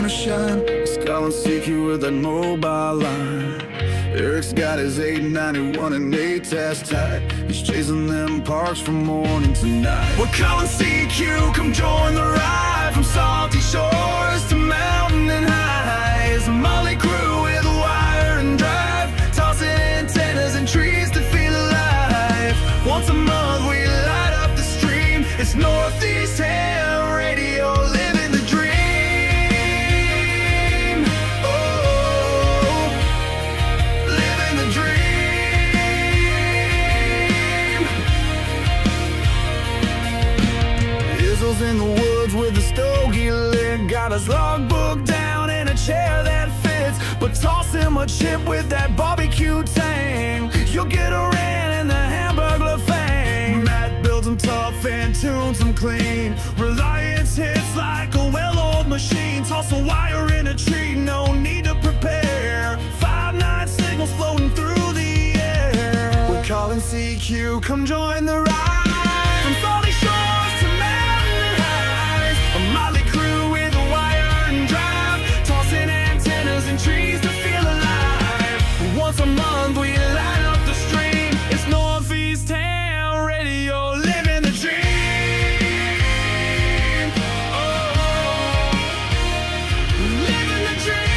gonna shine. Skull and CQ with that mobile line. Eric's got his 891 and 8 test tight. He's chasing them parks from morning to night. We're calling CQ, come join the ride. From salty shores to mountain and highs. A Molly crew with wire and drive, tossing antennas and trees to feel alive. Once a month we light up the stream. It's Northeast Ham Radio, living the dream. Oh, living the dream. Izzle's in the woods with a stogie lit. Got his logbook down in a chair that fits. But toss him a chip with that barbecue tang. You'll get a ran in the Hamburglar fang. Matt builds them tough and tunes them clean. Reliance hits like a well-oiled machine. Toss a wire in a tree, no need to prepare. 5-9 signals floating through the air. We're calling CQ, come join the ride. From salty shores to mountain highs. A motley crew with a wire and drive, tossing antennas and trees to feel alive. Once a month we light up the stream. It's Northeast Ham Radio, living the dream. Oh, living the dream.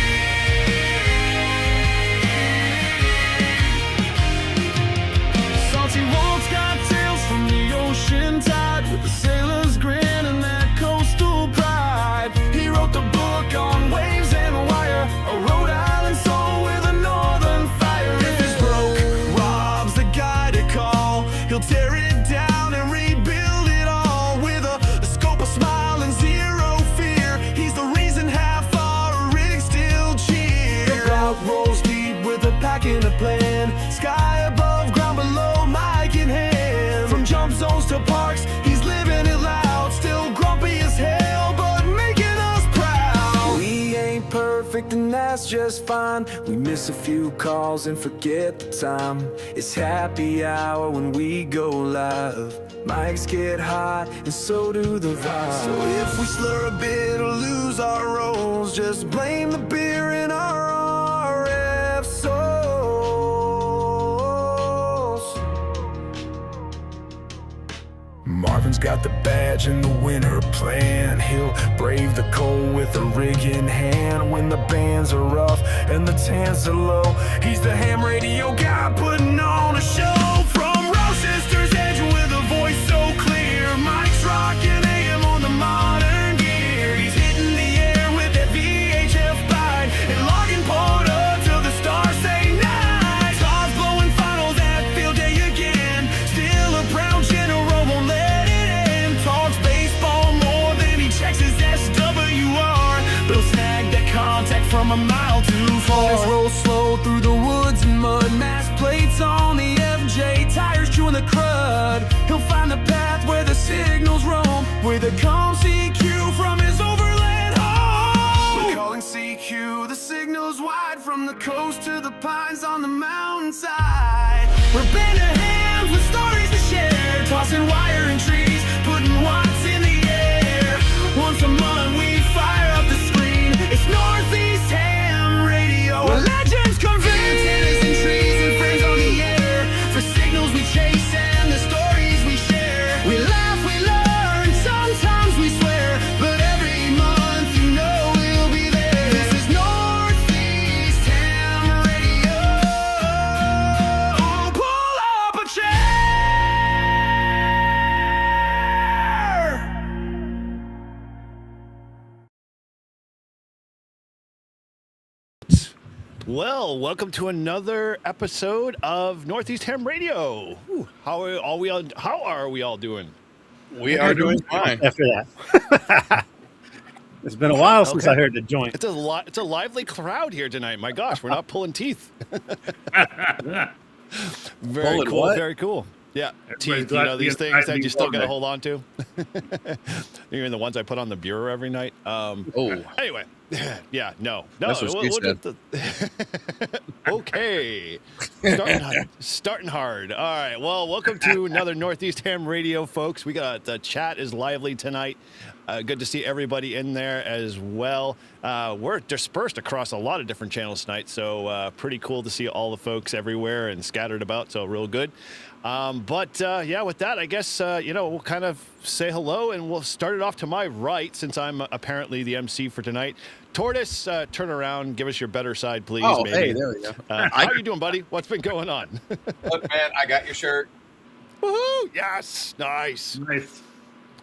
Salty walks got tales from the ocean tide, with the sailor's grin and that coastal pride. He wrote the book on waves and wire, a Rhode Island soul with a northern fire. If it's broke, Rob's the guy to call. He'll tear it down and rebuild it all with a scope, a smile, and zero fear. He's the reason half our rigs still cheer. The route rolls deep with a pack and a plan. Sky above, ground below, mic in hand. From jump zones to parks, he's living it loud. Still grumpy as hell, but making us proud. We ain't perfect and that's just fine. We miss a few calls and forget the time. It's happy hour when we go live. Mics get hot and so do the vibes. So if we slur a bit or lose our roles, just blame the beer in our RF souls. Marvin's got the badge and the winter plan. He'll brave the cold with a rig in hand. When the bands are rough and the tans are low, he's the ham radio guy putting on a show. From Rochester's Edge with a voice so clear, Mike's rocking AM on the modern gear. He's hitting the air with that VHF bite and logging POTA till the stars say night. Todd's blowing finals at field day again. Still a proud general, won't let it end. Talks baseball more than he checks his SWR. They'll snag that contact from a mile too far. Let's roll slow through the woods and mud. Mass plates on the FJ, tires chewing the crud. He'll find the path where the signals roam, where the calm CQ from his overland home. We're calling CQ, the signal's wide. From the coast to the pines on the mountainside. We're a band of hams with stories to share, tossing wire and trees, putting watts in the air. Once a month we fire up the screen. It's Northeast Ham Radio, where legends convene. Antennas and trees and friends on the air, for signals we chase and the stories we share. We laugh, we learn, sometimes we swear, but every month you know we'll be there. This is Northeast Ham Radio. Pull up a chair. Well, welcome to another episode of Northeast Ham Radio. Ooh, how are we all doing? We are doing fine. After that. It's been a while since I heard the joint. It's a lively crowd here tonight. My gosh, we're not pulling teeth. Very Pulling cool. what? Very cool. Yeah, Everybody's teeth. glad You know, to be these inside things to that be you still got to warm. hold on to. Even the ones I put on the bureau every night. Oh, Anyway, Yeah, no. That's what she said. Okay. Starting hard. All right. Well, welcome to another Northeast Ham Radio, folks. We got the chat is lively tonight. Good to see everybody in there as well. We're dispersed across a lot of different channels tonight, so pretty cool to see all the folks everywhere and scattered about, so real good. Yeah, with that, I guess, we'll kind of say hello, and we'll start it off to my right, since I'm apparently the MC for tonight. Tortoise, turn around, give us your better side, please. Oh, maybe. hey, there we go. How are you doing, buddy? What's been going on? Look, man, I got your shirt. Woohoo! Yes, nice. Nice.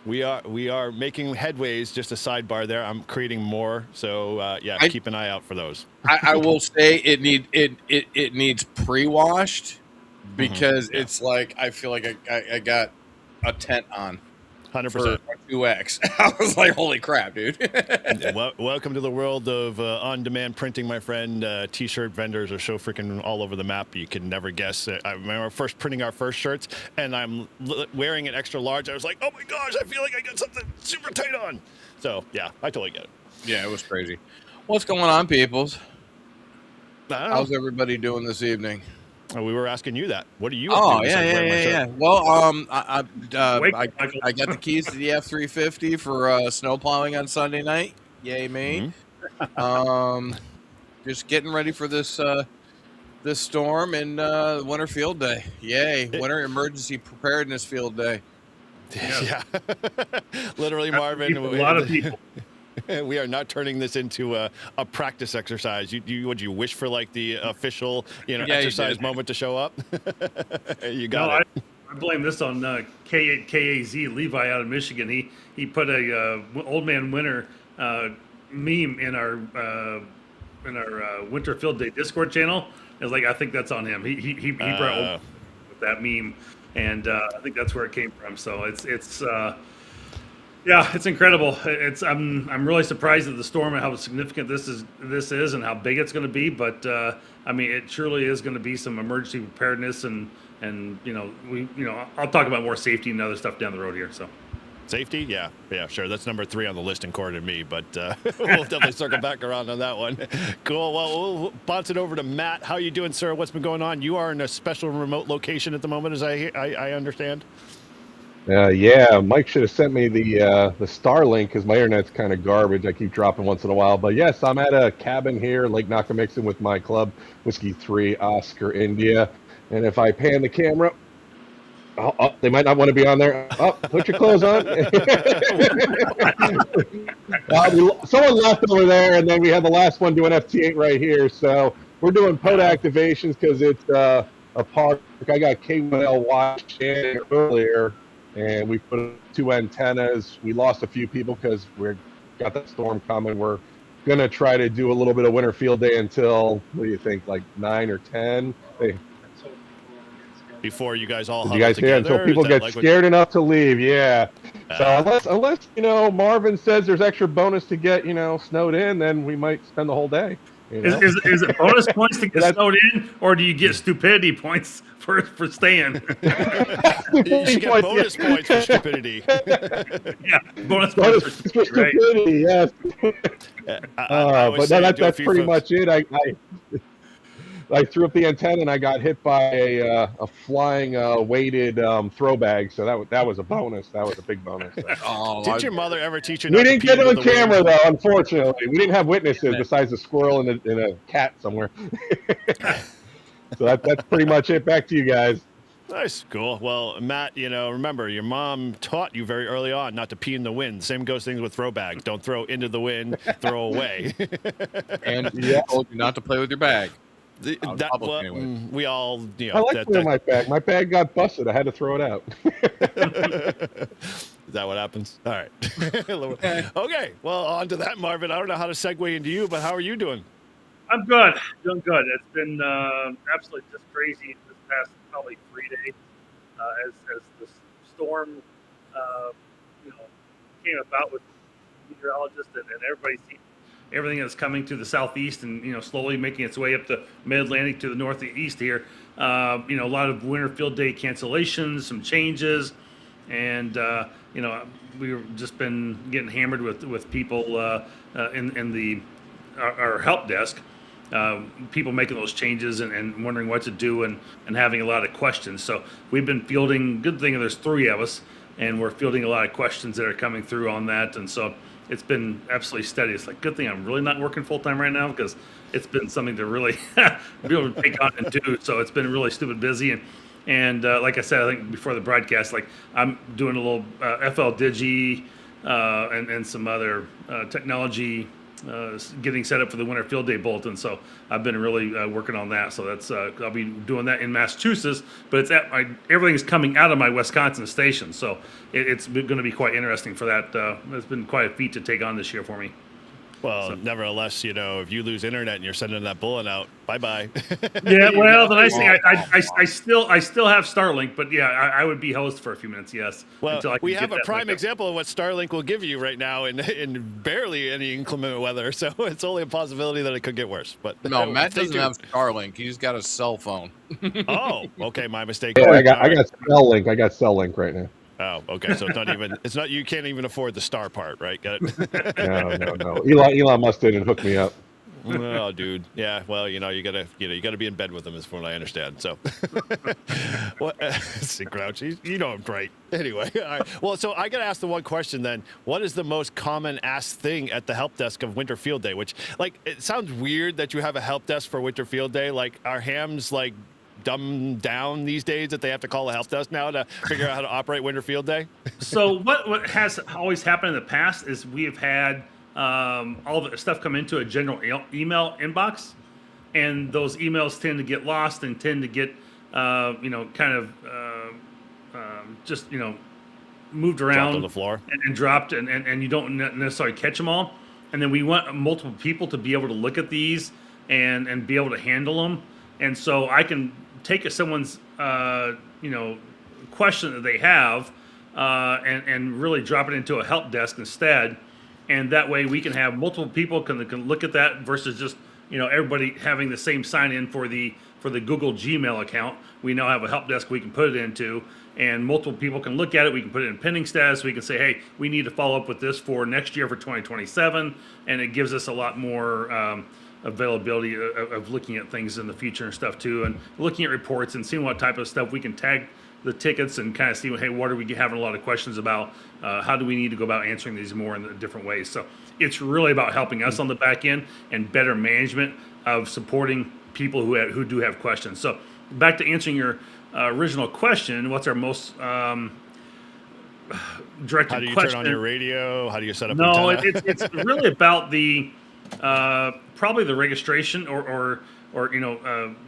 We are making headways. Just a sidebar there. I'm creating more, so keep an eye out for those. I will say it needs pre-washed because it's like I feel like I got a tent on. 100%. 2X. I was like, holy crap, dude. Welcome to the world of on-demand printing, my friend. T-shirt vendors are so freaking all over the map, you can never guess. I remember first printing our first shirts, and I'm wearing an extra large. I was like, oh my gosh, I feel like I got something super tight on. So, yeah, I totally get it. Yeah, it was crazy. What's going on, peoples? How's everybody doing this evening? We were asking you that. What are you? Oh, yeah. Well, I got the keys to the F-350 for snow plowing on Sunday night. Yay me! Mm-hmm. Just getting ready for this storm and winter field day. Yay! Winter emergency preparedness field day. Yeah. Literally, Marvin. A lot of people. We are not turning this into a practice exercise. Would you wish for like the official exercise moment to show up? You got it. I blame this on KAZ Levi out of Michigan. He put a Old Man Winter meme in our Winter Field Day Discord channel. It was like, I think that's on him. He brought Old with that meme, and I think that's where it came from. So it's. Yeah, it's incredible. I'm really surprised at the storm and how significant this is and how big it's going to be. But it surely is going to be some emergency preparedness and I'll talk about more safety and other stuff down the road here. So safety, yeah, sure. That's number 3 on the list according to me. But we'll definitely circle back around on that one. Cool. Well, we'll bounce it over to Matt. How are you doing, sir? What's been going on? You are in a special remote location at the moment, as I understand. Mike should have sent me the Starlink because my internet's kind of garbage. I keep dropping once in a while. But yes, I'm at a cabin here, Lake Nakamixon, with my club, Whiskey 3 Oscar India. And if I pan the camera, they might not want to be on there. Put your clothes on. Someone left over there, and then we had the last one doing FT8 right here. So we're doing POTA activations because it's a park. I got K1L watched earlier. And we put 2 antennas. We lost a few people because we got that storm coming. We're going to try to do a little bit of winter field day until, what do you think, like 9 or 10? Before you guys all huddle together? Until people get scared enough to leave, yeah. So unless Marvin says there's extra bonus to get, snowed in, then we might spend the whole day. Is it bonus points to get snowed in, or do you get stupidity points for staying? You should get bonus points for stupidity. Yeah, bonus points for stupidity. Right? Yes. But that's pretty much it. I threw up the antenna and I got hit by a flying weighted throw bag. So that was a bonus. That was a big bonus. Did your mother ever teach you? We didn't get on camera though, unfortunately. We didn't have witnesses besides a squirrel and a cat somewhere. So that's pretty much it. Back to you guys. Nice, cool. Well, Matt, remember your mom taught you very early on not to pee in the wind. Same goes things with throw bags. Don't throw into the wind. Throw away. And told you not to play with your bag. Anyway. We all, I like my bag. My bag got busted. I had to throw it out. Is that what happens? All right. Okay. Well, on to that, Marvin. I don't know how to segue into you, but how are you doing? I'm good. Doing good. It's been absolutely just crazy this past probably 3 days as the storm, came about with meteorologists and everybody seeing everything that's coming to the southeast and slowly making its way up the mid-Atlantic to the northeast here. A lot of winter field day cancellations, some changes, and we've just been getting hammered with people in the our help desk. People making those changes and wondering what to do and having a lot of questions. So we've been fielding, good thing there's 3 of us, and we're fielding a lot of questions that are coming through on that. And so it's been absolutely steady. It's like, good thing I'm really not working full time right now, because it's been something to really be able to take on and do. So it's been really stupid busy. And like I said, I think before the broadcast, like I'm doing a little FL Digi and some other technology getting set up for the Winter Field Day Bulletin. So I've been really working on that. So that's I'll be doing that in Massachusetts, but it's everything's coming out of my Wisconsin station. So it's going to be quite interesting for that. It's been quite a feat to take on this year for me. Well, nevertheless, if you lose internet and you're sending that bulletin out, bye-bye. Yeah, well, the nice thing, I still have Starlink, but yeah, I would be host for a few minutes, yes. Well, we have a prime example of what Starlink will give you right now in barely any inclement weather, so it's only a possibility that it could get worse. But no, Matt doesn't have Starlink. He's got a cell phone. Oh, okay, my mistake. Yeah, I got Cell-Link. I got Cell-Link right now. Oh, okay. So you can't even afford the star part, right? Got it? No. Elon Musk didn't hook me up. Oh, dude. Yeah. Well, you gotta be in bed with him, is from what I understand. So, see, Grouch, you know him right. Anyway, all right. Well, so I gotta ask the one question then. What is the most common asked thing at the help desk of Winter Field Day? Which, like, it sounds weird that you have a help desk for Winter Field Day. Like, are hams like dumbed down these days that they have to call a help desk now to figure out how to operate Winter Field Day? So what has always happened in the past is we have had all the stuff come into a general email inbox, and those emails tend to get lost and tend to get just moved around, dropped on the floor, and dropped, and you don't necessarily catch them all. And then we want multiple people to be able to look at these and be able to handle them. And so I can take someone's question that they have and really drop it into a help desk instead. And that way we can have multiple people can look at that versus just everybody having the same sign in for the Google Gmail account. We now have a help desk we can put it into, and multiple people can look at it. We can put it in pending status. We can say, hey, we need to follow up with this for next year for 2027, and it gives us a lot more availability of looking at things in the future and stuff too, and looking at reports and seeing what type of stuff we can tag the tickets and kind of see, hey, what are we having a lot of questions about? How do we need to go about answering these more in different ways? So it's really about helping us on the back end and better management of supporting people who do have questions. So back to answering your original question, what's our most directed question? How do you turn on your radio? How do you set up? No, it's really about the probably the registration or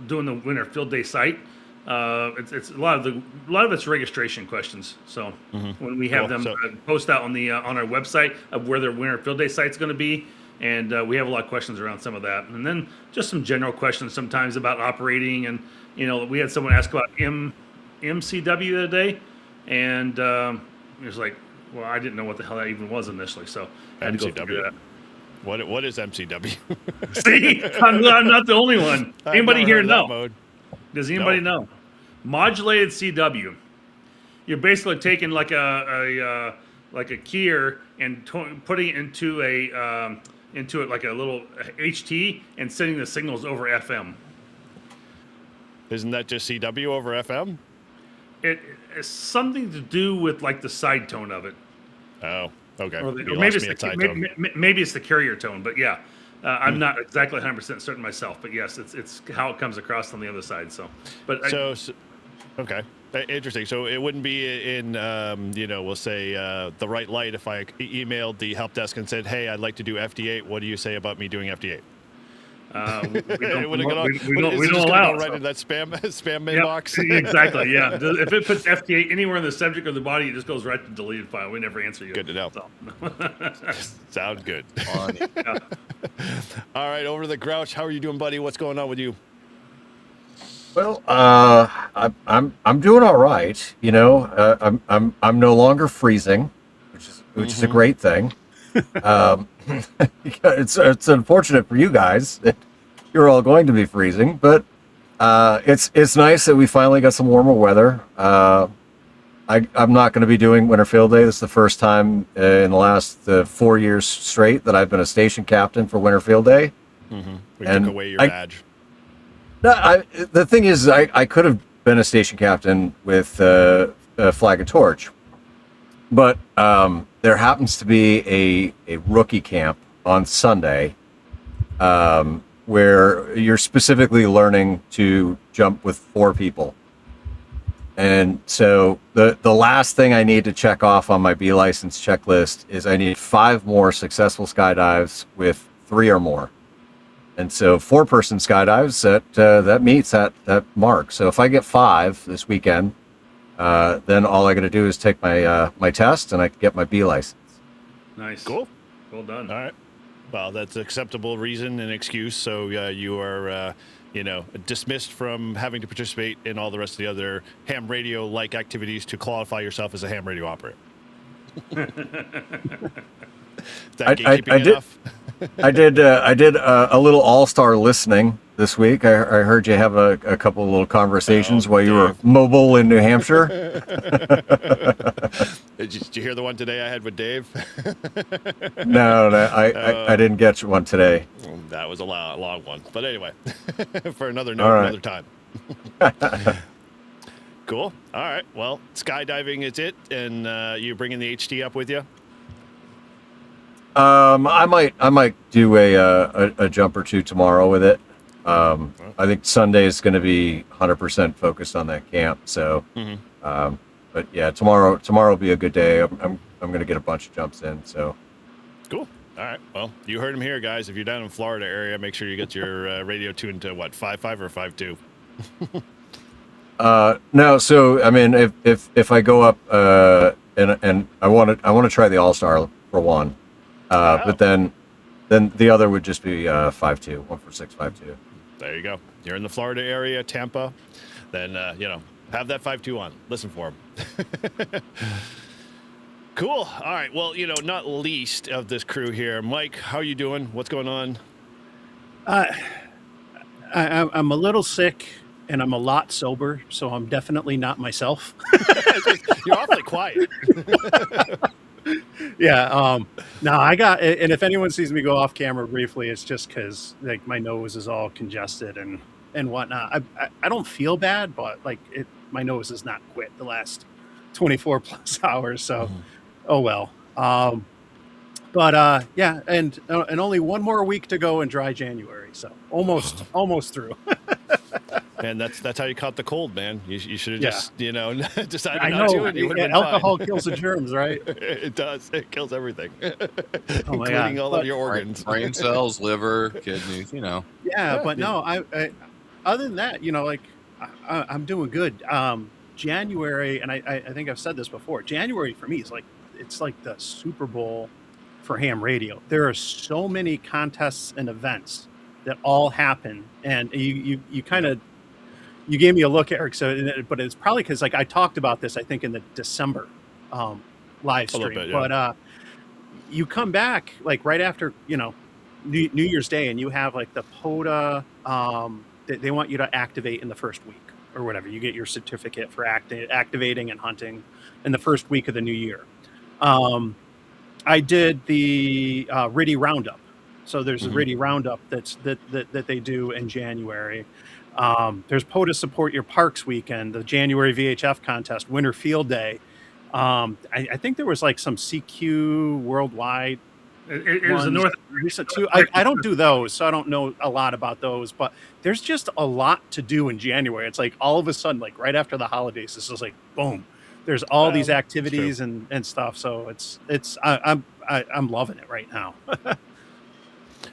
doing the Winter Field Day site. It's a lot of it's registration questions. So when we have them post out on our website of where their Winter Field Day site's going to be, and we have a lot of questions around some of that, and then just some general questions sometimes about operating. And we had someone ask about MCW the other day, and it was like, well, I didn't know what the hell that even was initially, so I had to go through that. What is MCW? See, I'm not the only one. Anybody here know? Mode. Does anybody know? Modulated CW. You're basically taking like a keyer and putting it into it like a little HT and sending the signals over FM. Isn't that just CW over FM? It is something to do with like the side tone of it. Oh, okay. Or maybe it's the carrier tone, but yeah. I'm not exactly 100% certain myself, but yes, it's how it comes across on the other side. So, okay, interesting. So it wouldn't be in, we'll say the right light if I emailed the help desk and said, "Hey, I'd like to do FD8. What do you say about me doing FD8?" We don't allow right into that spam mailbox. Exactly. Yeah. If it puts FD8 anywhere in the subject of the body, it just goes right to deleted file. We never answer you. Good to know. So. Sounds good. Yeah. All right, over to the Grouch. How are you doing, buddy? What's going on with you? Well, I'm doing all right. I'm no longer freezing, which is a great thing. It's unfortunate for you guys that you're all going to be freezing, but it's nice that we finally got some warmer weather. I'm not going to be doing Winter Field Day. This is the first time in the last 4 years straight that I've been a station captain for Winter Field Day. Mm-hmm. We And took away your badge. No, the thing is, I could have been a station captain with Flag and Torch, but there happens to be a rookie camp on Sunday where you're specifically learning to jump with 4 people. And so the last thing I need to check off on my B license checklist is I need 5 more successful skydives with 3 or more. And so 4-person skydives that meets that mark. So if I get 5 this weekend, then all I got to do is take my test and I can get my B license. Nice. Cool. Well done. All right. Well, that's an acceptable reason and excuse. So you are, dismissed from having to participate in all the rest of the other ham radio-like activities to qualify yourself as a ham radio operator. I did a little all-star listening this week. I heard you have a couple of little conversations while you were mobile in New Hampshire. Did you hear the one today I had with Dave? No, I didn't get one today. That was a long one. But anyway, for another right. another time. Cool. All right. Well, skydiving is it, and you bringing the HT up with you? I might do a jump or two tomorrow with it. I think Sunday is going to be 100% focused on that camp. So, but yeah, tomorrow will be a good day. I'm going to get a bunch of jumps in. So, cool. All right. Well, you heard him here, guys. If you're down in Florida area, make sure you get your radio tuned to what 5.5 or 5.2. No. So I mean, if I go up and I want to try the All-Star for one. But then the other would just be 5.2, 146, 5.2. There you go. You're in the Florida area, Tampa. Then have that 5.2 on. Listen for him. Cool. All right. Well, not least of this crew here, Mike. How are you doing? What's going on? I'm a little sick and I'm a lot sober, so I'm definitely not myself. You're awfully quiet. Yeah. No, I got, and if anyone sees me go off camera briefly, it's just because like my nose is all congested and whatnot. I don't feel bad, but like my nose has not quit the last 24 plus hours. So, oh well. But yeah, and only one more week to go in dry January. So almost through. And that's how you caught the cold, man. You should have just decided I not know. to. And you would've been alcohol fine. kills the germs, right? It does. It kills everything, Oh my including God. all of your organs. Brain cells, liver, kidneys, Yeah, but no, I other than that, I'm doing good. January, and I think I've said this before. January for me is it's like the Super Bowl for ham radio. There are so many contests and events that all happen, and you kind of. You gave me a look, Eric. But it's probably because I talked about this, I think, in the December live stream. Bit, yeah. But you come back right after New Year's Day, and you have the POTA. They want you to activate in the first week or whatever. You get your certificate for activating and hunting in the first week of the new year. I did the RIDI Roundup. So there's a RIDI Roundup that they do in January. There's POTA Support Your Parks weekend, the January VHF Contest, Winter Field Day. I think there was some CQ worldwide. It was the North recent too. I don't do those, so I don't know a lot about those. But there's just a lot to do in January. It's all of a sudden, right after the holidays, it's just boom. There's all these activities and stuff. So I'm loving it right now.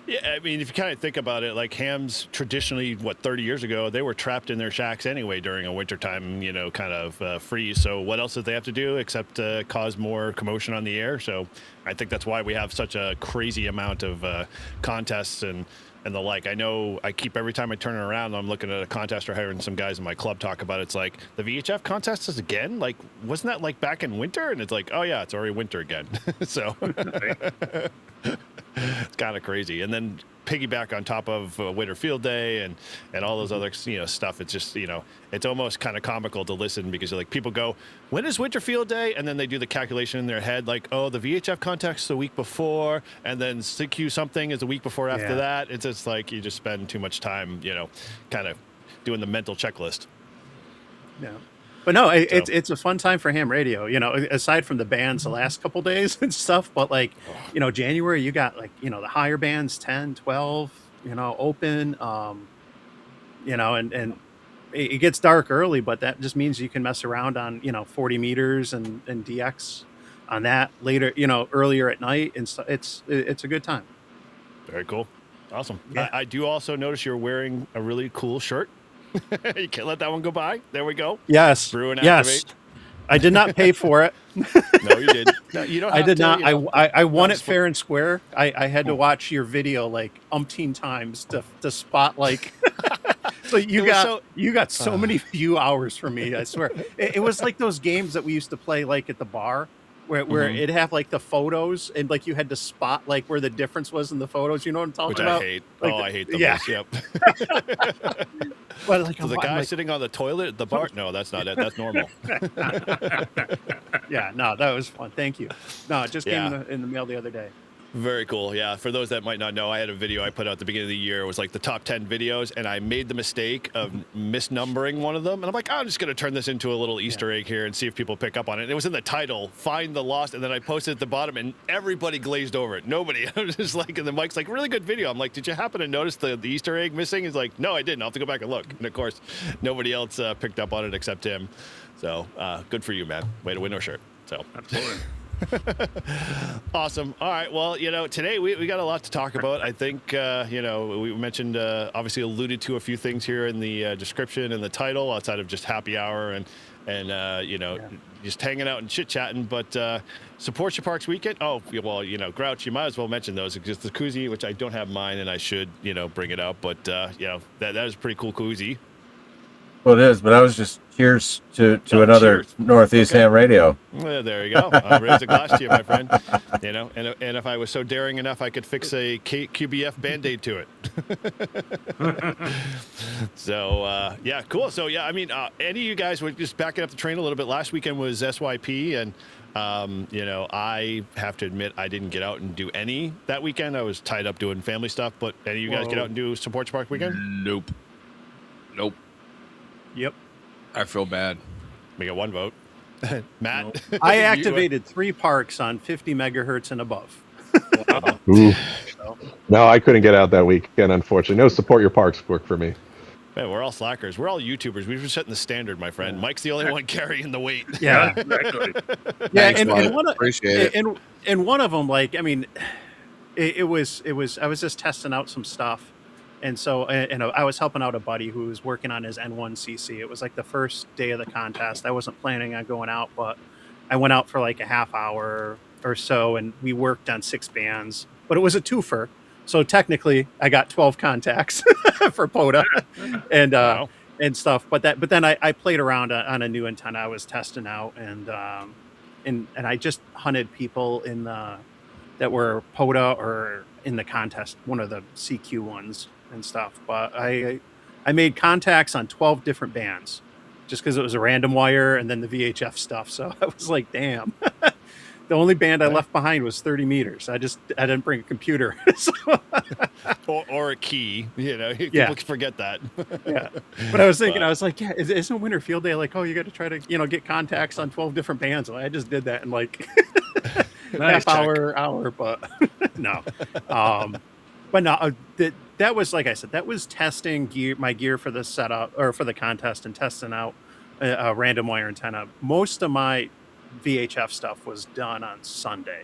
Yeah, I mean, if you kind of think about it, hams traditionally, 30 years ago, they were trapped in their shacks anyway during a wintertime, kind of freeze. So what else did they have to do except cause more commotion on the air? So I think that's why we have such a crazy amount of contests and the like. I know I keep every time I turn it around, I'm looking at a contest or hearing some guys in my club talk about it. It's the VHF contest is again? Wasn't that back in winter? And it's oh yeah, it's already winter again. So it's kind of crazy. And then piggyback on top of Winter Field Day and all those other stuff. It's just it's almost kind of comical to listen because like people go, when is Winter Field Day? And then they do the calculation in their head like, oh, the VHF contest the week before, and then CQ something is the week before after that. It's just like you just spend too much time kind of doing the mental checklist. Yeah. But no, it's a fun time for ham radio, aside from the bands the last couple days and stuff. But like, January, you got like, the higher bands, 10, 12, open, and it gets dark early, but that just means you can mess around on, 40 meters and DX on that later, earlier at night. And so it's a good time. Very cool. Awesome. Yeah. I do also notice you're wearing a really cool shirt. You can't let that one go by. There we go. Yes. Brew and yes. activate. I did not pay for it. No, you did. No, you don't. I did not. I won it That's fair and square. I had to watch your video like umpteen times to spot like. So you got so many view hours from me. I swear. It was like those games that we used to play like at the bar. Where it'd have like the photos and like you had to spot like where the difference was in the photos. You know what I'm talking about? Which I hate. Like I hate those. Yeah. Yep. But like So the guy sitting on the toilet at the bar? No, that's not it. That's normal. Yeah, no, that was fun. Thank you. No, it just came Yeah. in the mail the other day. Very cool. Yeah. For those that might not know, I had a video I put out at the beginning of the year. It was like the top 10 videos, and I made the mistake of misnumbering one of them. And I'm like, I'm just going to turn this into a little Easter egg here and see if people pick up on it. And it was in the title, Find the Lost. And then I posted at the bottom, and everybody glazed over it. Nobody. I was just like, and the Mike's like, really good video. I'm like, did you happen to notice the Easter egg missing? He's like, no, I didn't. I'll have to go back and look. And of course, nobody else picked up on it except him. So good for you, man. Way to win our shirt. So Absolutely. Awesome. All right. Well, today we got a lot to talk about. I think, we mentioned, obviously alluded to a few things here in the description and the title outside of just happy hour and just hanging out and chit chatting. But support your parks weekend. Oh, well, Grouch, you might as well mention those because the koozie, which I don't have mine and I should, bring it up. But, that is a pretty cool koozie. Well, it is, but I was just cheers to another cheers. Northeast Okay. Ham Radio. Well, there you go. I'll raise a glass to you, my friend. And if I was so daring enough, I could fix a QBF Band-Aid to it. So, yeah, cool. So, yeah, I mean, any of you guys were just backing up the train a little bit. Last weekend was SYP, and, I have to admit I didn't get out and do any that weekend. I was tied up doing family stuff. But any of you guys get out and do Support Your Park weekend? Nope. Yep. I feel bad. We got one vote. Matt? I You, activated 3 parks on 50 megahertz and above. Ooh. No, I couldn't get out that weekend, unfortunately. No support your parks work for me. Man, we're all slackers. We're all YouTubers. We're setting the standard, my friend. Mike's the only one carrying the weight. Yeah. Exactly. Yeah, Thanks, and Mike. one of, Appreciate it. and one of them, like, I mean, it was I was just testing out some stuff, and so I was helping out a buddy who was working on his N1CC. It was like the first day of the contest. I wasn't planning on going out, but I went out for like a half hour or so, and we worked on 6 bands. But it was a twofer, so technically I got 12 contacts for POTA and Wow. and stuff. But then I played around on a new antenna I was testing out, and I just hunted people in the that were POTA or in the contest, one of the CQ ones and stuff. But I made contacts on 12 different bands just because it was a random wire and then the VHF stuff. So I was like, damn. The only band I left behind was 30 meters. I didn't bring a computer. So, Or a key. People Yeah. forget that. yeah. But I was thinking, I was like, yeah, isn't Winter Field Day like, oh, you got to try to, get contacts on 12 different bands. Well, I just did that in like Nice. half hour, but no. But no, that was, like I said, that was testing my gear for the setup or for the contest and testing out a random wire antenna. Most of my VHF stuff was done on Sunday.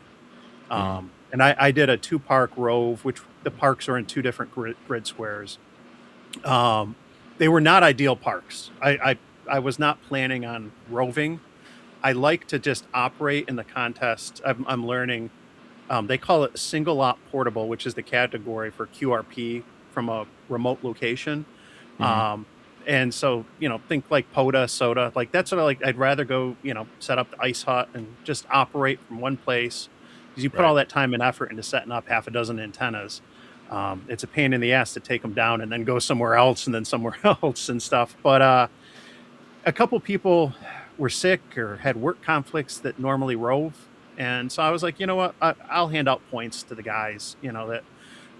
And I did a 2-park rove, which the parks are in 2 different grid squares. They were not ideal parks. I was not planning on roving. I like to just operate in the contest. I'm learning. They call it single lot portable, which is the category for QRP from a remote location. And so, think like POTA, SOTA, like that's what I like. I'd rather go, set up the ice hut and just operate from one place because you put all that time and effort into setting up half a dozen antennas. It's a pain in the ass to take them down and then go somewhere else and then somewhere else and stuff. But a couple people were sick or had work conflicts that normally rove. And so I was like, you know what, I'll hand out points to the guys, that,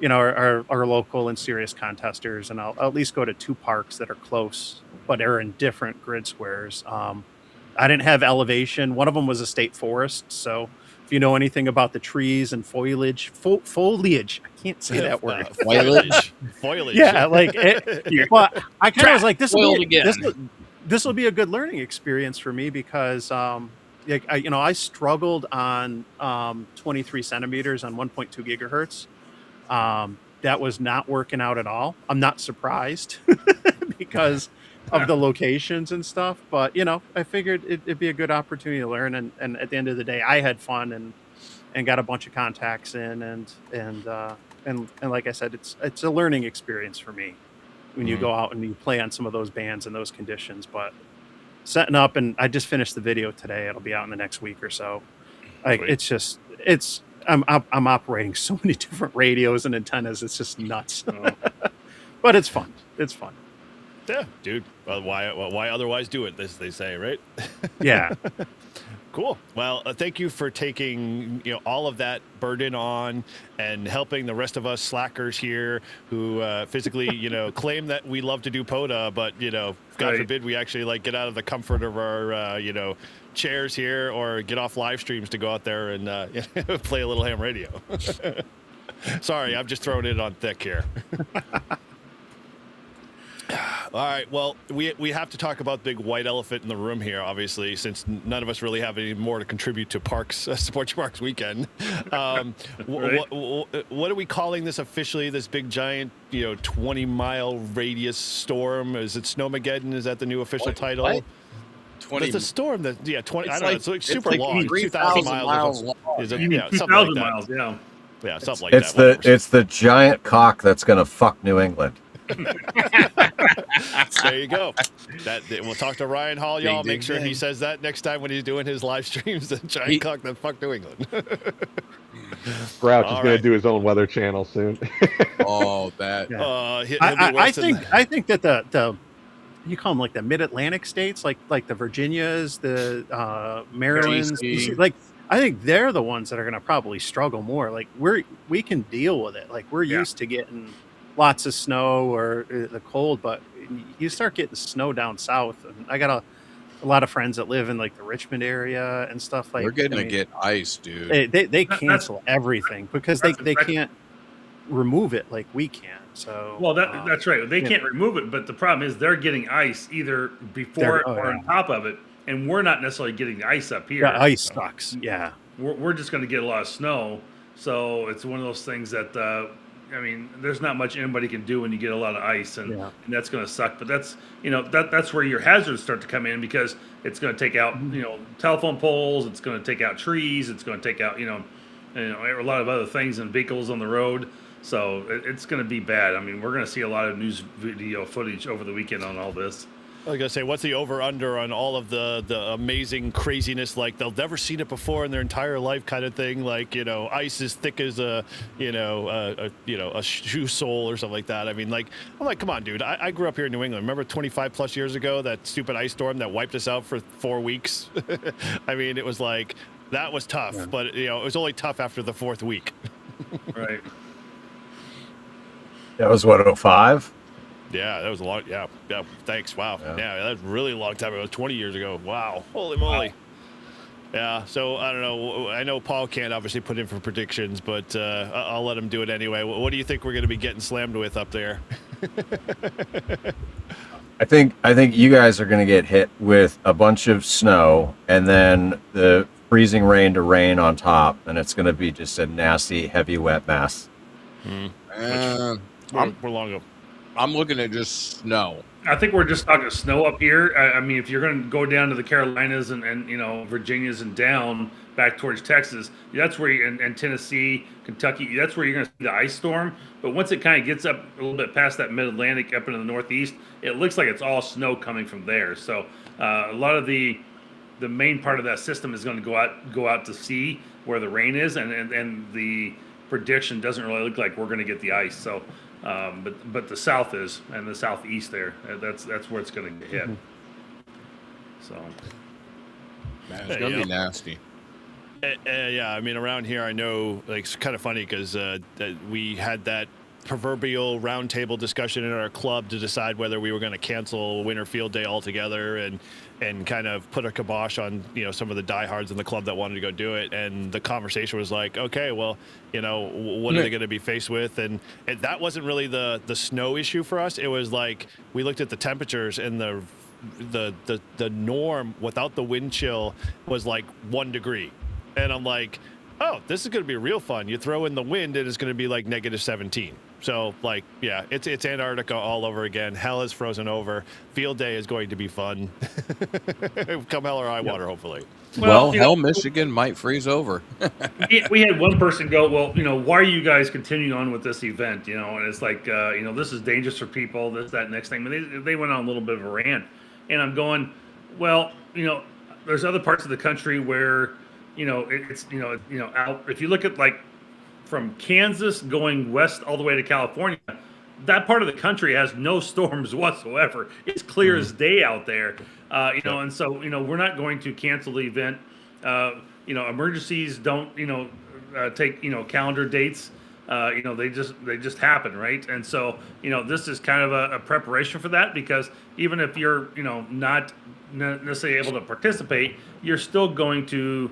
are local and serious contesters. And I'll at least go to 2 parks that are close, but are in different grid squares. I didn't have elevation. One of them was a state forest. So if you know anything about the trees and foliage, foliage, I can't say that word. Foliage. Yeah, like well, I kind of was like, this will be a good learning experience for me because I struggled on 23 centimeters on 1.2 gigahertz. That was not working out at all. I'm not surprised because of the locations and stuff, but I figured it'd be a good opportunity to learn, and at the end of the day, I had fun and got a bunch of contacts in, and like I said, it's a learning experience for me when you go out and you play on some of those bands in those conditions. But setting up, and I just finished the video today. It'll be out in the next week or so. Like I'm operating so many different radios and antennas. It's just nuts, but it's fun. It's fun. Yeah, dude. Well, why otherwise do it? They say, right? Yeah. Cool. Well, thank you for taking all of that burden on and helping the rest of us slackers here who physically claim that we love to do POTA, but God forbid we actually get out of the comfort of our chairs here or get off live streams to go out there and play a little ham radio. Sorry, I'm just throwing it on thick here. All right. Well, we have to talk about the big white elephant in the room here, obviously, since none of us really have any more to contribute to Support Your Parks weekend. What are we calling this officially? This big giant, 20-mile radius storm? Is it Snowmageddon? Is that the new official title? What? 20. It's a storm that 20. I don't know. It's like super like long. 3,000 miles long. Is it? You mean Yeah, something 2,000 like miles? Yeah. that. Yeah, something like It's that. it's the giant cock that's gonna fuck New England. There you go. We'll talk to Ryan Hall, y'all. Ding, Make sure ding. he says that next time when he's doing his live streams. The giant cock that fucked New England. Grouch is All going right. to do his own weather channel soon. Oh, that. Yeah. He'll be I worse than- think that the you call them like the mid-Atlantic states, like the Virginias, the Marylands, DC. like I think they're the ones that are going to probably struggle more. Like we can deal with it. Like we're used to getting lots of snow or the cold, but you start getting snow down south. And I got a lot of friends that live in like the Richmond area and stuff like. We're getting to get ice, dude. They cancel everything because they can't remove it like we can. So Well, that's right. They can't remove it, but the problem is they're getting ice either before or on top of it, and we're not necessarily getting the ice up here. the ice sucks. Yeah. We're just going to get a lot of snow, so it's one of those things that there's not much anybody can do when you get a lot of ice, and that's going to suck. But that's that's where your hazards start to come in, because it's going to take out telephone poles, it's going to take out trees, it's going to take out a lot of other things and vehicles on the road. So it's going to be bad. I mean, we're going to see a lot of news video footage over the weekend on all this. I was gonna say, what's the over/under on all of the amazing craziness? Like they'll never seen it before in their entire life, kind of thing. Like ice as thick as a shoe sole or something like that. I mean, I'm like, come on, dude. I grew up here in New England. Remember 25 plus years ago that stupid ice storm that wiped us out for 4 weeks? I mean, it was like that was tough, but it was only tough after the 4th week. Right. That was what, 05? Yeah, that was a long. Yeah. Thanks. Wow. Yeah, that was a really long time. It was 20 years ago. Wow. Holy moly. Wow. Yeah. So I don't know. I know Paul can't obviously put in for predictions, but I'll let him do it anyway. What do you think we're going to be getting slammed with up there? I think you guys are going to get hit with a bunch of snow and then the freezing rain to rain on top, and it's going to be just a nasty, heavy, wet mess. We're long ago. I'm looking at just snow. I think we're just talking snow up here. I mean, if you're going to go down to the Carolinas and Virginias and down back towards Texas, that's where and Tennessee, Kentucky, that's where you're going to see the ice storm. But once it kind of gets up a little bit past that mid-Atlantic up into the Northeast, it looks like it's all snow coming from there. So a lot of the main part of that system is going to go out to sea where the rain is, and the prediction doesn't really look like we're going to get the ice. So, but the south is, and the southeast there, that's where it's going to get hit. So, Man, it's gonna be nasty. Yeah, I mean, around here, I know, like, it's kind of funny because we had that proverbial roundtable discussion in our club to decide whether we were going to cancel Winter Field Day altogether and kind of put a kibosh on, you know, some of the diehards in the club that wanted to go do it. And the conversation was like, okay, well, you know, what are they going to be faced with? And that wasn't really the snow issue for us. It was like we looked at the temperatures and the norm without the wind chill was like 1 degree. And I'm like, oh, this is going to be real fun. You throw in the wind and it's going to be like -17. So, like, yeah, it's Antarctica all over again. Hell is frozen over. Field day is going to be fun. Come hell or high water, hopefully. Well, hell, Michigan might freeze over. We had one person go, well, you know, why are you guys continuing on with this event? You know, and it's like, you know, this is dangerous for people, this, that, next thing. But they went on a little bit of a rant. And I'm going, well, you know, there's other parts of the country where, you know, it's, you know, out, if you look at like from Kansas going west all the way to California, that part of the country has no storms whatsoever. It's clear as day out there. You know, and so, you know, we're not going to cancel the event. You know, emergencies don't, you know, take, you know, calendar dates. You know, they just happen, right? And so, you know, this is kind of a preparation for that, because even if you're, you know, not necessarily able to participate, you're still going to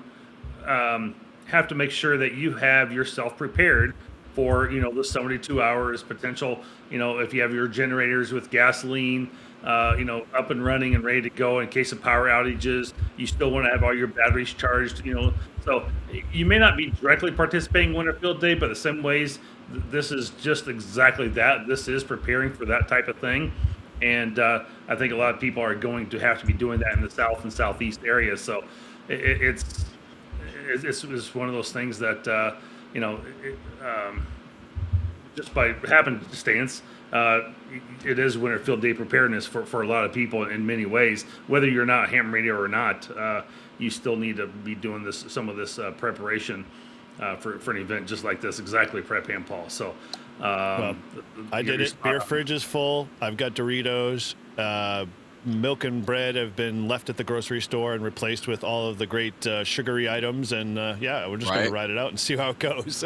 have to make sure that you have yourself prepared for, you know, the 72 hours potential. You know, if you have your generators with gasoline, you know, up and running and ready to go in case of power outages, you still want to have all your batteries charged, you know. So you may not be directly participating in Winter Field Day, but in some ways, this is just exactly that. This is preparing for that type of thing. And I think a lot of people are going to have to be doing that in the south and southeast areas. So it's one of those things that, you know, just by happenstance, it is Winter Field Day preparedness for a lot of people in many ways. Whether you're not ham radio or not, you still need to be doing some of this preparation for an event just like this. Exactly, Prep Ham Paul. So well, I did it. Beer fridge is full. I've got Doritos. Milk and bread have been left at the grocery store and replaced with all of the great sugary items. And yeah, we're just going to ride it out and see how it goes.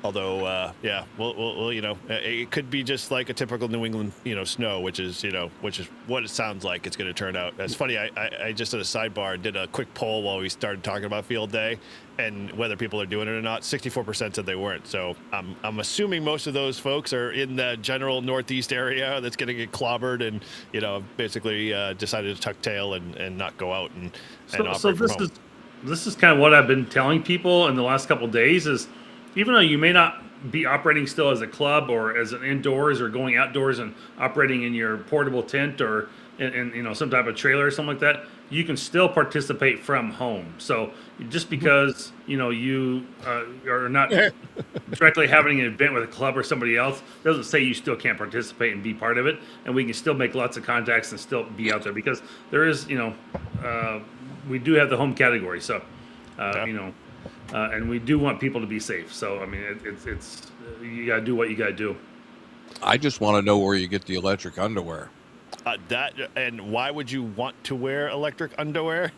Although, yeah, well, you know, it could be just like a typical New England, you know, snow, which is what it sounds like it's going to turn out. It's funny. I just at a sidebar did a quick poll while we started talking about field day and whether people are doing it or not. 64% said they weren't. So I'm assuming most of those folks are in the general Northeast area that's going to get clobbered and, you know, basically decided to tuck tail and not go out and operate from home. This is kind of what I've been telling people in the last couple of days is, even though you may not be operating still as a club or as an indoors or going outdoors and operating in your portable tent or in you know, some type of trailer or something like that, you can still participate from home. So just because, you know, you are not directly having an event with a club or somebody else doesn't say you still can't participate and be part of it. And we can still make lots of contacts and still be out there, because there is, you know, we do have the home category. So, you know, and we do want people to be safe. So, I mean, it's you got to do what you got to do. I just want to know where you get the electric underwear. And why would you want to wear electric underwear?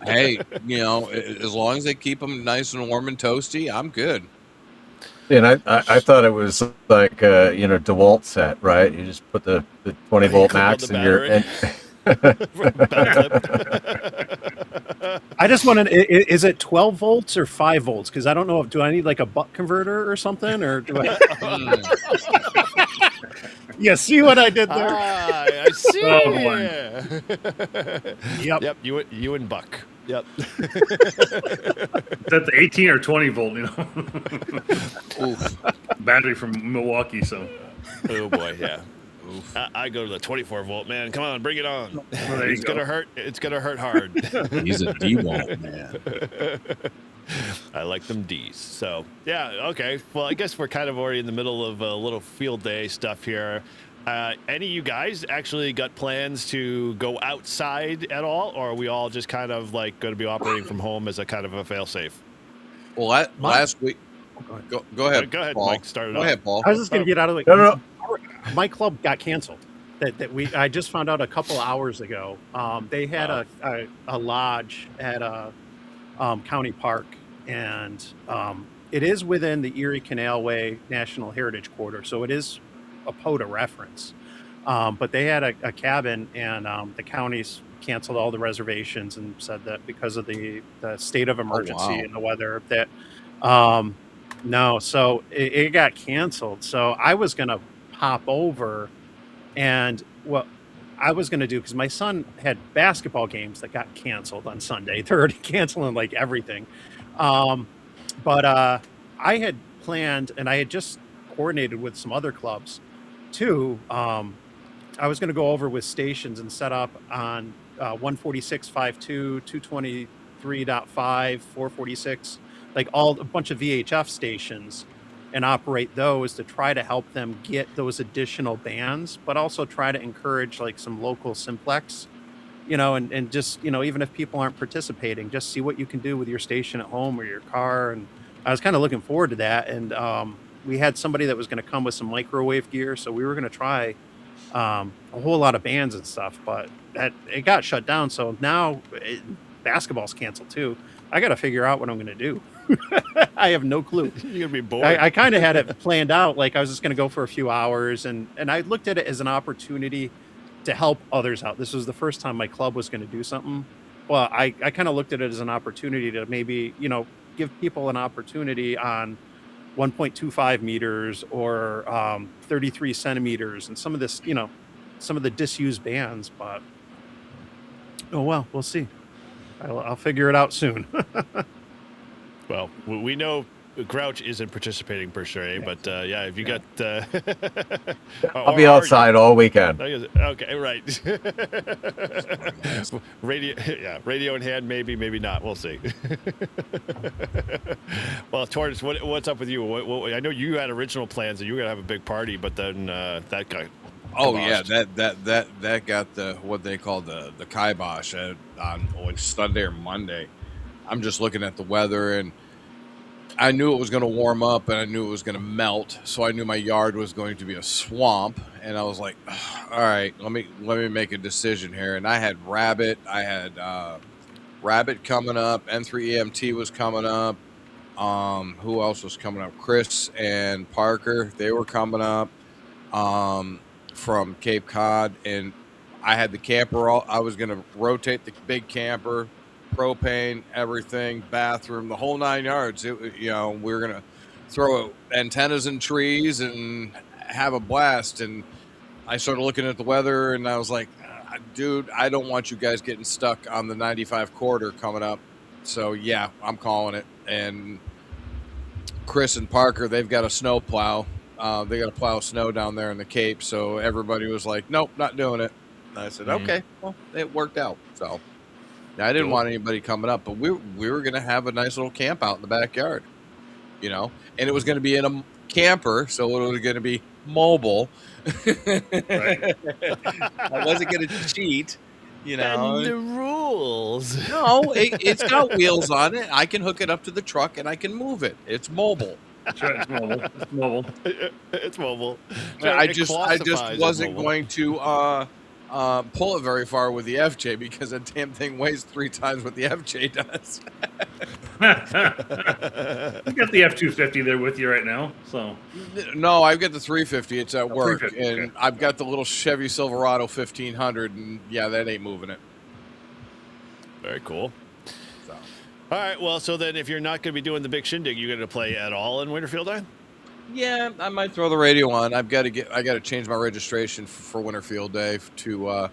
Hey, you know, as long as they keep them nice and warm and toasty, I'm good. And I thought it was like you know, DeWalt set, right? You just put the 20-volt max in your. I just wanted, is it 12 volts or 5 volts? Because I don't know, do I need like a buck converter or something? Or do I... You see what I did there? I see. Yep. You and Buck. Yep. Is that the 18 or 20 volt, you know? Oof. Battery from Milwaukee, so. Oh boy, yeah. I go to the 24 volt, man. Come on, bring it on. Well, it's gonna hurt. It's gonna hurt hard. He's a DeWalt man. I like them D's. So yeah, okay. Well, I guess we're kind of already in the middle of a little field day stuff here. Any of you guys actually got plans to go outside at all, or are we all just kind of like going to be operating from home as a kind of a fail-safe? Well, last week. Go ahead. Go ahead. Go ahead, Paul. Mike. Start it Go off. ahead, Paul. I was just going to get out of the No. My club got canceled. I just found out a couple hours ago. They had a lodge at a county park, and it is within the Erie Canalway National Heritage Corridor, so it is a POTA reference. But they had a cabin, and the counties canceled all the reservations and said that because of the state of emergency and the weather that no, so it got canceled. So I was gonna pop over, and what I was gonna do, because my son had basketball games that got canceled on Sunday. They're already canceling like everything. But I had planned, and I had just coordinated with some other clubs too. I was going to go over with stations and set up on 146.52, 223.5, 446, like a bunch of VHF stations, and operate those to try to help them get those additional bands, but also try to encourage like some local simplex, and just, even if people aren't participating, just see what you can do with your station at home or your car. And I was kind of looking forward to that. And we had somebody that was going to come with some microwave gear, so we were going to try a whole lot of bands and stuff, but it got shut down. So now basketball's canceled too. I got to figure out what I'm going to do. I have no clue. You're gonna be bored. I kind of had it planned out. Like I was just going to go for a few hours, and I looked at it as an opportunity to help others out. This was the first time my club was going to do something. Well, I kind of looked at it as an opportunity to maybe, give people an opportunity on 1.25 meters or 33 centimeters and some of this, some of the disused bands. But oh well, we'll see. I'll figure it out soon. Well, we know Grouch isn't participating per se, but yeah, if you got, I'll be outside all weekend. Okay, right. Radio in hand, maybe not. We'll see. Well, Tortoise, what's up with you? I know you had original plans that you were gonna have a big party, but then that got. Oh yeah, that got the what they call the kibosh on like Sunday or Monday. I'm just looking at the weather, and I knew it was going to warm up, and I knew it was going to melt. So I knew my yard was going to be a swamp, and I was like, "All right, let me make a decision here." And I had Rabbit coming up. N3 EMT was coming up. Who else was coming up? Chris and Parker, they were coming up from Cape Cod, and I had the camper. I was going to rotate the big camper. Propane, everything, bathroom, the whole 9 yards. We were gonna throw antennas in trees and have a blast. And I started looking at the weather, and I was like, dude, I don't want you guys getting stuck on the 95 corridor coming up. So yeah, I'm calling it. And Chris and Parker, they've got a snow plow. They got to plow snow down there in the Cape. So everybody was like, nope, not doing it. And I said, okay, well, it worked out. So. Now, I didn't want anybody coming up, but we were going to have a nice little camp out in the backyard, and it was going to be in a camper, so it was going to be mobile. Right. I wasn't going to cheat, And the rules. No, it's got wheels on it. I can hook it up to the truck, and I can move it. It's mobile. That's right, it's mobile. It's mobile. It's mobile. I just wasn't going to pull it very far with the FJ because that damn thing weighs 3 times what the FJ does. You got the F-250 there with you right now, so. No, I've got the 350. It's at work, 350, and I've got the little Chevy Silverado 1500, and yeah, that ain't moving it. Very cool. So. All right, well, so then if you're not going to be doing the big shindig, you're going to play at all in Winterfield Day? Yeah, I might throw the radio on. I got to change my registration for Winterfield Day to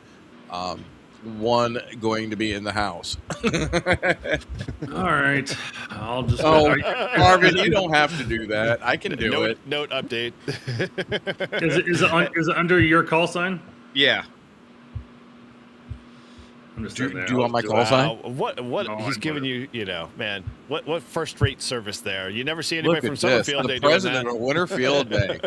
one going to be in the house. All right, I'll just. Oh, Marvin, you don't have to do that. I can do it. Note update. Is it under your call sign? Yeah. I'm just Do you want my call sign? What No, he's I'm giving you, man, what first rate service there. You never see anybody Look from at this. Summerfield The Day president doing of Winterfield Day.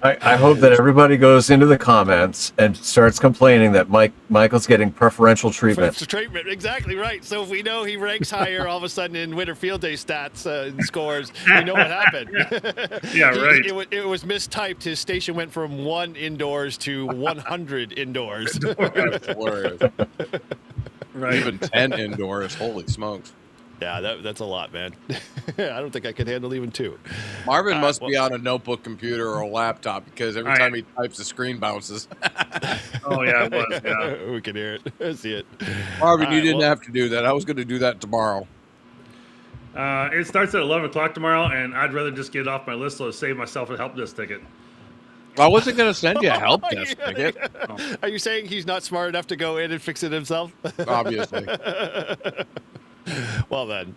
I hope that everybody goes into the comments and starts complaining that Michael's getting preferential treatment. Treatment, exactly right. So if we know he ranks higher all of a sudden in Winter Field Day stats and scores, we know what happened. Yeah, right. It was mistyped. His station went from 1 indoors to 100 indoors. That's hilarious. Right. Even 10 indoors. Holy smokes. Yeah, that's a lot, man. I don't think I could handle even 2. Marvin must be on a notebook computer or a laptop because every time he types, the screen bounces. Oh, yeah, it was. Yeah. We can hear it. I see it. Marvin, you didn't have to do that. I was going to do that tomorrow. It starts at 11 o'clock tomorrow, and I'd rather just get it off my list so to save myself a help desk ticket. I wasn't going to send you a help desk ticket. Are you saying he's not smart enough to go in and fix it himself? Obviously. Well, then,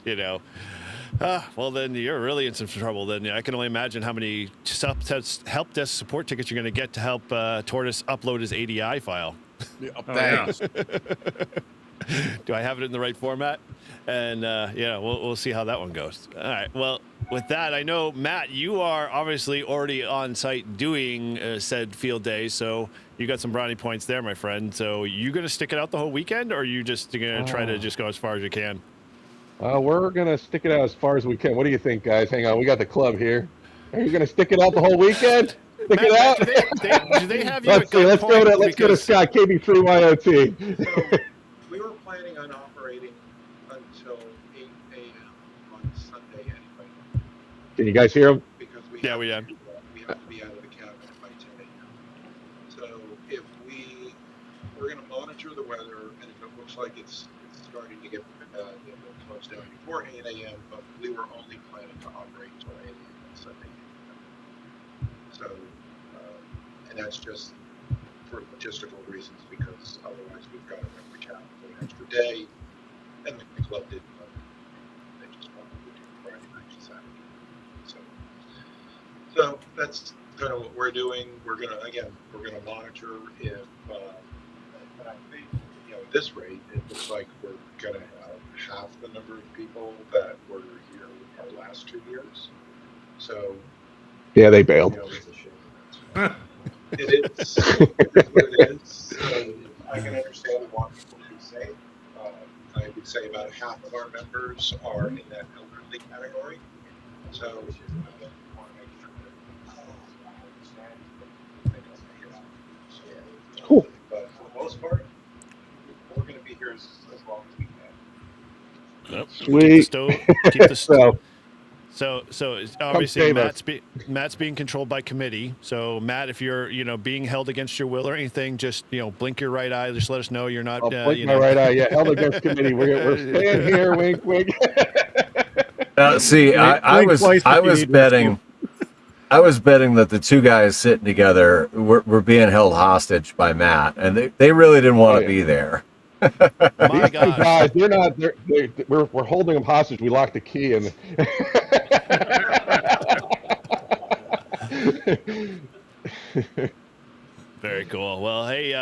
well, then you're really in some trouble. Then I can only imagine how many help desk support tickets you're going to get to help Tortoise upload his ADI file. Thanks. Do I have it in the right format? And we'll see how that one goes. All right. Well, with that, I know, Matt, you are obviously already on site doing said field day, so you got some brownie points there, my friend. So you going to stick it out the whole weekend, or are you just going to try to just go as far as you can? We're going to stick it out as far as we can. What do you think, guys? Hang on. We got the club here. Are you going to stick it out the whole weekend? Stick it out? Do they have you Let's see. Let's go to Scott, KB3YOT. So we were planning on operating until 8 a.m. on Sunday anyway. Can you guys hear him? Because we Yeah, have we to am. be out of the cabinet by 10 a.m. So if we're going to monitor the weather, and if it looks like it's starting to get then we'll close down before 8 a.m. But we were only planning to operate until 8 a.m. on Sunday. So, and that's just for logistical reasons, because otherwise we've got to rent the cabin for an extra day, and the club didn't want it. They just wanted to do Friday night to Saturday. So that's kind of what we're doing. We're gonna monitor if, and I think, at this rate, it looks like we're gonna have half the number of people that were here our last 2 years. So Yeah, they bailed. it's a shame. It is what it is. I can understand we want people to be safe. I would say about half of our members are in that elderly category. So want to make sure that Cool. But for the most part, we're going to be here as long as we can. Nope. Sweet. Keep the So, So obviously save us. Matt's being controlled by committee. So Matt, if you're being held against your will or anything, just blink your right eye. Just let us know you're not. I'll blink my right eye. Yeah, held against committee. We're staying here. Wink, wink. See, I was betting that the two guys sitting together were being held hostage by Matt, and they really didn't want to be there. My These two gosh. guys, they're not. We're holding them hostage. We locked the key in. Very cool. Well, hey,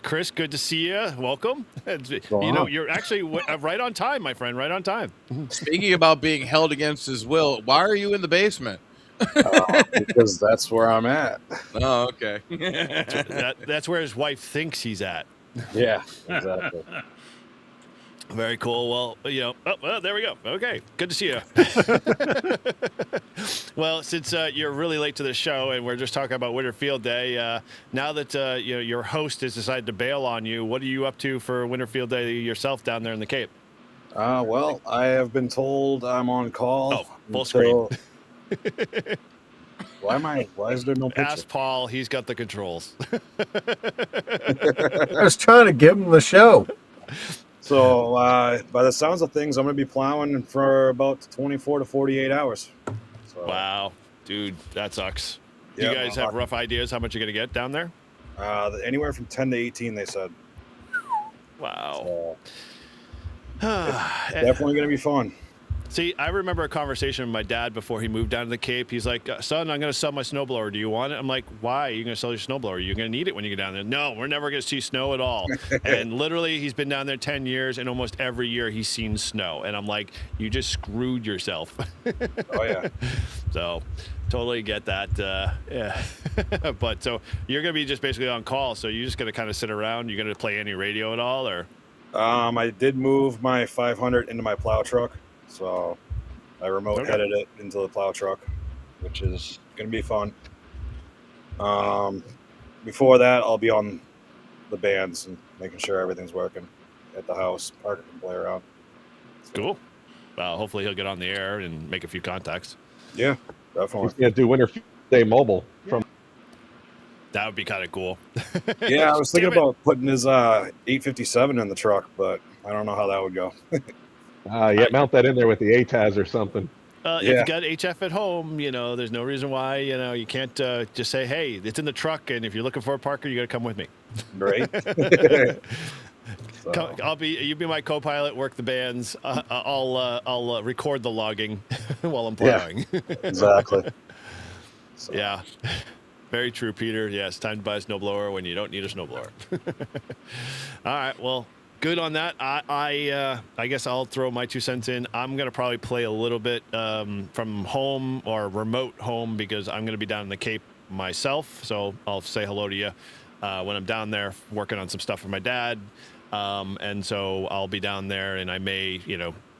Chris, good to see you. Welcome. You're actually right on time, my friend. Right on time. Speaking about being held against his will, why are you in the basement? Because that's where I'm at. Oh, okay. That's where his wife thinks he's at. Yeah, exactly. Very cool. Well, well, there we go. Okay, good to see you. Well, since you're really late to the show and we're just talking about Winter Field Day, now that your host has decided to bail on you, what are you up to for Winter Field Day yourself down there in the Cape? Well, I have been told I'm on call. Oh, full screen. Why is there no picture? Ask Paul. He's got the controls. I was trying to give him the show. So, by the sounds of things, I'm going to be plowing for about 24 to 48 hours. So, Wow, dude, that sucks. Yeah, You guys have rough ideas how much you're going to get down there? anywhere from 10 to 18, they said. Wow. So, definitely going to be fun. See, I remember a conversation with my dad before he moved down to the Cape. He's like, son, I'm going to sell my snowblower. Do you want it? I'm like, why? You're going to sell your snowblower? You're going to need it when you get down there. No, we're never going to see snow at all. And literally, he's been down there 10 years, and almost every year he's seen snow. And I'm like, you just screwed yourself. Oh, yeah. So totally get that. Yeah. But so you're going to be just basically on call. So you're just going to kind of sit around. You're going to play any radio at all, or? I did move my 500 into my plow truck. So I remote headed it into the plow truck, which is going to be fun. Before that, I'll be on the bands and making sure everything's working at the house. Parker can play around. Cool. Well, hopefully he'll get on the air and make a few contacts. Yeah, definitely. He's going to do Winter Day Mobile from. That would be kind of cool. Yeah, I was thinking about putting his 857 in the truck, but I don't know how that would go. Yeah, mount that in there with the ATAS or something. If you got HF at home, there's no reason why, you can't just say, hey, it's in the truck, and if you're looking for a Parker, you got to come with me. Right. So. You be my co-pilot, work the bands. I'll record the logging while I'm plowing. Yeah, exactly. So. Yeah. Very true, Peter. Yes, time to buy a snowblower when you don't need a snowblower. All right, well, good on that. I guess I'll throw my 2 cents in. I'm going to probably play a little bit from home or remote home because I'm going to be down in the Cape myself. So I'll say hello to you when I'm down there working on some stuff for my dad. And so I'll be down there and I may,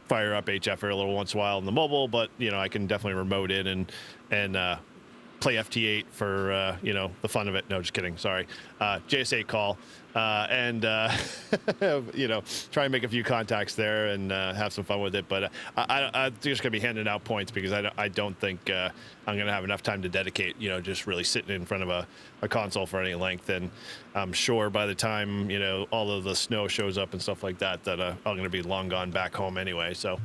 fire up HF for a little once in a while on the mobile, but, I can definitely remote in and play FT8 for, the fun of it. No, just kidding. Sorry. JS8 call. And try and make a few contacts there and have some fun with it. But I'm just going to be handing out points because I don't think I'm going to have enough time to dedicate, just really sitting in front of a console for any length. And I'm sure by the time, all of the snow shows up and stuff like that, that I'm going to be long gone back home anyway. So,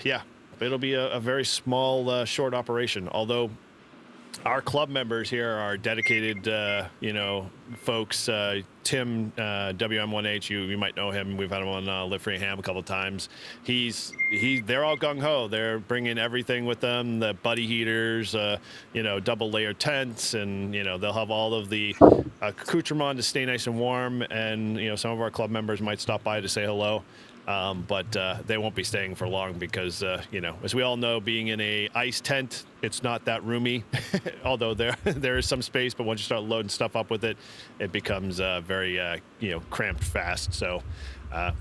yeah, it'll be a very small, short operation. Although our club members here are dedicated, folks. Tim, WM1H, you might know him. We've had him on Live Free Ham a couple of times. They're all gung ho. They're bringing everything with them, the buddy heaters, double layer tents, and they'll have all of the accoutrement to stay nice and warm. And some of our club members might stop by to say hello. But they won't be staying for long because, as we all know, being in a ice tent, it's not that roomy. Although there is some space, but once you start loading stuff up with it, it becomes very, cramped fast. So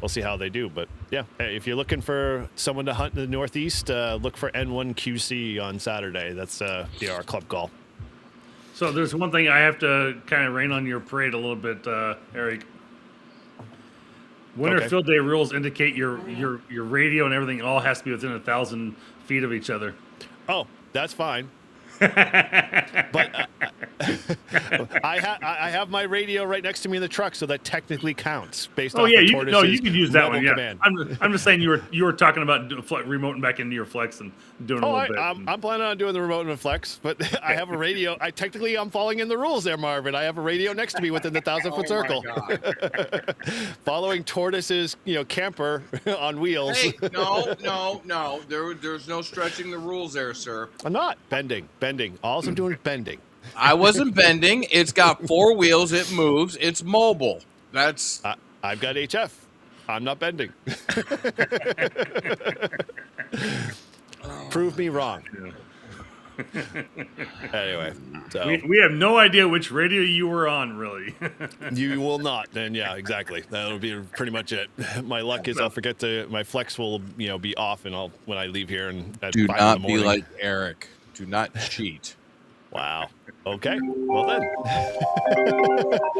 we'll see how they do. But yeah, if you're looking for someone to hunt in the Northeast, look for N1QC on Saturday. That's our club call. So there's one thing I have to kind of rain on your parade a little bit, Eric. Winter field day rules indicate your radio and everything all has to be within 1,000 feet of each other. Oh, that's fine. But I have my radio right next to me in the truck, so that technically counts based off you Tortoise's can use that one. Yeah, command. I'm just saying you were talking about remoting back into your flex and doing a little bit. I'm planning on doing the remote and flex, but I have a radio. I'm falling in the rules there, Marvin. I have a radio next to me within the 1,000-foot circle, following Tortoise's camper on wheels. Hey, no. There's no stretching the rules there, sir. I'm not bending. All I'm doing is bending. I wasn't bending. It's got 4 wheels. It moves. It's mobile. That's. I've got HF. I'm not bending. Prove me wrong. Anyway, so we have no idea which radio you were on, really. You will not. Then yeah, exactly. That'll be pretty much it. My luck is I'll forget my flex will be off, and when I leave here and at do 5 not in the morning. be like Eric. Do not cheat. Wow. Okay. Well then.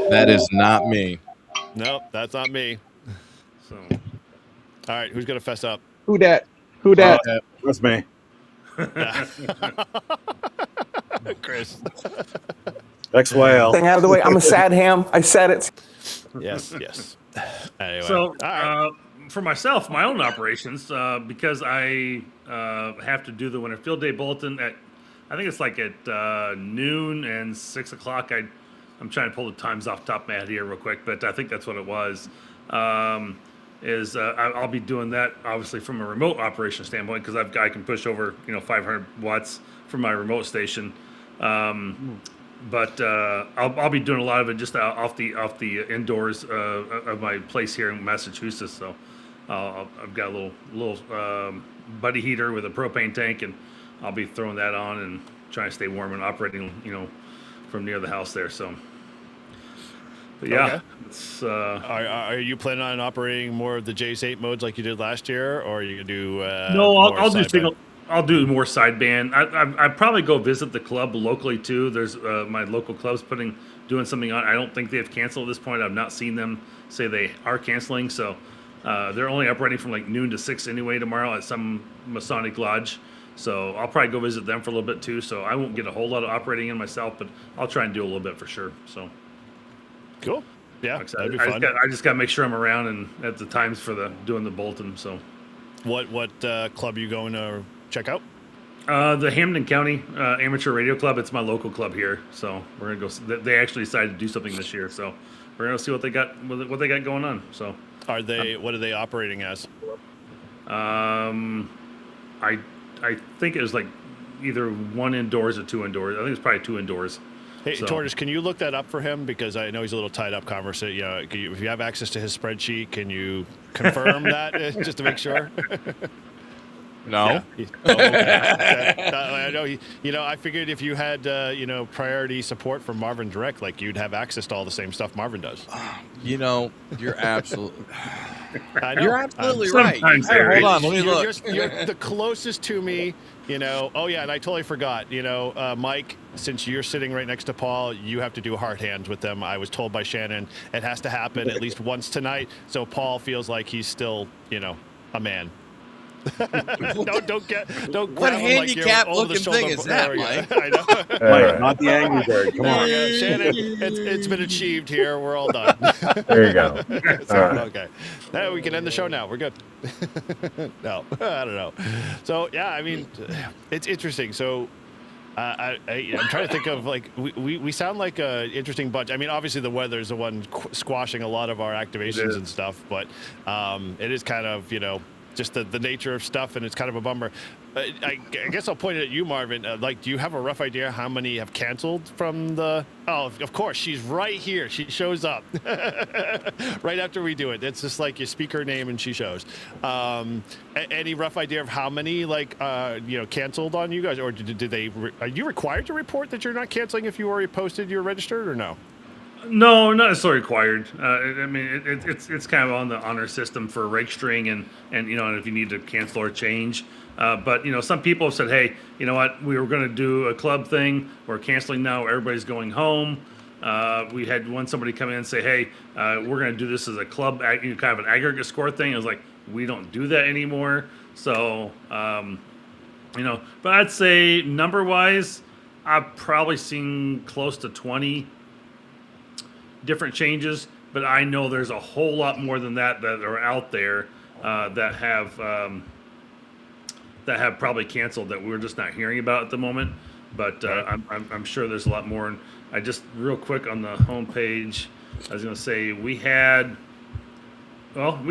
That is not me. Nope, that's not me. So, all right, who's gonna fess up? Who dat? That's me. Chris. XYL. Thing out of the way. I'm a sad ham. I said it. Yes. Anyway. So, all right. for myself, my own operations, because I have to do the Winter Field Day Bulletin at, I think it's like at noon and 6 o'clock. I'm trying to pull the times off the top of my head here real quick, but I think that's what it was. is I'll be doing that obviously from a remote operation standpoint because I can push over 500 watts from my remote station. But I'll be doing a lot of it just off the indoors of my place here in Massachusetts. So I've got a little buddy heater with a propane tank, and I'll be throwing that on and trying to stay warm and operating, from near the house there. So, but yeah, Okay. it's Are you planning on operating more of the J8 modes like you did last year, or are you gonna do? no, more I'll do sideband? single. I'll do more sideband. I probably go visit the club locally too. There's my local club's doing something on. I don't think they've canceled at this point. I've not seen them say they are canceling. So they're only operating from like noon to 6 anyway tomorrow at some Masonic lodge. So I'll probably go visit them for a little bit too. So I won't get a whole lot of operating in myself, but I'll try and do a little bit for sure. So Cool. Yeah, like I said, that'd be I fun. just got to make sure I'm around and at the times for doing the Bolton. So What club are you going to check out? the Hampden County Amateur Radio Club. It's my local club here. So we're gonna go. They actually decided to do something this year. So we're gonna see what they got going on. So What are they operating as? I think it was like either 1 indoors or 2 indoors. I think it's probably 2 indoors. Hey, So- Tortoise, can you look that up for him? Because I know he's a little tied up conversation. If you have access to his spreadsheet, can you confirm that just to make sure? No. Yeah. Oh, okay. I know. I figured if you had, priority support from Marvin Direct, like you'd have access to all the same stuff Marvin does. You're absolutely. I know. You're absolutely right. Sometimes Hey, there hold is. on, let me look. You're the closest to me. Oh yeah, and I totally forgot. Mike, since you're sitting right next to Paul, you have to do hard hands with them. I was told by Shannon it has to happen at least once tonight, so Paul feels like he's still, a man. don't grab him like you're handicap over the looking shoulder thing is that, area. Mike? I know. Mike, not the Angry Bird. Come on. Yeah, Shannon, it's been achieved here. We're all done. There you go. So, All right. Okay. Now we can end the show now. We're good. No, I don't know. So, yeah, I mean, it's interesting. So, I'm trying to think of, like, we sound like an interesting bunch. I mean, obviously the weather is the one squashing a lot of our activations and stuff, but it is kind of, just the nature of stuff, and it's kind of a bummer. I guess I'll point it at you, Marvin. Do you have a rough idea how many have canceled from the... Oh, of course, she's right here. She shows up right after we do it. It's just like you speak her name and she shows. Any rough idea of how many, canceled on you guys? Or did they... Are you required to report that you're not canceling if you already posted you're registered, or no? No, not necessarily required. I mean, it's kind of on the honor system for registering and if you need to cancel or change. But some people have said, hey, you know what? We were going to do a club thing. We're canceling now. Everybody's going home. We had somebody come in and say, hey, we're going to do this as a club, kind of an aggregate score thing. I was like, we don't do that anymore. So, but I'd say number wise, I've probably seen close to 20 different changes, but I know there's a whole lot more than that are out there that have probably canceled that we're just not hearing about at the moment. But I'm sure there's a lot more. And I just real quick on the homepage, I was going to say we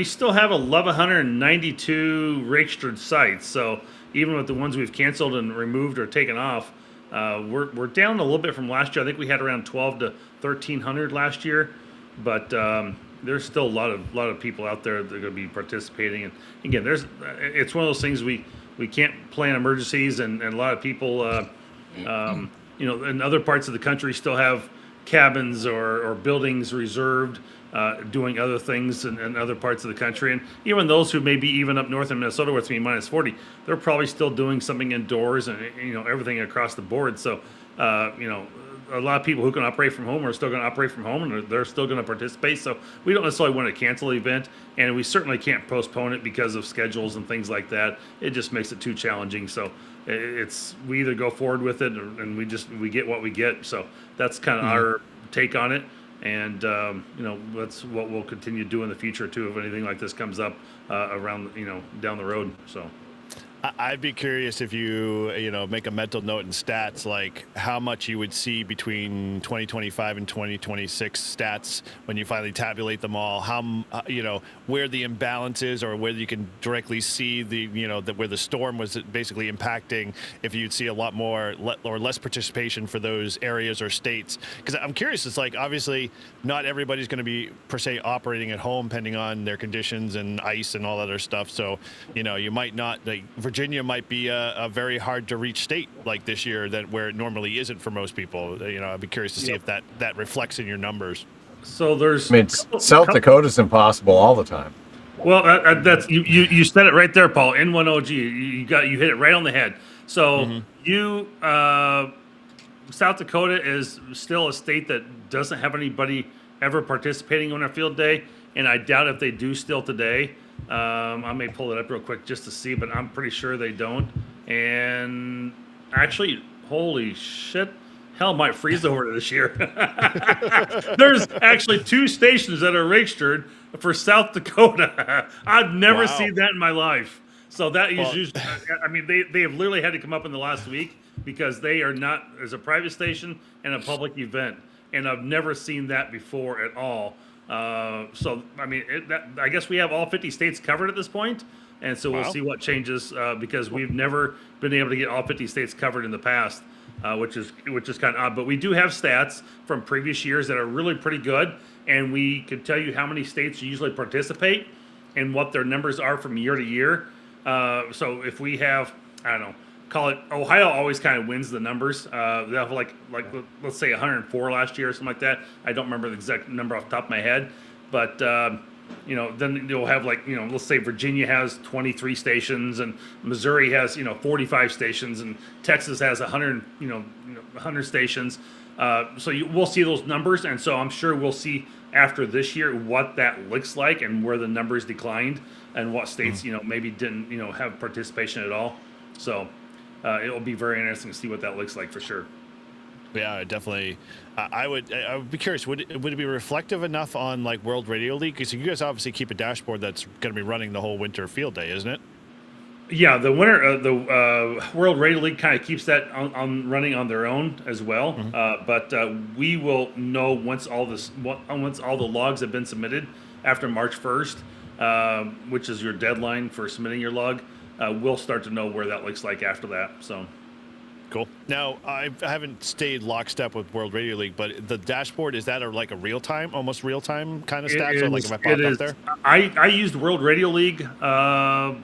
still have 1,192 registered sites. So even with the ones we've canceled and removed or taken off, we're down a little bit from last year. I think we had around 12 to 1,300 last year, but there's still a lot of people out there that are going to be participating. And again, it's one of those things we can't plan emergencies, and a lot of people, in other parts of the country still have cabins or buildings reserved, doing other things in other parts of the country. And even those who may be even up north in Minnesota where it's going to be minus 40, they're probably still doing something indoors and, everything across the board. So, a lot of people who can operate from home are still going to operate from home, and they're still going to participate. So we don't necessarily want to cancel the event, and we certainly can't postpone it because of schedules and things like that. It just makes it too challenging. So we either go forward with it, and we get what we get. So that's kind of our take on it. And that's what we'll continue to do in the future too if anything like this comes up around down the road. So I'd be curious if you make a mental note in stats, like how much you would see between 2025 and 2026 stats when you finally tabulate them all. How where the imbalance is, or whether you can directly see where the storm was basically impacting. If you'd see a lot more or less participation for those areas or states, because I'm curious. It's like obviously not everybody's going to be per se operating at home, depending on their conditions and ice and all that other stuff. So you might not like. Virginia might be a very hard to reach state like this year, where it normally isn't for most people. I'd be curious to see if that reflects in your numbers. So there's. I mean, South Dakota's impossible all the time. Well, that's you said it right there, Paul. N1OG, you hit it right on the head. So South Dakota is still a state that doesn't have anybody ever participating on our field day, and I doubt if they do still today. I may pull it up real quick just to see, but I'm pretty sure they don't. And actually, holy shit, hell might freeze over this year. There's actually 2 stations that are registered for South Dakota. I've never seen that in my life. So that is usually, I mean, they have literally had to come up in the last week because they are not as a private station and a public event. And I've never seen that before at all. So, I mean, I guess we have all 50 states covered at this point, and so we'll see what changes because we've never been able to get all 50 states covered in the past, which is kind of odd. But we do have stats from previous years that are really pretty good, and we can tell you how many states usually participate and what their numbers are from year to year. So if we have, I don't know, call it Ohio always kind of wins the numbers. They have like let's say 104 last year or something like that. I don't remember the exact number off the top of my head, but then you'll have let's say Virginia has 23 stations and Missouri has 45 stations and Texas has 100 stations. So we'll see those numbers, and so I'm sure we'll see after this year what that looks like and where the numbers declined and what states maybe didn't have participation at all. So. It will be very interesting to see what that looks like for sure. Yeah, definitely. I would be curious. Would it be reflective enough on like World Radio League? Because you guys obviously keep a dashboard that's going to be running the whole winter field day, isn't it? Yeah, the World Radio League kind of keeps that on running on their own as well. But we will know once all the logs have been submitted after March 1st, which is your deadline for submitting your log. We'll start to know where that looks like after that. So, cool. Now, I haven't stayed lockstep with World Radio League, but the dashboard, is that like a almost real time kind of stats? Or like if I pop up there? I used World Radio League. What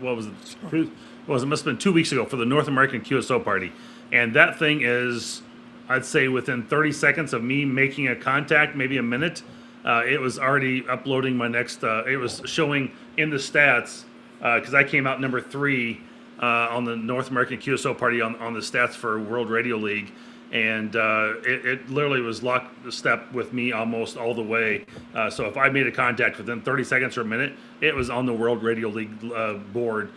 was it? It must have been 2 weeks ago for the North American QSO party, and that thing is, I'd say within 30 seconds of me making a contact, maybe a minute, it was already uploading my next. It was showing in the stats. Because I came out number 3 on the North American QSO party on the stats for World Radio League, and it literally was lockstep with me almost all the way. So if I made a contact within 30 seconds or a minute, it was on the World Radio League board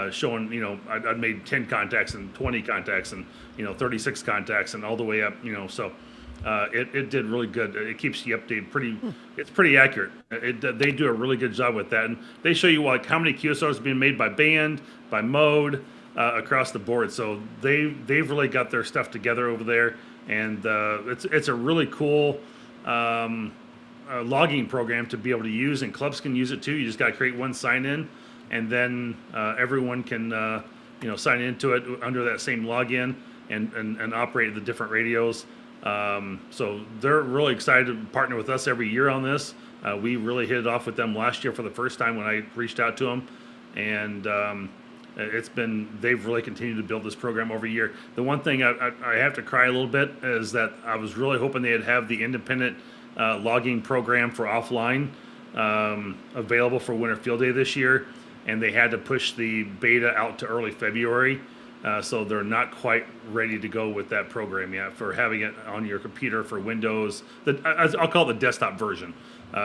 showing, I'd made 10 contacts and 20 contacts and, 36 contacts and all the way up, so. It did really good. It keeps you updated. It's pretty accurate. They do a really good job with that, and they show you how many QSOs are being made by band, by mode, across the board. So they've really got their stuff together over there, and it's a really cool logging program to be able to use, and clubs can use it too. You just got to create one sign in, and then everyone can sign into it under that same login and operate the different radios. So they're really excited to partner with us every year on this. We really hit it off with them last year for the first time when I reached out to them, and they've really continued to build this program over a year. The one thing I have to cry a little bit is that I was really hoping they'd have the independent logging program for offline available for Winter Field Day this year, and they had to push the beta out to early February. So they're not quite ready to go with that program yet for having it on your computer for Windows. I'll call it the desktop version.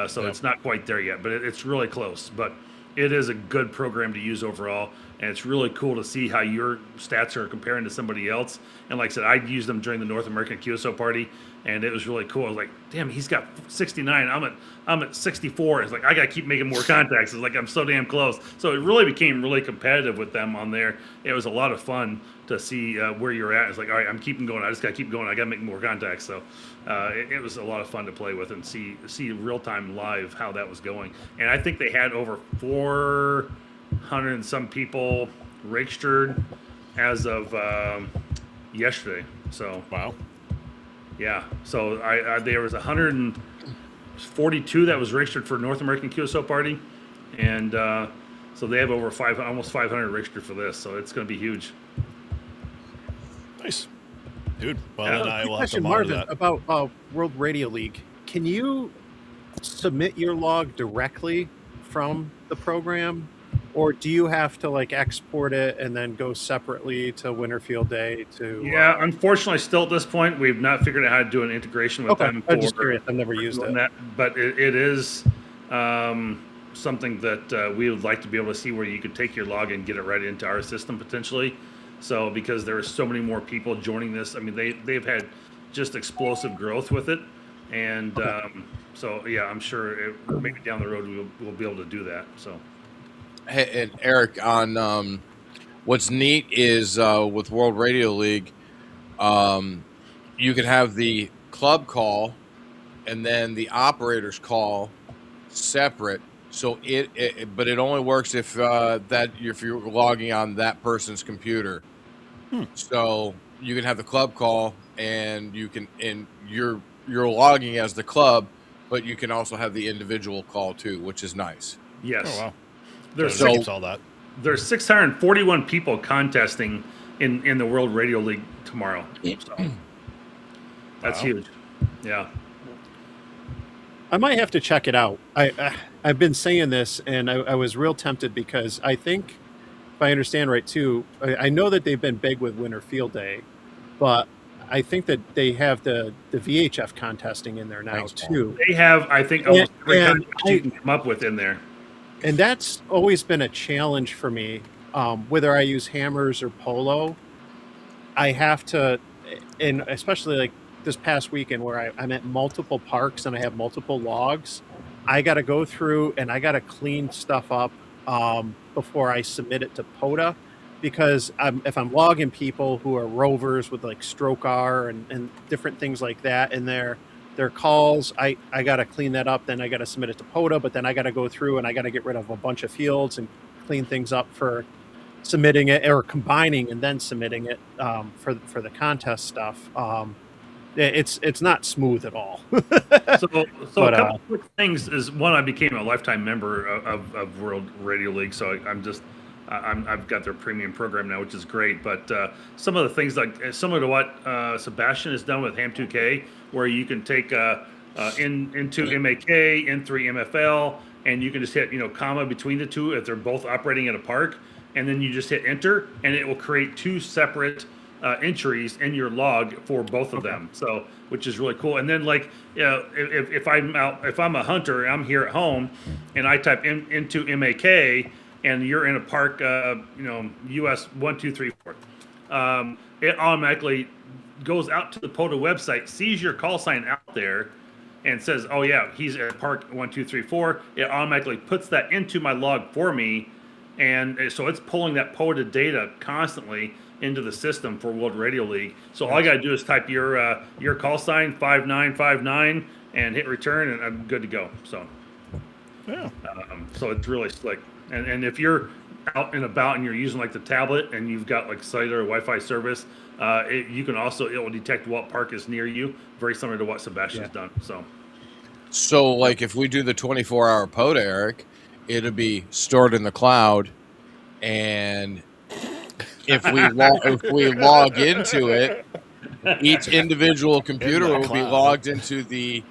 So it's not quite there yet, but it's really close. But it is a good program to use overall, and it's really cool to see how your stats are comparing to somebody else. And like I said, I used them during the North American QSO party, and it was really cool. I was like, damn, he's got 69. I'm at 64. It's like I got to keep making more contacts. It's like I'm so damn close. So it really became really competitive with them on there. It was a lot of fun to see where you're at. It's like, all right, I'm keeping going. I just got to keep going. I got to make more contacts. So it was a lot of fun to play with and see real time live how that was going. And I think they had over 400 and some people registered as of yesterday. So wow. Yeah, so there was 142 that was registered for North American QSO party, and so they have over almost 500 registered for this. So it's going to be huge. Nice, dude. Well, then I will have to Question, monitor Marvin, that. about World Radio League. Can you submit your log directly from the program, or do you have to like export it and then go separately to Winter Field Day to? Yeah, unfortunately, still at this point, we've not figured out how to do an integration with them. I'm just curious. I've never used it. That, but it is something that we would like to be able to see where you could take your log and get it right into our system potentially. So because there are so many more people joining this, I mean they've had just explosive growth with it, and so yeah, I'm sure maybe down the road we'll be able to do that. So. Hey, and Eric, on what's neat is with World Radio League, you can have the club call and then the operator's call separate. So but it only works if you're logging on that person's computer. So you can have the club call and you're logging as the club, but you can also have the individual call too, which is nice. Yes. Oh wow. There's all that. There's 641 people contesting in the World Radio League tomorrow. So that's huge. Yeah. I might have to check it out. I've been saying this, and I was real tempted because I think, if I understand right too, I know that they've been big with Winter Field Day, but I think that they have the VHF contesting in there now too. They have, I think, almost every contest you can come up with in there. And that's always been a challenge for me. Whether I use hammers or polo, I have to, and especially like this past weekend where I'm at multiple parks and I have multiple logs, I got to go through and I got to clean stuff up before I submit it to POTA, because if I'm logging people who are rovers with like stroke R and different things like that in their calls, I got to clean that up. Then I got to submit it to POTA, but then I got to go through and I got to get rid of a bunch of fields and clean things up for submitting it or combining and then submitting it for the contest stuff. It's not smooth at all. So but, a couple of quick things is, one, I became a lifetime member of World Radio League, so I've got their premium program now, which is great. But some of the things, like similar to what Sebastian has done with Ham2K, where you can take into MAK, N3 MFL, and you can just hit comma between the two if they're both operating at a park, and then you just hit enter, and it will create two separate entries in your log for both of them. So, which is really cool. And then, like, if I'm a hunter, I'm here at home, and I type into MAK, and you're in a park, US 1, 2, 3, 4. It automatically goes out to the POTA website, sees your call sign out there, and says, "Oh yeah, he's at park 1, 2, 3, 4." It automatically puts that into my log for me, and so it's pulling that POTA data constantly into the system for World Radio League. So all I got to do is type your call sign 5959 and hit return, and I'm good to go. So yeah, so it's really slick. And if you're out and about and you're using like the tablet and you've got like cellular Wi-Fi service, you can also, it will detect what park is near you, very similar to what Sebastian's done. So like if we do the 24-hour POTA, Eric, it'll be stored in the cloud, and if we log into it, each individual computer will be logged into the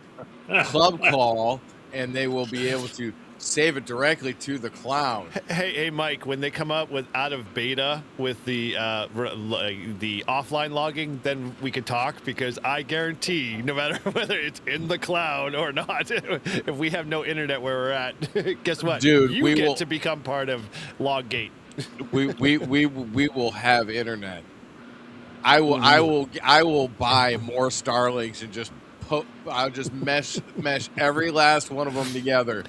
club call, and they will be able to save it directly to the cloud. Hey, Mike. When they come up with out of beta with the offline logging, then we could talk, because I guarantee, no matter whether it's in the cloud or not, if we have no internet where we're at, guess what? Dude, you we get will to become part of Loggate. we will have internet. I will buy more Starlinks and just I'll just mesh every last one of them together.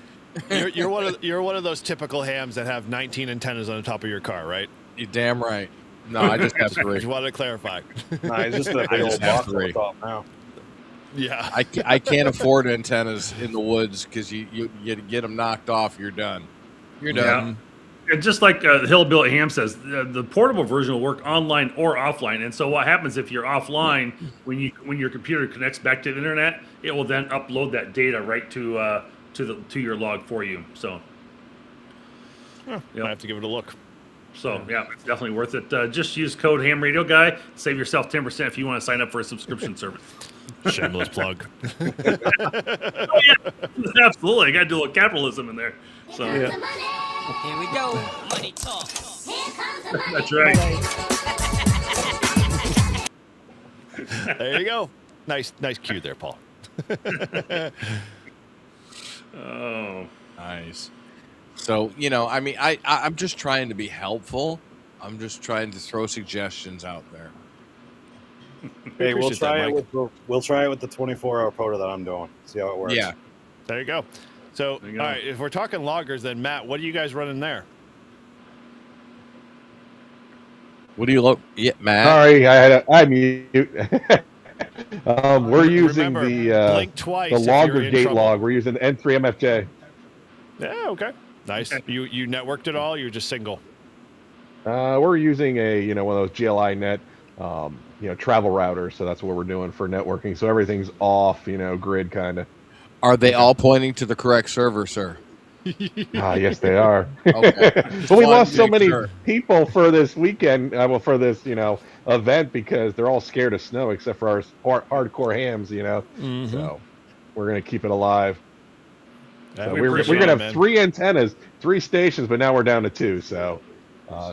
You're one of those typical hams that have 19 antennas on the top of your car, right? You're damn right. No, I just have 3. Just wanted to clarify. Nah, it's just a big old box on the top now. Yeah. I can't afford antennas in the woods because you get them knocked off, you're done. You're done. Yeah. And just like Hillbilly Ham says, the portable version will work online or offline. And so what happens if you're offline, when your computer connects back to the internet, it will then upload that data right to your log for you. So I have to give it a look. So yeah, it's definitely worth it. Just use code Ham Radio Guy. Save yourself 10% if you want to sign up for a subscription service. Shameless plug. Oh yeah, absolutely. I got to do a little capitalism in there. So Here we go. Money talk. that's right. There you go. Nice cue there, Paul. Oh, nice. So, I mean, I'm just trying to be helpful. I'm just trying to throw suggestions out there. Hey, we'll try it with the 24-hour POTA that I'm doing. See how it works. Yeah. There you go. So, all right, if we're talking loggers, then Matt, what are you guys running there? What do you look? Yeah, Matt. Sorry, I mute. We're using blink twice the if you're logger in gate trouble. log. We're using N3MFJ. Yeah, okay. Nice. You networked it all? You're just single? We're using a one of those GLI net travel routers, so that's what we're doing for networking. So everything's off, grid kind of. Are they all pointing to the correct server, sir? Yes, they are. Okay. But we lost so many people for this weekend, for this, event, because they're all scared of snow except for our hardcore hams, Mm-hmm. So we're going to keep it alive. So we're appreciate going to it, have man. 3 antennas, 3 stations, but now we're down to 2, so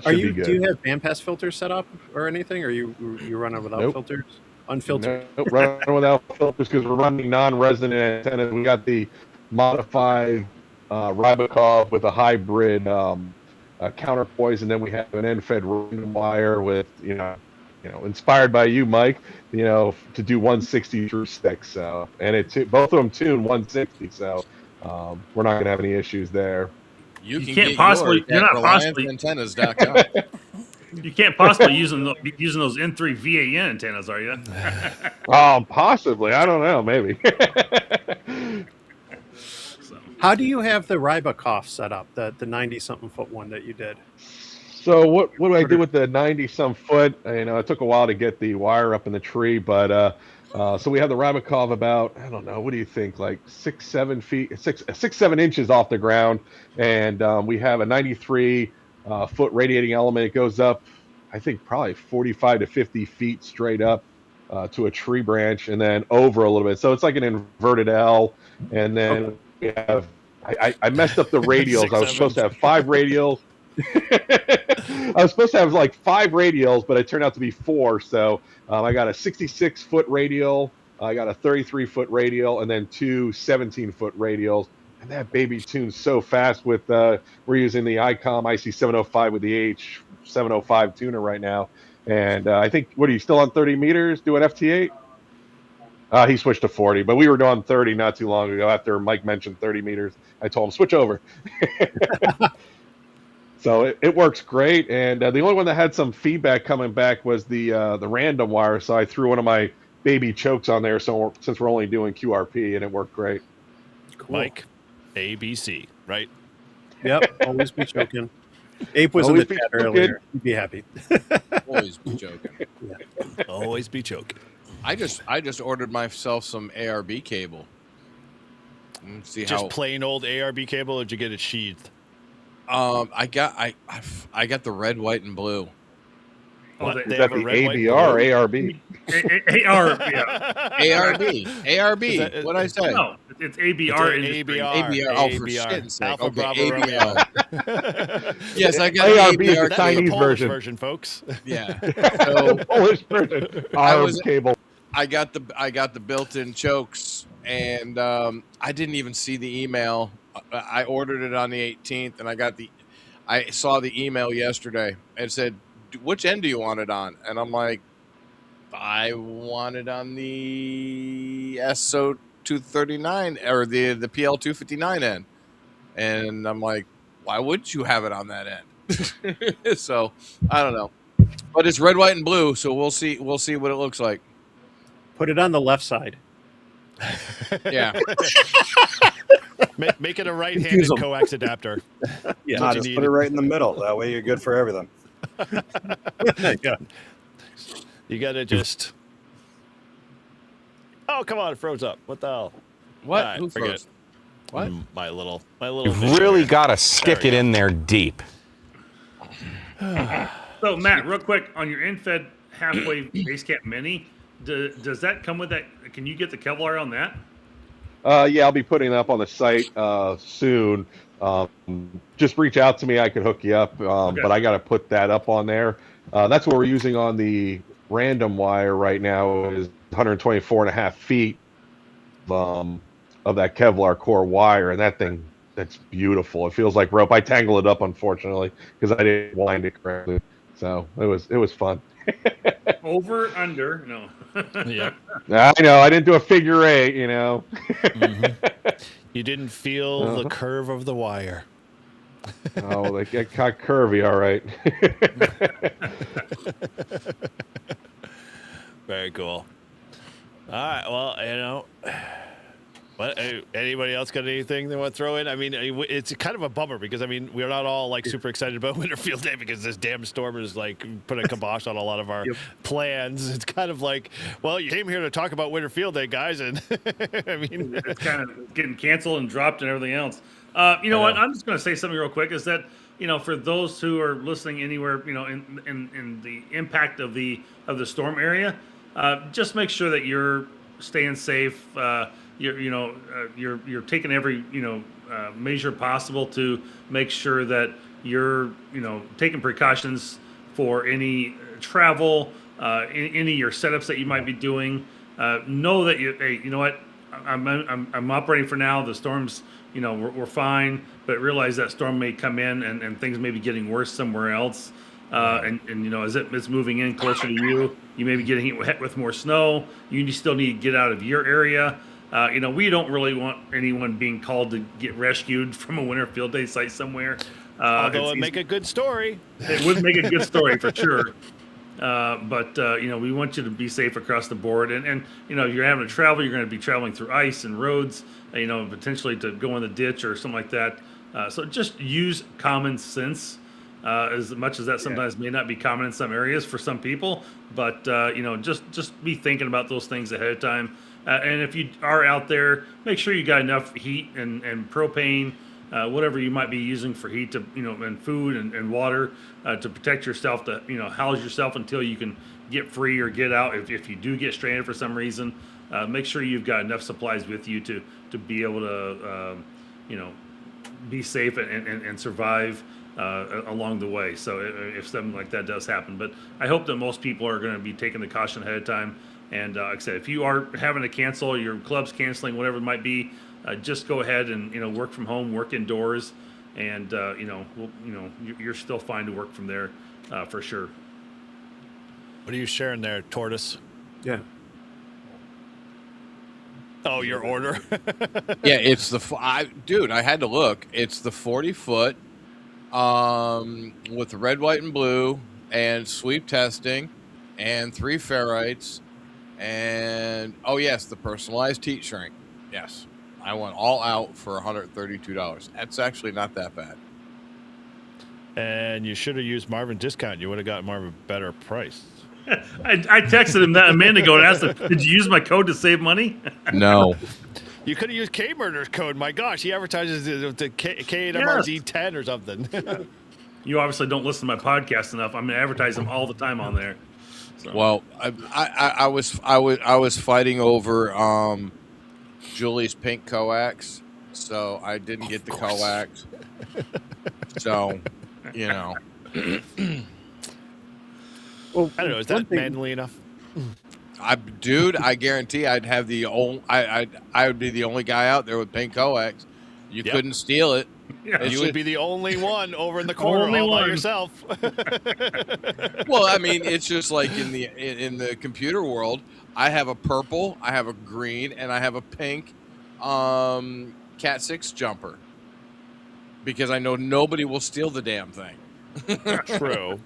should be good. Do you have bandpass filters set up or anything, or you running without Nope. filters? Unfiltered? Nope, running without filters because we're running non-resonant antennas. We got the modified Rybakov with a hybrid counterpoise, and then we have an end-fed random wire with inspired by you, Mike, to do 160 through sticks. So, and both of them tune 160. So we're not going to have any issues there. You can't possibly. You're not possibly. Antennas.com. You can't possibly using those N3 VAN antennas, are you? Possibly. I don't know. Maybe. How do you have the Rybakov set up, the 90-something foot one that you did? So what do I do with the 90-some foot? It took a while to get the wire up in the tree, but so we have the Rybakov about, I don't know, what do you think, like 6-7 feet, 6-7 inches off the ground, and we have a 93 foot radiating element. It goes up, I think, probably 45 to 50 feet straight up to a tree branch, and then over a little bit. So it's like an inverted L, and then we have. I messed up the radials. I was supposed to have 5 radials. I was supposed to have like 5 radials, but it turned out to be 4. So I got a 66-foot radial, I got a 33-foot radial, and then 2 17-foot radials. And that baby tunes so fast with we're using the ICOM IC705 with the H705 tuner right now. And I think, what are you still on 30 meters doing FT8? He switched to 40, but we were doing 30 not too long ago after Mike mentioned 30 meters. I told him, switch over. So it works great. And the only one that had some feedback coming back was the random wire. So I threw one of my baby chokes on there. So since we're only doing QRP, and it worked great. Cool. Mike, ABC, right? Yep, always be choking. Ape was in the chat earlier. He'd be happy. Always be joking. Yeah. Always be choking. I just ordered myself some ARB cable. See Just how plain old ARB cable, or did you get it sheathed? I got the red, white, and blue. What, Is they Is have that a the red, white, ABR blue? or ARB? AR, yeah. ARB. Is that- What'd I say? No, It's ABR Industries. ABR. Oh, for shit's sake. Alpha Okay, Bravo Romeo. Yes, I got ARB the is the ABR. That's Chinese the Polish version. folks. Yeah. The So Polish version. ARB cable. I got the built-in chokes, and I didn't even see the email. I ordered it on the 18th, and I saw the email yesterday. And said, "Which end do you want it on?" And I'm like, "I want it on the SO 239 or the PL 259 end." And I'm like, "Why would you have it on that end?" So I don't know, but it's red, white, and blue. So we'll see what it looks like. Put it on the left side. Yeah. Make it a right-handed coax adapter. Yeah. Nah, just put it right in the middle. That way you're good for everything. Yeah. You gotta just. Oh, come on! It froze up. What the hell? What? All right, Who forget froze? it. What? My little. You've really got to stick it in there deep. So Matt, real quick on your infed halfway base camp mini, does that come with that? Can you get the Kevlar on that? Yeah, I'll be putting it up on the site soon. Just reach out to me. I could hook you up, Okay. but I got to put that up on there. That's what we're using on the random wire right now is 124.5 feet of that Kevlar core wire, and that thing, that's beautiful. It feels like rope. I tangle it up, unfortunately, because I didn't wind it correctly. So it was fun. Over, under, no. Yeah. I know. I didn't do a figure eight, you know. You didn't feel the curve of the wire. Oh, they get got curvy, all right. Very cool. All right. Well, what? Anybody else got anything they want to throw in? I mean, it's kind of a bummer because we're not all like super excited about Winter Field Day because this damn storm is like put a kibosh on a lot of our plans. It's kind of like, well, you came here to talk about Winter Field Day, guys, and it's kind of getting canceled and dropped and everything else. You know what? I'm just going to say something real quick. Is that for those who are listening anywhere, in the impact of the storm area, just make sure that you're staying safe. You're taking every measure possible to make sure that you're taking precautions for any travel, any of your setups that you might be doing. Know that you know what, I'm operating for now. The storm's we're fine, but realize that storm may come in and things may be getting worse somewhere else. And as it's moving in closer to you, you may be getting hit with more snow. You still need to get out of your area. We don't really want anyone being called to get rescued from a Winter Field Day site somewhere. although it'd make a good story. It would make a good story for sure. But we want you to be safe across the board. And if you're having to travel, you're going to be traveling through ice and roads, potentially to go in the ditch or something like that. So just use common sense. As much as that sometimes may not be common in some areas for some people, but just be thinking about those things ahead of time. And if you are out there, make sure you got enough heat and propane, whatever you might be using for heat to and food and water to protect yourself, to house yourself until you can get free or get out. If you do get stranded for some reason, make sure you've got enough supplies with you to be able to be safe and survive along the way. So if something like that does happen, but I hope that most people are going to be taking the caution ahead of time. And like I said, if you are having to cancel, your club's canceling, whatever it might be, just go ahead and work from home, work indoors, and you're still fine to work from there for sure. What are you sharing there, Tortoise? Yeah. Oh, your order? Yeah, it's dude, I had to look. It's the 40-foot with the red, white, and blue, and sweep testing, and 3 ferrites, and yes, the personalized heat shrink. Yes, I went all out for $132. That's actually not that bad. And you should have used Marvin's discount. You would have got Marvin a better price. I texted him that a minute ago and asked him, "Did you use my code to save money?" No. You could have used K-Murder's code. My gosh, he advertises the K8MRZ 10 or something. You obviously don't listen to my podcast enough. I'm gonna advertise them all the time on there. So. Well, I was fighting over Julie's pink coax, so I didn't get the coax. So, you know. Well, I don't know. Is that manly enough? Dude, I guarantee I'd have the only. I would be the only guy out there with pink coax. You couldn't steal it. Yeah. You would be the only one over in the corner all by yourself. Well, I mean, it's just like in the computer world. I have a purple, I have a green, and I have a pink Cat 6 jumper because I know nobody will steal the damn thing. True,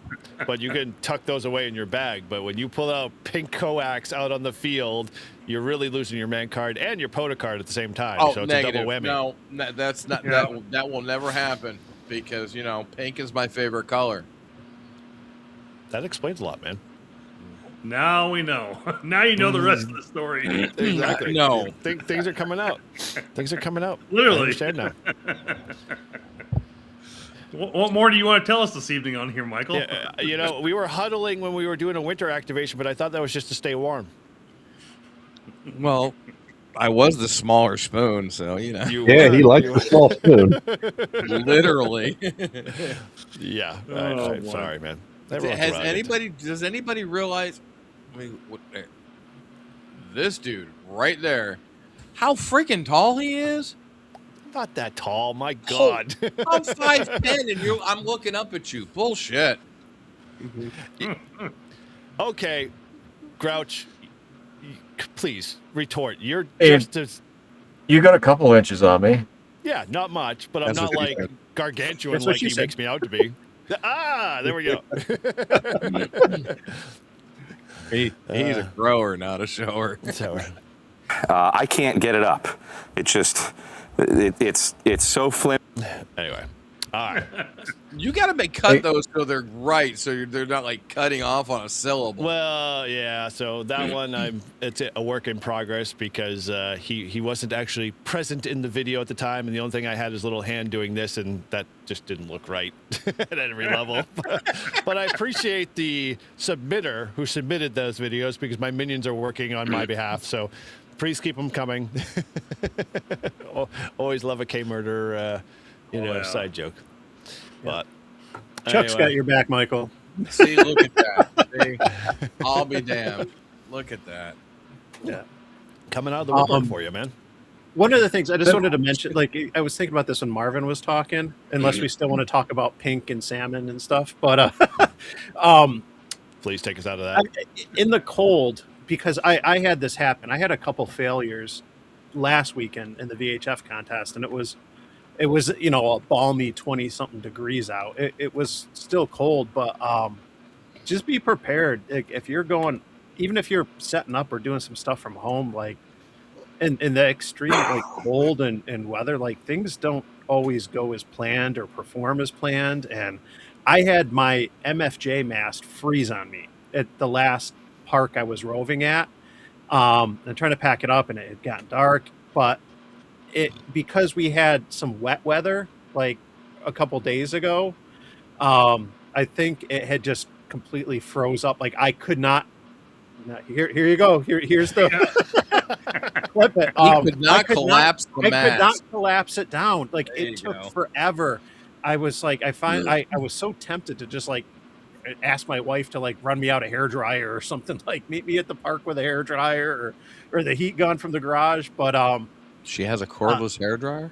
but you can tuck those away in your bag. But when you pull out pink coax out on the field, you're really losing your man card and your POTA card at the same time. Oh, so it's negative. a double whammy. No, that's not that will never happen because pink is my favorite color. That explains a lot, man. Now we know. Now you know the rest of the story. Exactly. No, things are coming out. Things are coming out. Literally. I understand now. What more do you want to tell us this evening on here, Michael? Yeah, we were huddling when we were doing a winter activation, but I thought that was just to stay warm. well, I was the smaller spoon, so You Yeah, were- he likes you the small spoon. literally. Yeah. Oh, I'm boy. sorry, man. Does anybody realize? I mean, this dude right there, how freaking tall he is? Not that tall. My God. I'm 5'10", and I'm looking up at you. Bullshit. Okay, Grouch, please retort. You're Hey, just as You got a couple inches on me. not much, but I'm That's not what she like said. gargantuan That's what like she he said. makes me out to be. There we go. He's a grower, not a shower. So, I can't get it up. It's just, it's so flimsy. anyway, all right. You got to cut those so they're right, so they're not like cutting off on a syllable. Well, yeah. So that one, it's a work in progress because he wasn't actually present in the video at the time, and the only thing I had is little hand doing this, and that just didn't look right at every level. But I appreciate the submitter who submitted those videos because my minions are working on my behalf. So please keep them coming. Always love a K-murder, side joke. But Chuck's anyway. got your back, Michael. See, look at that. See? I'll be damned. Look at that. Yeah. Coming out of the woodwork for you, man. One of the things I just wanted to mention, like I was thinking about this when Marvin was talking, unless we still want to talk about pink and salmon and stuff. But Please take us out of that. in the cold, because I had this happen. I had a couple failures last weekend in the VHF contest, and it was a balmy 20-something degrees out. It was still cold, but just be prepared. If you're going, even if you're setting up or doing some stuff from home, like in the extreme like cold and weather, like things don't always go as planned or perform as planned. And I had my MFJ mast freeze on me at the last park I was roving at. I'm trying to pack it up, and it had gotten dark, but because we had some wet weather like a couple days ago, I think it had just completely froze up. Like I could not. Here you go. Here's the clip it. He could not collapse the mast. I could not collapse it down. Like There it you took go. forever. I was like, I was so tempted to just like ask my wife to like run me out a hairdryer or something, like meet me at the park with a hairdryer or the heat gun from the garage. But She has a cordless hairdryer?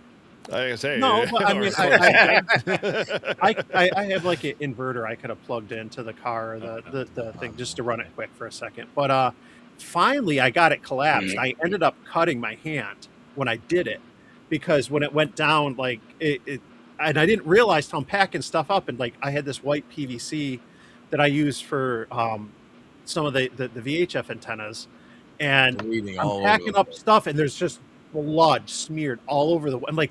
I say no, but I mean, I have like an inverter I could have plugged into the car, or the thing, just to run it quick for a second. But finally, I got it collapsed. I ended up cutting my hand when I did it, because when it went down, like it and I didn't realize till I'm packing stuff up, and like I had this white PVC that I use for some of the VHF antennas, and Bleeding I'm all packing over up stuff, and there's just blood smeared all over I'm like,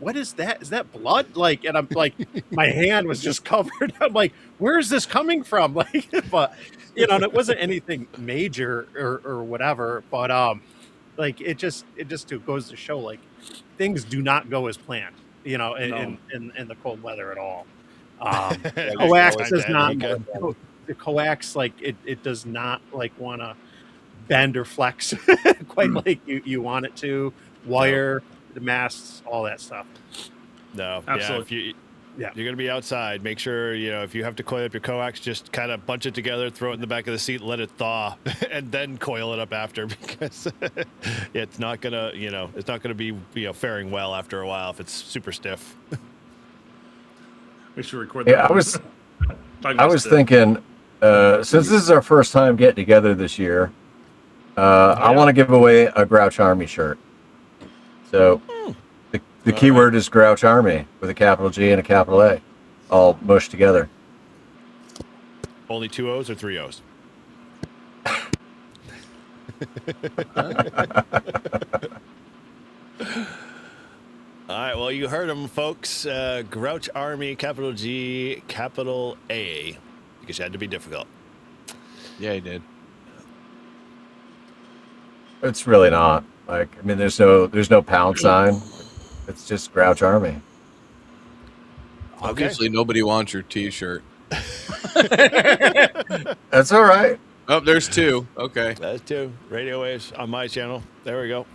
what is that? Is that blood? Like, and I'm like, my hand was just covered. I'm like, where is this coming from? Like, but and it wasn't anything major or whatever. But like it just goes to show, like, things do not go as planned. In the cold weather at all. Coax does not. The coax, like it does not like want to bend or flex quite like you want it to. Wire, the masts, all that stuff. No, Absolutely. You're going to be outside. Make sure, if you have to coil up your coax, just kind of bunch it together, throw it in the back of the seat, let it thaw, and then coil it up after, because it's not going to, it's not going to be, faring well after a while if it's super stiff. We should record that. Yeah, I was thinking, since this is our first time getting together this year, I want to give away a Grouch Army shirt. So the keyword is Grouch Army with a capital G and a capital A, all mushed together. Only 2 O's or 3 O's? All right, well, you heard them, folks. Grouch Army, capital G, capital A, because you had to be difficult. Yeah, he did. It's really not. Like, I mean, there's no pound sign. It's just Grouch Army. Obviously, nobody wants your T-shirt. That's all right. Oh, there's 2. Okay. That's 2. Radio waves on my channel. There we go.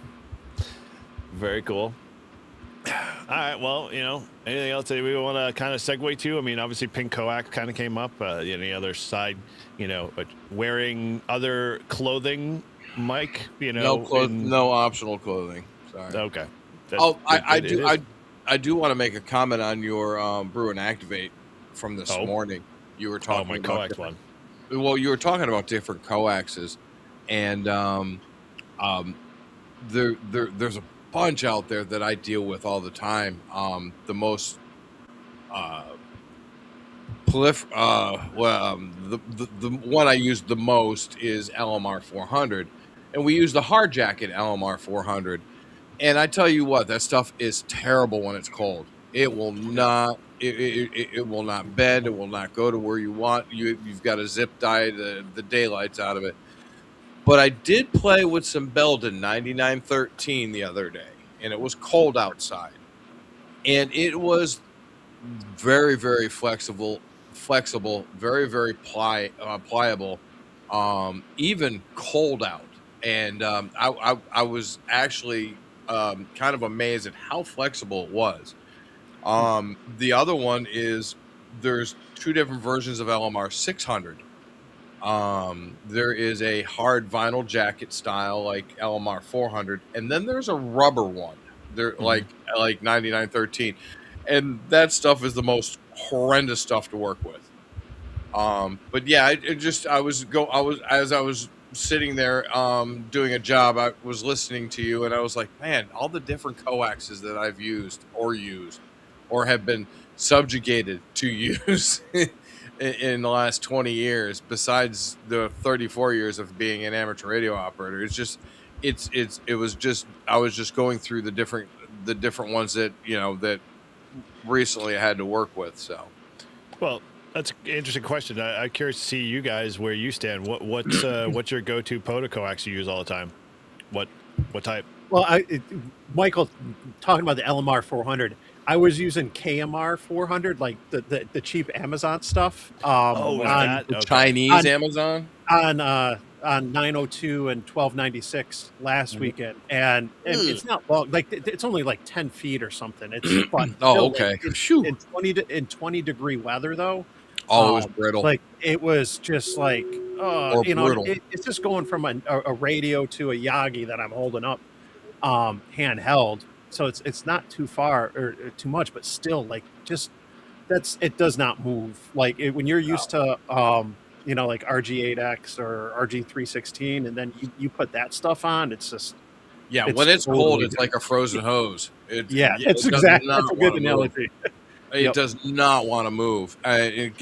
Very cool. All right. Well, anything else that we want to kind of segue to? I mean, obviously, pink coax kind of came up. Any other side, wearing other clothing, Mike? No optional clothing. Sorry. Okay. I do want to make a comment on your brew and activate from this morning. You were talking my about coax one. Well, you were talking about different coaxes, and there's a bunch out there that I deal with all the time. The most the one I use the most is LMR 400, and we use the hard jacket LMR 400. And I tell you what, that stuff is terrible when it's cold. It will not. It will not bend. It will not go to where you want. You've got to zip dye the daylights out of it. But I did play with some Belden 9913 the other day, and it was cold outside, and it was very, very flexible, very, very pliable, even cold out. And I was actually kind of amazed at how flexible it was. The other one is there's 2 different versions of LMR 600. There is a hard vinyl jacket style like LMR 400, and then there's a rubber one. They're like 9913, and that stuff is the most horrendous stuff to work with. But yeah, as I was sitting there doing a job, I was listening to you, and I was like, man, all the different coaxes that I've used or have been subjugated to use in the last 20 years, besides the 34 years of being an amateur radio operator. I was just going through the different ones that that recently I had to work with. So, well, that's an interesting question. I'm curious to see you guys where you stand. What's your go-to POTA coax you use all the time? What type? Well, Michael, talking about the LMR 400, I was using KMR 400, like the cheap Amazon stuff. Chinese Amazon on 902 and 1296 last weekend, and it's not long. Like it's only like 10 feet or something. It's fun. Okay. In 20 degree weather though. Oh, it was brittle. Like it was just like, brittle. It's just going from a radio to a Yagi that I'm holding up, handheld. So it's not too far or too much, but still, like, just it does not move. Like when you're used to, like RG8X or RG316, and then you put that stuff on, it's just when it's cold, it's like a frozen hose. That's a good analogy. It does not want to move. And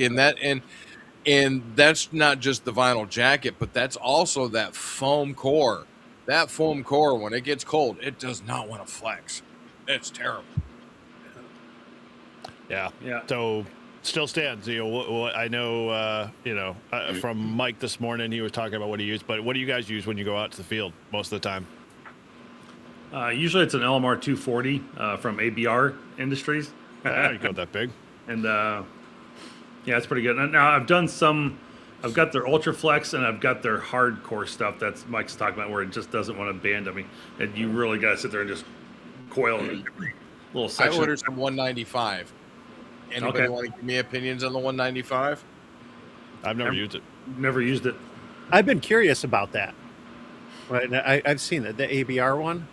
that's not just the vinyl jacket, but that's also that foam core. That foam core, when it gets cold, it does not want to flex. It's terrible. Yeah. So still stands. I know. From Mike this morning, he was talking about what he used. But what do you guys use when you go out to the field most of the time? Usually, it's an LMR 240 from ABR Industries. You got that big. And it's pretty good. Now I've done some I've got their Ultraflex and I've got their hardcore stuff that's Mike's talking about, where it just doesn't want to band. I mean, and you really got to sit there and just coil in every little I section. ordered some 195. Anybody Okay. want to give me opinions on the 195? I've never used it. Never used it. I've been curious about that. Right, I've seen it, the ABR one.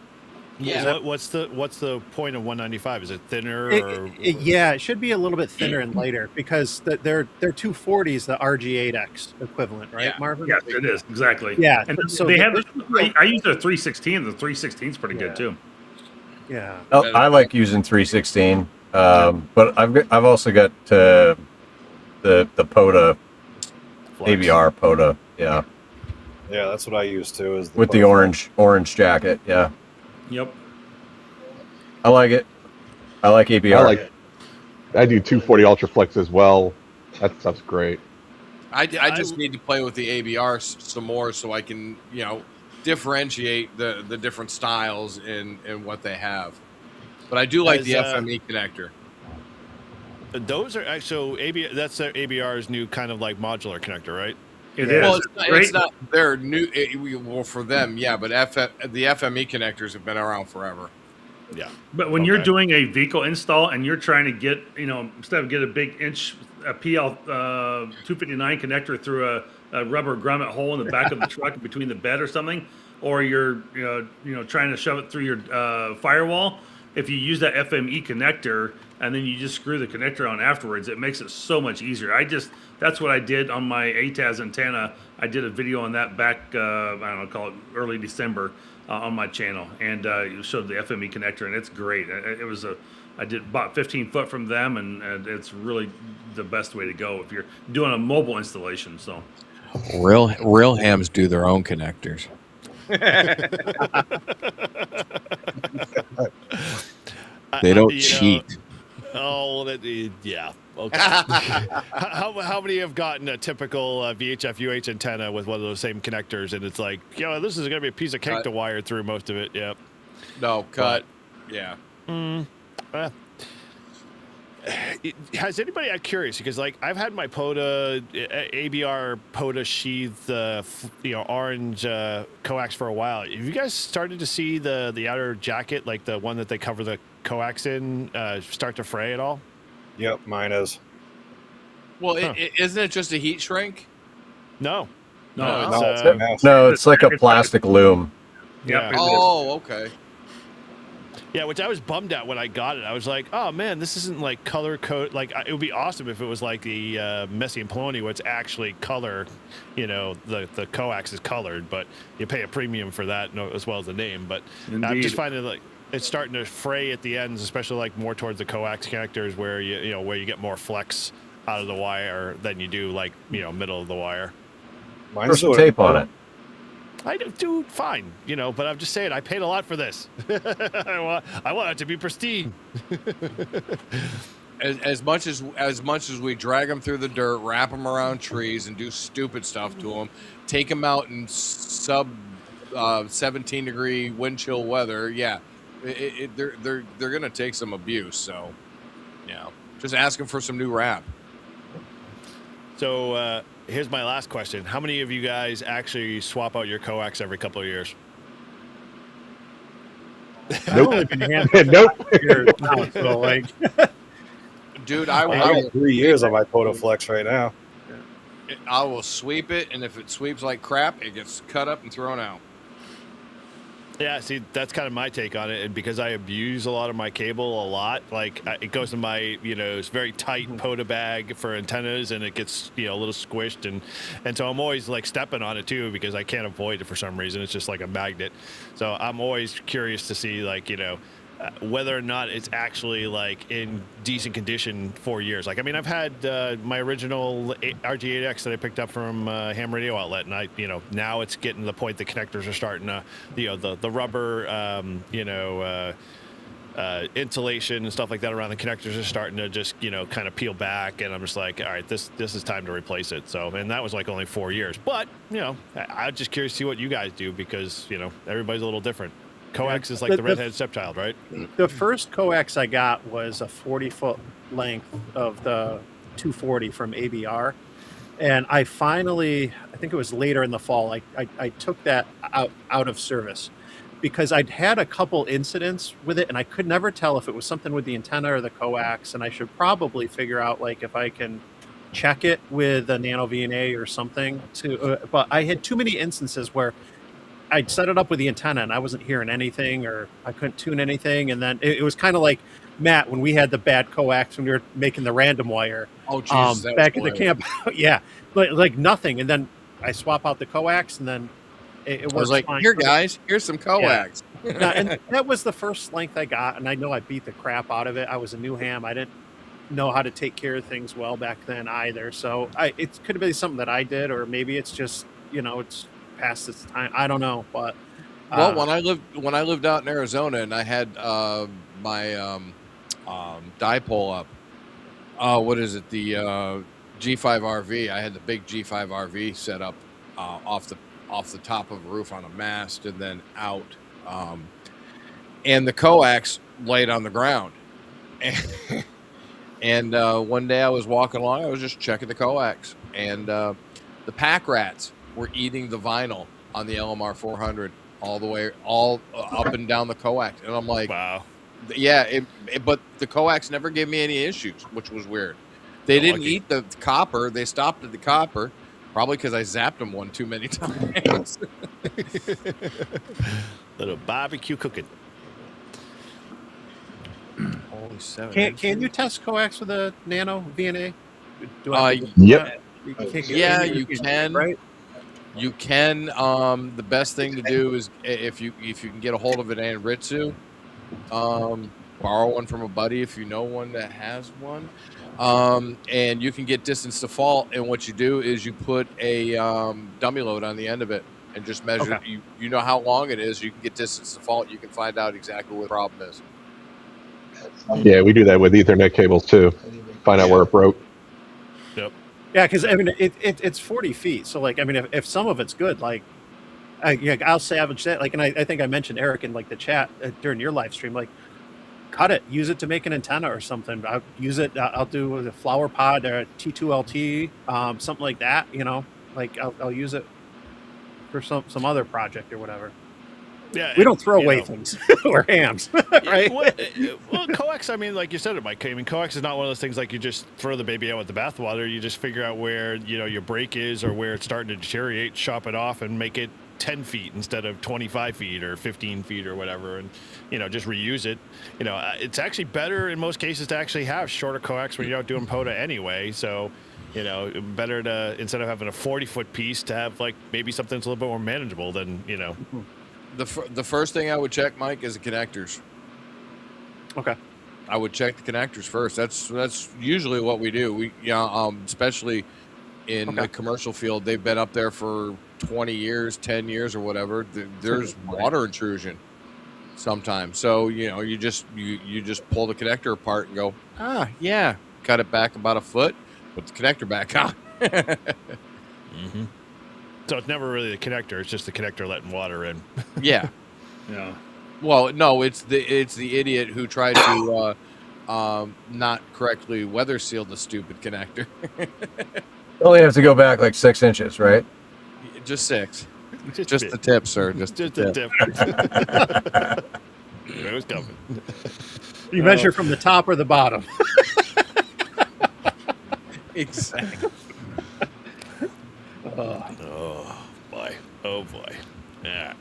Yeah. What's the point of 195? Is it thinner? Or? Yeah, it should be a little bit thinner and lighter because they're 240s, the RG8X equivalent, right, Yeah. Marvin? Yes, it is exactly. Yeah, and so they have. this- I use their 316. The 316 is pretty good too. Yeah. Oh, I like using 316, but I've also got the POTA Flex. ABR POTA, yeah, Yeah, that's what I use too. Is with the orange jacket. Yeah, Yep. I like it. I like ABR. I do 240 Ultraflex as well. That stuff's great. I just need to play with the ABR some more so I can, differentiate the different styles in what they have. But I do like the FME connector. Those are actually that's their ABR's new kind of like modular connector, right? It is. Well, it's not their new. Well, for them, yeah, but the FME connectors have been around forever. Yeah. But when you're doing a vehicle install and you're trying to get, instead of get a big a PL 259 connector through a rubber grommet hole in the back of the truck between the bed or something, or you're trying to shove it through your firewall, if you use that FME connector and then you just screw the connector on afterwards, it makes it so much easier. That's what I did on my ATAS antenna. I did a video on that back, call it early December on my channel, and it showed the FME connector, and it's great. It was I bought 15 foot from them, and it's really the best way to go if you're doing a mobile installation. So Real hams do their own connectors. They don't cheat. Yeah. Okay. How many have gotten a typical VHF UH antenna with one of those same connectors, and it's like, this is going to be a piece of cake to wire through most of it. Yep. No, cut. Yeah. Has anybody? I'm curious because I've had my POTA ABR POTA sheath, orange coax for a while. Have you guys started to see the outer jacket, like the one that they cover the coax in, start to fray at all? Yep, mine is. Well, isn't it just a heat shrink? No. It's like a plastic loom. Yeah. Oh, okay. Yeah, which I was bummed at when I got it. I was like, oh man, this isn't like color code. It would be awesome if it was like the Messi and Poloni, where it's actually color. The coax is colored, but you pay a premium for that as well as the name. But I'm just finding it's starting to fray at the ends, especially more towards the coax connectors, where you get more flex out of the wire than you do middle of the wire. Put some tape on it. I do fine, but I'm just saying I paid a lot for this. I want it to be pristine. As much as we drag them through the dirt, wrap them around trees, and do stupid stuff to them, take them out in sub 17-degree wind chill weather, yeah, they're gonna take some abuse. So, just ask them for some new wrap. So here's my last question: how many of you guys actually swap out your coax every couple of years? Nope. Nope. Dude, I have 3 years on my POTA Flex right now. I will sweep it, and if it sweeps like crap, it gets cut up and thrown out. Yeah, see, that's kind of my take on it, and because I abuse a lot of my cable a lot, it goes in my, it's very tight POTA bag for antennas, and it gets, a little squished, and so I'm always stepping on it too, because I can't avoid it for some reason. It's just like a magnet. So I'm always curious to see, whether or not it's actually in decent condition for years. I've had my original RG8X that I picked up from Ham Radio Outlet, and now it's getting to the point the connectors are starting to, the rubber, insulation and stuff like that around the connectors are starting to just, kind of peel back, and I'm just like, all right, this is time to replace it. So, and that was only 4 years, but I'm just curious to see what you guys do, because everybody's a little different. Coax is the redheaded stepchild, right? The first coax I got was a 40-foot length of the 240 from ABR, And I finally, I think it was later in the fall, I took that out of service because I'd had a couple incidents with it and I could never tell if it was something with the antenna or the coax. And I should probably figure out like if I can check it with a nano VNA or something but I had too many instances where I'd set it up with the antenna and I wasn't hearing anything or I couldn't tune anything. And then it was kind of like Matt, when we had the bad coax when we were making the random wire back in the camp. Yeah, like nothing. And then I swap out the coax and then it I was works like, fine. here guys, here's some coax. Yeah. And that was the first length I got. And I know I beat the crap out of it. I was a new ham. I didn't know how to take care of things well back then either. So it could have been something that I did, or maybe it's just, it's past its time. I don't know, but well, when I lived out in Arizona and I had my dipole up, what is it, the G5RV? I had the big G5RV set up off the top of a roof on a mast and then out, and the coax laid on the ground. And one day I was walking along, I was just checking the coax, and the pack rats were eating the vinyl on the LMR 400 all up and down the coax. And I'm like, wow. Yeah, but the coax never gave me any issues, which was weird. They didn't eat the copper. They stopped at the copper, probably because I zapped them one too many times. Little barbecue cooking. Holy seven. Can you test coax with a nano VNA? Yep. Yeah, you can. Right? You can. The best thing to do is if you can get a hold of an Anritsu, borrow one from a buddy if you know one that has one, and you can get distance to fault. And what you do is you put a dummy load on the end of it and just measure. Okay. You know how long it is. You can get distance to fault. You can find out exactly what the problem is. Yeah, we do that with Ethernet cables too. Find out where it broke. Yep. Yeah, because I mean it's 40 feet, so like I mean if some of it's good, like I'll salvage that. Like, and I think I mentioned Eric in like the chat during your live stream, like cut it, use it to make an antenna or something. I'll use it. I'll do a flower pod or a T2LT, something like that. Like I'll use it for some other project or whatever. Yeah, we don't throw away things. We're hams, right? Well, coax, I mean, like you said it, Mike. I mean, coax is not one of those things like you just throw the baby out with the bathwater. You just figure out where, your break is or where it's starting to deteriorate, chop it off and make it 10 feet instead of 25 feet or 15 feet or whatever. And, just reuse it. It's actually better in most cases to actually have shorter coax when you're out doing POTA anyway. So, better to, instead of having a 40-foot piece, to have like maybe something that's a little bit more manageable than, The first thing I would check, Mike, is the connectors. Okay. I would check the connectors first. That's usually what we do. We especially in the commercial field, they've been up there for 20 years, 10 years or whatever. There's water intrusion sometimes. So, you just pull the connector apart and go, yeah, cut it back about a foot, put the connector back on. Mm-hmm. So it's never really the connector; it's just the connector letting water in. Yeah. Yeah. Well, no, it's the idiot who tried to not correctly weather seal the stupid connector. You only have to go back like 6 inches, right? Just 6. Just the tip, sir. Just the tip. It was coming. You measure from the top or the bottom. Exactly. Oh boy! Yeah.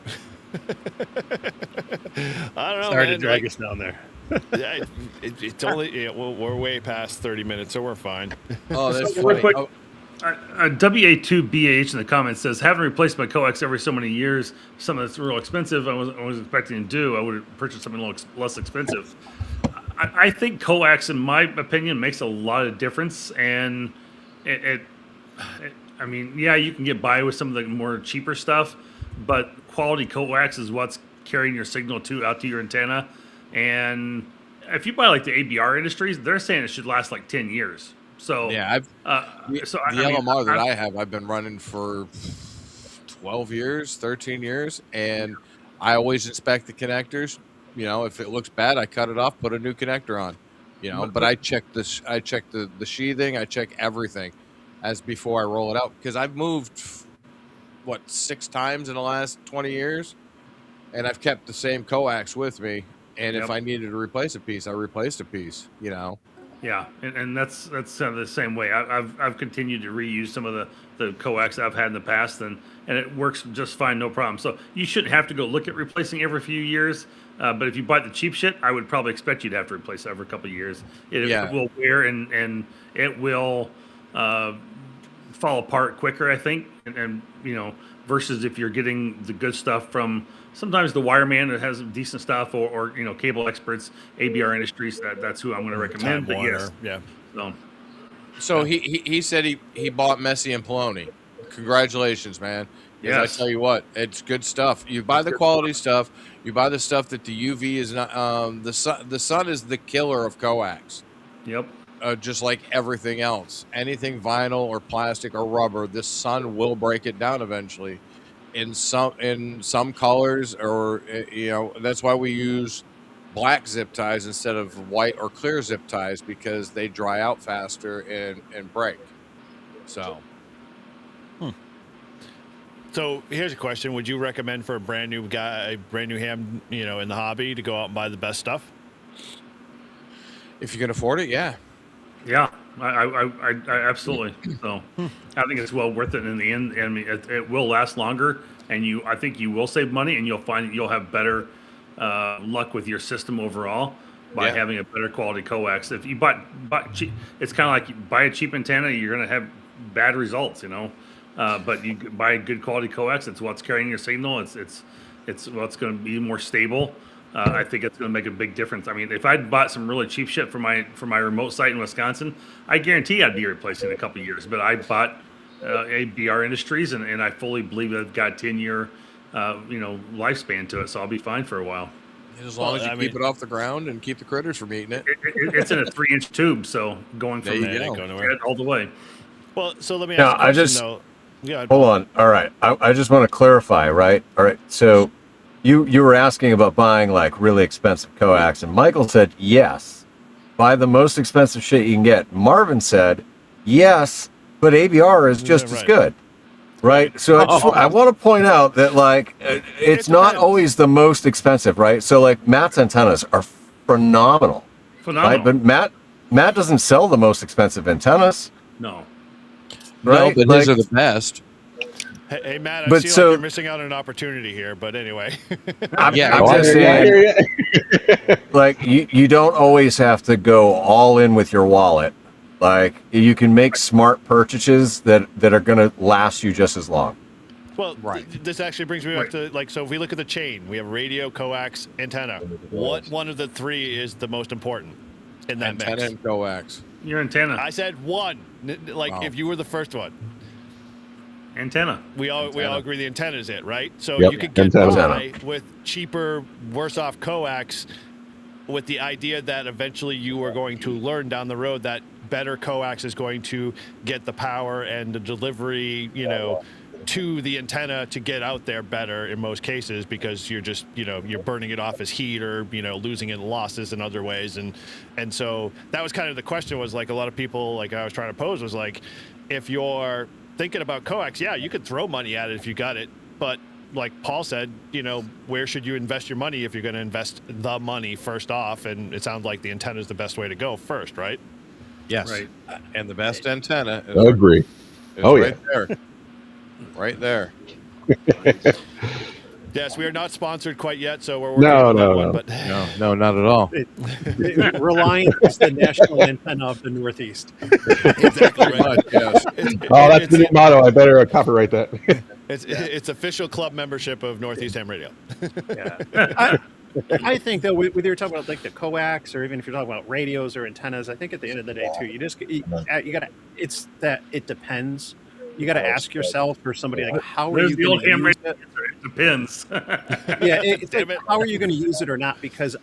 I don't know. Sorry to drag us down there. Yeah, it's only we're way past 30 minutes, so we're fine. Oh, that's So funny. real quick, WA2BAH in the comments says, having replaced my coax every so many years, something that's real expensive. I was expecting to do. I would have purchased something a little less expensive. I think coax, in my opinion, makes a lot of difference, and I mean, yeah, you can get by with some of the more cheaper stuff, but quality coax is what's carrying your signal out to your antenna. And if you buy like the ABR Industries, they're saying it should last like 10 years. So yeah, the LMR that I have, I've been running for 12 years, 13 years, and I always inspect the connectors. If it looks bad, I cut it off, put a new connector on. But I check the sheathing, I check everything. as before I roll it out, because I've moved 6 times in the last 20 years, and I've kept the same coax with me. And if I needed to replace a piece, I replaced a piece. Yeah, and that's the same way. I've continued to reuse some of the coax I've had in the past, and it works just fine, no problem. So you shouldn't have to go look at replacing every few years. But if you buy the cheap shit, I would probably expect you to have to replace it every couple of years. It will wear and it will fall apart quicker, I think. And versus if you're getting the good stuff from sometimes the wireman that has decent stuff, or cable experts, ABR Industries. That's who I'm going to recommend. But yes, yeah. So he said he bought Messi and Poloni. Congratulations, man. Yes. I tell you what, it's good stuff. You buy the quality stuff. You buy the stuff that the UV is not. The sun is the killer of coax. Yep. Just like everything else, anything vinyl or plastic or rubber, the sun will break it down eventually. In some colors, or that's why we use black zip ties instead of white or clear zip ties, because they dry out faster and break. So. So here's a question: would you recommend for a brand new ham, in the hobby, to go out and buy the best stuff? If you can afford it, yeah. Yeah, I absolutely. So I think it's well worth it in the end. I mean, it will last longer, and I think you will save money, and you'll find that you'll have better luck with your system overall by having a better quality coax. If you buy cheap, it's kind of like you buy a cheap antenna, you're going to have bad results, But you buy a good quality coax, it's what's carrying your signal. It's what's going to be more stable. I think it's going to make a big difference. I mean, if I'd bought some really cheap shit for my remote site in Wisconsin, I guarantee I'd be replacing in a couple of years. But I bought ABR Industries, and I fully believe they've got 10-year, lifespan to it. So I'll be fine for a while. As long as you keep it off the ground and keep the critters from eating it. It's in a 3-inch tube, so going from there all the way. Well, so let me ask you a question, though. Yeah, hold on. All right. I just want to clarify, right? All right. So you were asking about buying like really expensive coax, and Michael said yes, buy the most expensive shit you can get. Marvin said yes, but ABR is just as good, right? So I want to point out that like it's not always the most expensive, right? So like Matt's antennas are phenomenal. Right? But Matt doesn't sell the most expensive antennas. No. Right? No, but his are the best. Hey Matt, I feel like you're missing out on an opportunity here, but anyway. I'm just saying, like, you don't always have to go all in with your wallet. Like, you can make smart purchases that are going to last you just as long. Well, this actually brings me back to, like, so if we look at the chain, we have radio, coax, antenna. What one of the three is the most important in that mix? Antenna and coax. Your antenna. I said one. Like, if you were the first one. Antenna. We all agree the antenna is it, right? So you could get by with cheaper, worse off coax with the idea that eventually you are going to learn down the road that better coax is going to get the power and the delivery, to the antenna to get out there better in most cases, because you're just, you're burning it off as heat or, losing it in losses in other ways. And so that was kind of the question, was like a lot of people, like I was trying to pose, was like, if you're thinking about coax, yeah, you could throw money at it if you got it. But like Paul said, where should you invest your money if you're going to invest the money first off? And it sounds like the antenna is the best way to go first, right? Yes. Right. And the best antenna is agree. There. Right there. Yes, we are not sponsored quite yet, so we're working on that one. But no, not at all. Reliant is the national antenna of the Northeast. Exactly right. Yes. That's the new motto. I better copyright that. It's official club membership of Northeast Ham Radio. Yeah. I think though, whether you're talking about like the coax, or even if you're talking about radios or antennas, I think at the end of the day too, you gotta. It's that it depends. You got to ask yourself, or somebody, like, how are you going to use it? It depends. It's like, how are you going to use it or not? Because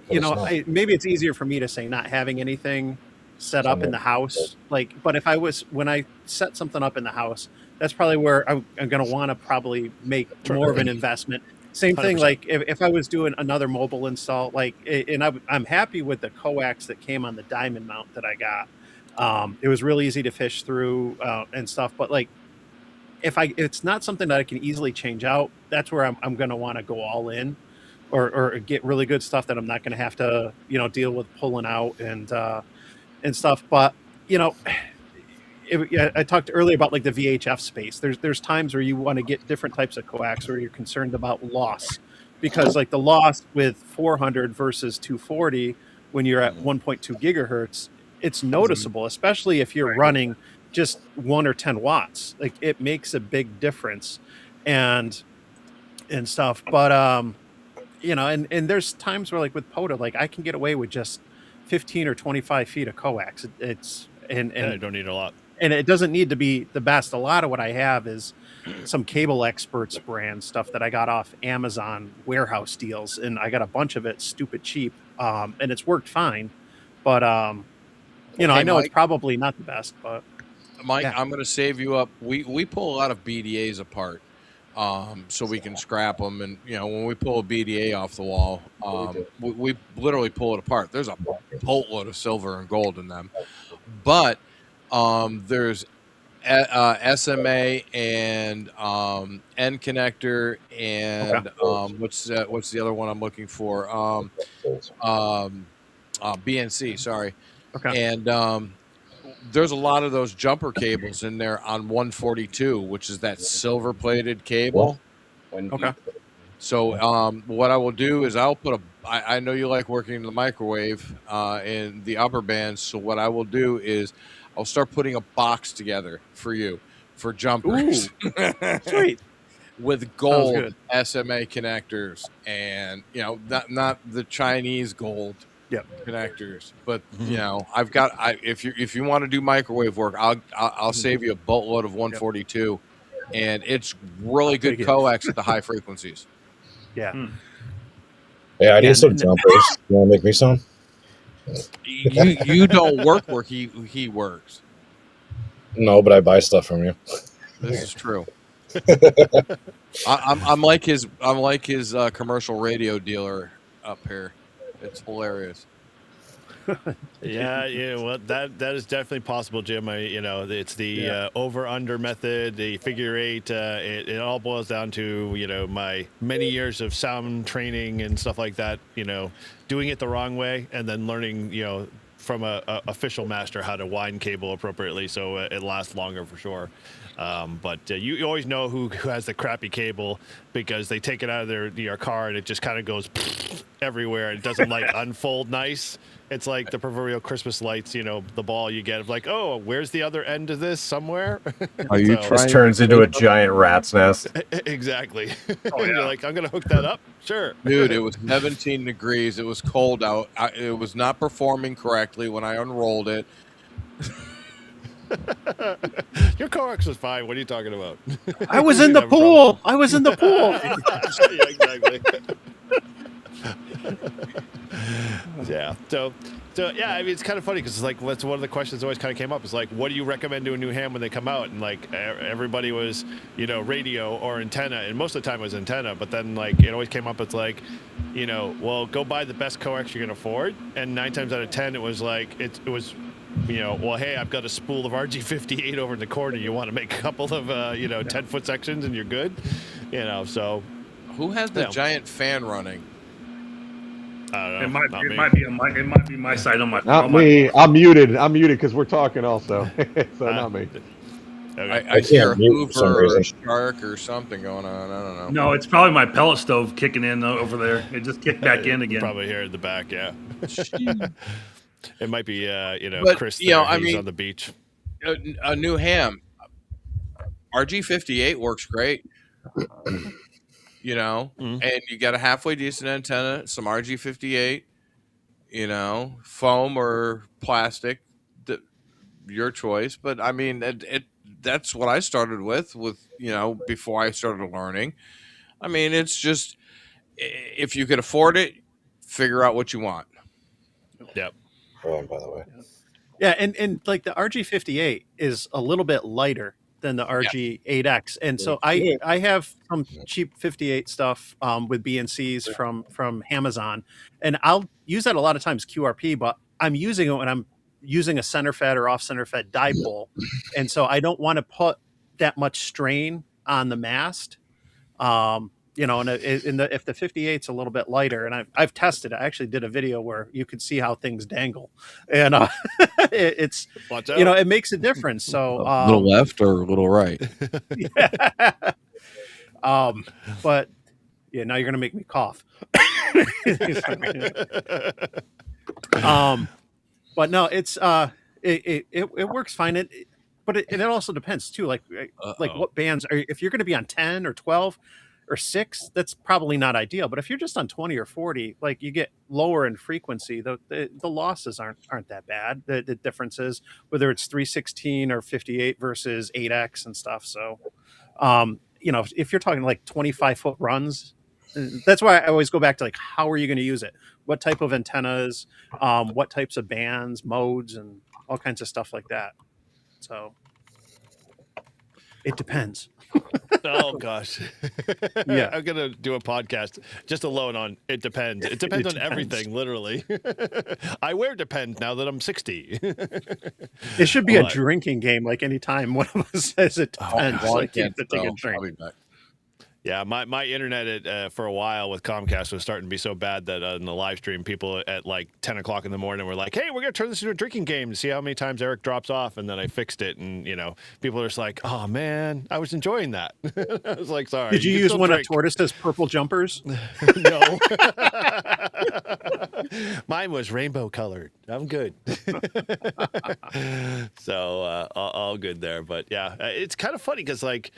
maybe it's easier for me to say not having anything set up in the house. Like, but when I set something up in the house, that's probably where I'm going to want to probably make more of an investment. Same thing, 100%. Like if I was doing another mobile install, like, and I'm happy with the coax that came on the diamond mount that I got. It was really easy to fish through and stuff. But like, if it's not something that I can easily change out, that's where I'm going to want to go all in, or get really good stuff that I'm not going to have to, deal with pulling out and stuff. But I talked earlier about like the VHF space. There's times where you want to get different types of coax, or you're concerned about loss, because like the loss with 400 versus 240 when you're at 1.2 gigahertz, it's noticeable, especially if you're running just 1 or 10 watts. Like it makes a big difference, and stuff. But and there's times where like with POTA, like I can get away with just 15 or 25 feet of coax. It's and I don't need a lot. And it doesn't need to be the best. A lot of what I have is some Cable Experts brand stuff that I got off Amazon warehouse deals, and I got a bunch of it stupid cheap, and it's worked fine. But I know Mike, it's probably not the best. But Mike, yeah. I'm going to save you up. We pull a lot of BDAs apart, so we can scrap them. And when we pull a BDA off the wall, we literally pull it apart. There's a boatload of silver and gold in them, but there's SMA and N connector and what's the other one I'm looking for? BNC, sorry. Okay. And there's a lot of those jumper cables in there on 142, which is that silver plated cable. Okay. So what I will do is I'll put I know you like working in the microwave in the upper bands. So what I will do is I'll start putting a box together for you for jumpers. Sweet. With gold SMA connectors, and not the Chinese gold connectors, but I've got if you want to do microwave work, I'll save you a boatload of 142, and it's really good coax at the high frequencies. Yeah. Yeah, I need some jumpers. You want to make me some? You don't work where he works. No, but I buy stuff from you. This is true. I'm like his commercial radio dealer up here. It's hilarious. Yeah, well, that is definitely possible, Jim. It's the over/under method, the figure eight. It all boils down to my many years of sound training and stuff like that. Doing it the wrong way, and then learning from a official master how to wind cable appropriately so it lasts longer for sure. But you always know who has the crappy cable because they take it out of their car and it just kind of goes everywhere. It doesn't unfold nice. It's like the proverbial Christmas lights, the ball you get of like, oh, where's the other end of this somewhere? Are you trying? This turns into a giant rat's nest. Exactly. You're like, I'm going to hook that up? Sure. Dude, it was 17 degrees. It was cold out. It was not performing correctly when I unrolled it. Your coax was fine. What are you talking about? I was in the pool. I was in the pool. Yeah, exactly. Yeah. So yeah, I mean, it's kind of funny because it's like that's one of the questions that always kind of came up. Is like, what do you recommend to a new ham when they come out? And like everybody was, radio or antenna, and most of the time it was antenna. But then like it always came up. It's like, well, go buy the best coax you can afford. And 9 times out of 10, it was like it was. Well, hey, I've got a spool of RG58 over in the corner. You want to make a couple of 10-foot sections, and you're good. So who has the giant fan running? I don't know. It might be my side on my. Not me. I'm muted because we're talking also. So not me. Okay. I hear a Hoover or a Shark or something going on. I don't know. No, it's probably my pellet stove kicking in over there. It just kicked back in again. Probably here at the back, yeah. It might be, but, Chris there, he's on the beach. A new ham. RG58 works great. And you got a halfway decent antenna, some RG58, foam or plastic, your choice. But I mean, that's what I started with, before I started learning. I mean, it's just, if you could afford it, figure out what you want. Yep. By the way. Yeah, and like the RG58 is a little bit lighter than the RG8X, and so I have some cheap 58 stuff with BNCs from Amazon, and I'll use that a lot of times QRP, but I'm using it when I'm using a center fed or off center fed dipole, and so I don't want to put that much strain on the mast. You know, and if the 58's a little bit lighter, and I've tested it. I actually did a video where you could see how things dangle, and it's Watch out. you know, it makes a difference. So A little left or a little right? yeah. But yeah, now you're gonna make me cough. But no, it's it works fine. But it also depends too. Like what bands are, if you're going to be on 10 or 12 or 6, that's probably not ideal. But if you're just on 20 or 40, like you get lower in frequency, the losses aren't that bad. The difference is whether it's 316 or 58 versus 8x and stuff. So you know, if you're talking like 25-foot runs, that's why I always go back to like, how are you going to use it? What type of antennas, what types of bands, modes, and all kinds of stuff like that. So it depends. Oh gosh. Yeah. I'm gonna do a podcast just alone on it depends. It depends on everything, literally. I wear Depend now that I'm 60. It should be a drinking game. Like anytime one of us says it depends, like you have to take a drink. I'll be back. Yeah, my internet for a while with Comcast was starting to be so bad that in the live stream, people at like 10 o'clock in the morning were like, hey, we're going to turn this into a drinking game to see how many times Eric drops off. And then I fixed it. And, you know, people are just like, oh, man, I was enjoying that. I was like, sorry. Did you use one of Tortoise's purple jumpers? No. Mine was rainbow colored. I'm good. So all good there. But yeah, it's kind of funny because like,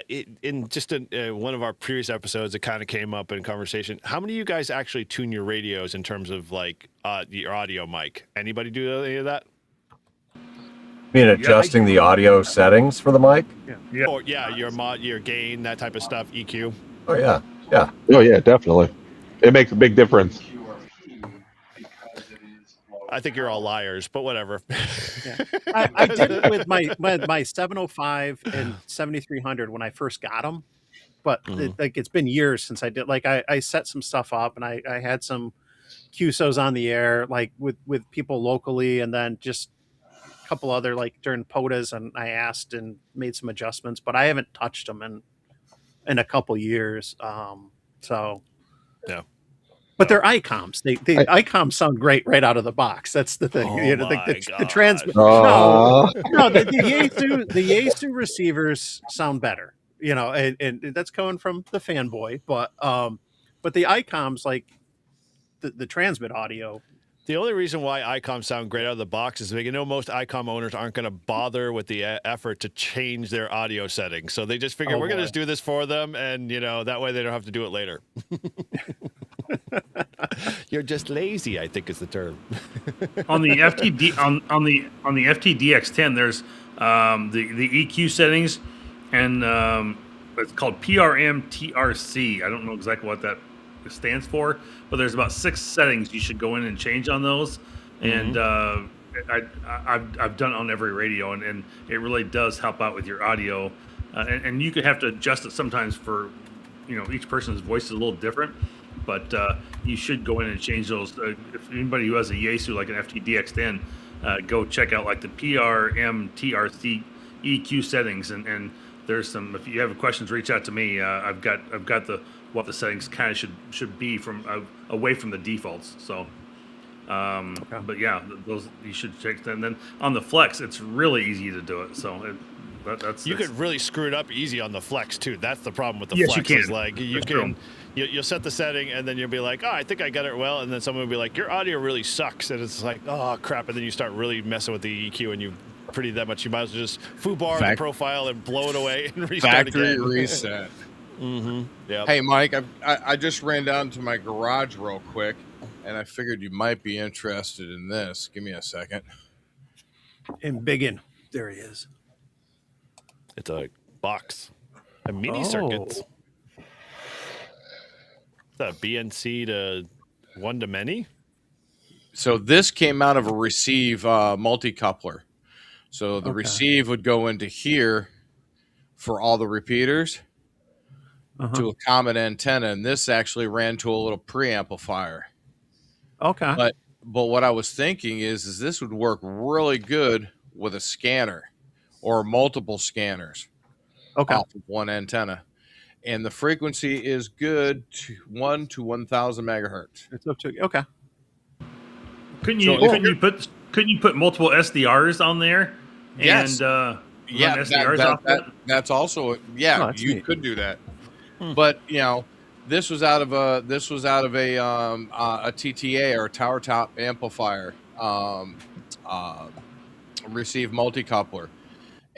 in just one of our previous episodes, it kind of came up in conversation. How many of you guys actually tune your radios in terms of like your audio mic? Anybody do any of that? I mean, adjusting the audio settings for the mic? Yeah. Or your gain, that type of stuff, EQ. Oh yeah, yeah. Oh yeah, definitely. It makes a big difference. I think you're all liars, but whatever. Yeah. I did it with my 705 and 7300 when I first got them, but it's been years since I did. Like I set some stuff up and I had some QSOs on the air, like with people locally, and then just a couple other like during POTAs, and I asked and made some adjustments, but I haven't touched them in a couple years. So yeah. But they're ICOMs. The ICOMs sound great right out of the box. That's the thing. Oh you know, the transmit. Oh. No, the Yaesu receivers sound better. You know, and that's coming from the fanboy. But the ICOMs, like the transmit audio. The only reason why ICOMs sound great out of the box is because, you know, most ICOM owners aren't going to bother with the effort to change their audio settings. So they just figure we're going to just do this for them, and, you know, that way they don't have to do it later. You're just lazy, I think is the term. On the FTD on the FTDX10, there's the EQ settings, and it's called PRM-TRC. I don't know exactly what that stands for, but there's about 6 settings you should go in and change on those. And I've done it on every radio, and it really does help out with your audio. And you could have to adjust it sometimes for, you know, each person's voice is a little different. But you should go in and change those. If anybody who has a Yaesu like an FTDX10, go check out like the PRM-TRC EQ settings, and there's some. If you have questions, reach out to me. I've got what the settings kind of should be from away from the defaults. So, but yeah, those you should check them. And then on the Flex, it's really easy to do it. So. You could really screw it up easy on the Flex too. That's the problem with the Yes, Flex. you can. Is like you'll set the setting, and then you'll be like, oh, I think I got it well, and then someone will be like, your audio really sucks, and it's like, oh crap, and then you start really messing with the EQ, and you pretty that much, you might as well just foobar the profile and blow it away and restart Factory again. reset. Yeah. Hey, Mike, I just ran down to my garage real quick, and I figured you might be interested in this. Give me a second. And Biggin, there he is. It's a box, a mini circuits. Is that BNC to one to many? So this came out of a receive multi-coupler. So the receive would go into here for all the repeaters to a common antenna, and this actually ran to a little preamplifier. Okay. what I was thinking is this would work really good with a scanner or multiple scanners off of one antenna. And the frequency is good to 1 to 1,000 megahertz. It's up to okay. Couldn't you put multiple SDRs on there? Yes. And run SDRs off that? That's also you could do that. But this was out of a TTA or tower top amplifier receive multi-coupler.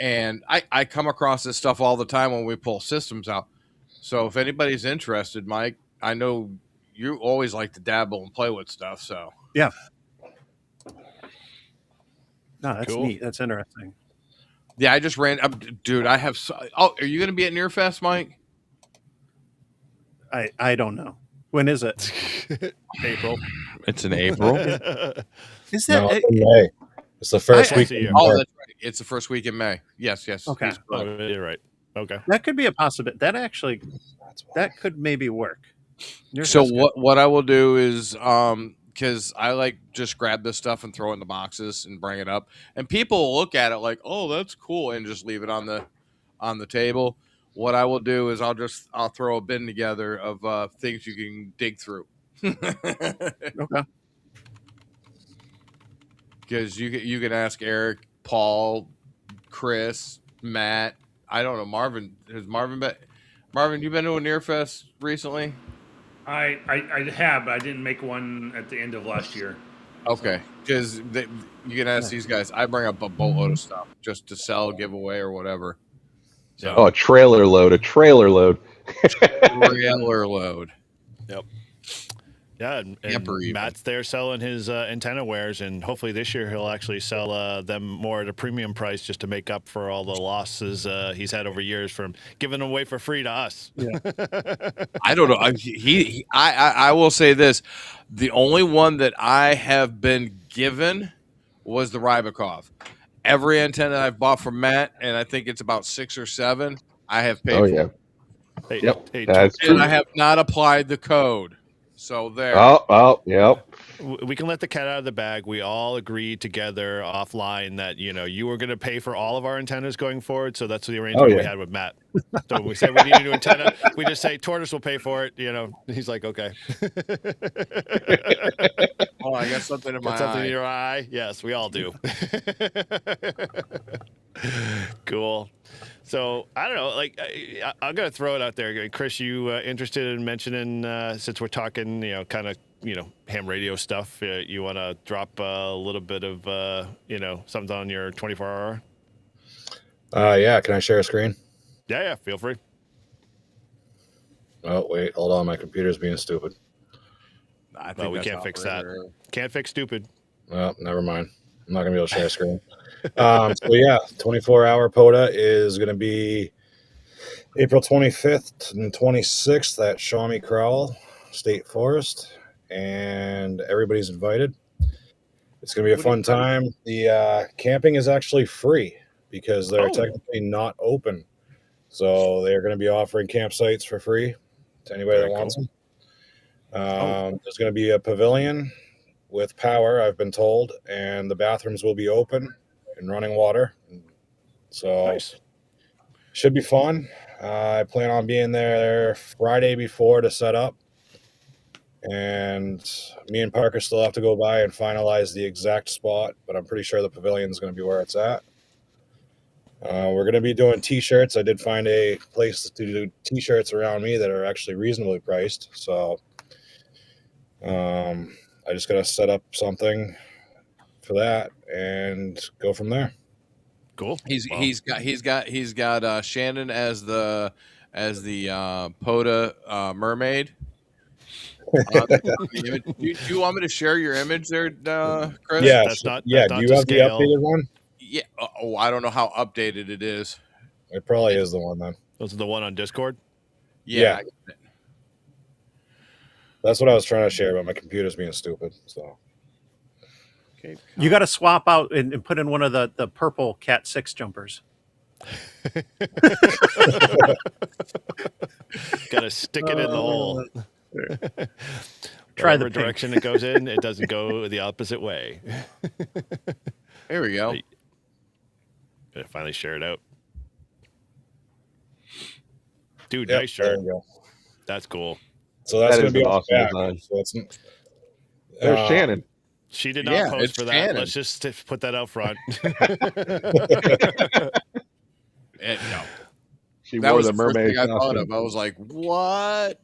And I come across this stuff all the time when we pull systems out. So if anybody's interested, Mike, I know you always like to dabble and play with stuff. So yeah. No, that's neat. That's interesting. Yeah, I just ran up, dude. I have. Are you going to be at Nearfest, Mike? I don't know. When is it? April. It's in April. Is that? No, it's in May. It's the first week. Oh, that's right. It's the first week in May. Yes. Okay. You're right. Okay. That could be a possibility. That could maybe work. So what I will do is because I like just grab this stuff and throw it in the boxes and bring it up, and people will look at it like, oh, that's cool, and just leave it on the table. What I will do is I'll throw a bin together of things you can dig through. Okay. Because you can ask Eric, Paul, Chris, Matt. I don't know, Marvin. Has Marvin been? Marvin, you been to a Nearfest recently? I have, but I didn't make one at the end of last year. Okay, because you can ask these guys. I bring up a boatload of stuff just to sell, give away, or whatever. So, a trailer load. Trailer load. Yep. Yeah, and Matt's there selling his antenna wares, and hopefully this year he'll actually sell them more at a premium price just to make up for all the losses he's had over years from giving them away for free to us. Yeah. I don't know. I will say this: the only one that I have been given was the Rybakov. Every antenna I've bought from Matt, and I think it's about 6 or 7, I have paid for. Yeah. Hey, that's and I have not applied the code. So there. Yep. We can let the cat out of the bag. We all agreed together offline that you were going to pay for all of our antennas going forward. So that's the arrangement we had with Matt. So when we said we need a new antenna, we just say Tortoise will pay for it. He's like, okay. Oh, I got something in my eye. Something in your eye? Yes, we all do. Cool. So I don't know. Like I'm gonna throw it out there, Chris. You interested in mentioning since we're talking, kind of ham radio stuff? You want to drop a little bit of something on your 24-hour? Yeah. Can I share a screen? Yeah. Feel free. Oh wait, hold on. My computer's being stupid. I think we can't fix that. Can't fix stupid. Well, never mind. I'm not gonna be able to share a screen. So yeah, 24-hour POTA is going to be April 25th and 26th at Shawnee Crowell State Forest, and everybody's invited. It's going to be a fun time. The camping is actually free because they're technically not open, so they're going to be offering campsites for free to anybody that wants them. There's going to be a pavilion with power, I've been told, and the bathrooms will be open and running water. So should be fun. I plan on being there Friday before to set up, and me and Parker still have to go by and finalize the exact spot, but I'm pretty sure the pavilion is going to be where it's at. We're going to be doing t-shirts. I did find a place to do t-shirts around me that are actually reasonably priced, so I just got to set up something for that and go from there. Cool. He's got Shannon as the POTA mermaid. Do you want me to share your image there, Chris? Yeah, that's not do you have the updated one? Yeah. Oh, I don't know how updated it is. It probably is the one then. Those are the one on Discord? Yeah. That's what I was trying to share, but my computer's being stupid. So okay. You got to swap out and put in one of the purple Cat 6 jumpers. Got to stick it in the hole. Try the whatever pink. direction it goes in, it doesn't go the opposite way. There we go. Gonna finally share it out. Dude, Yep, nice there shirt. we go. That's cool. So that's That going is to be an on awesome the back. design. So it's, There's Shannon. She did not Yeah, post it's for that. Shannon. Let's just put that out front. No. She That wore was the the first mermaid thing I thought costume. of. I was like, what?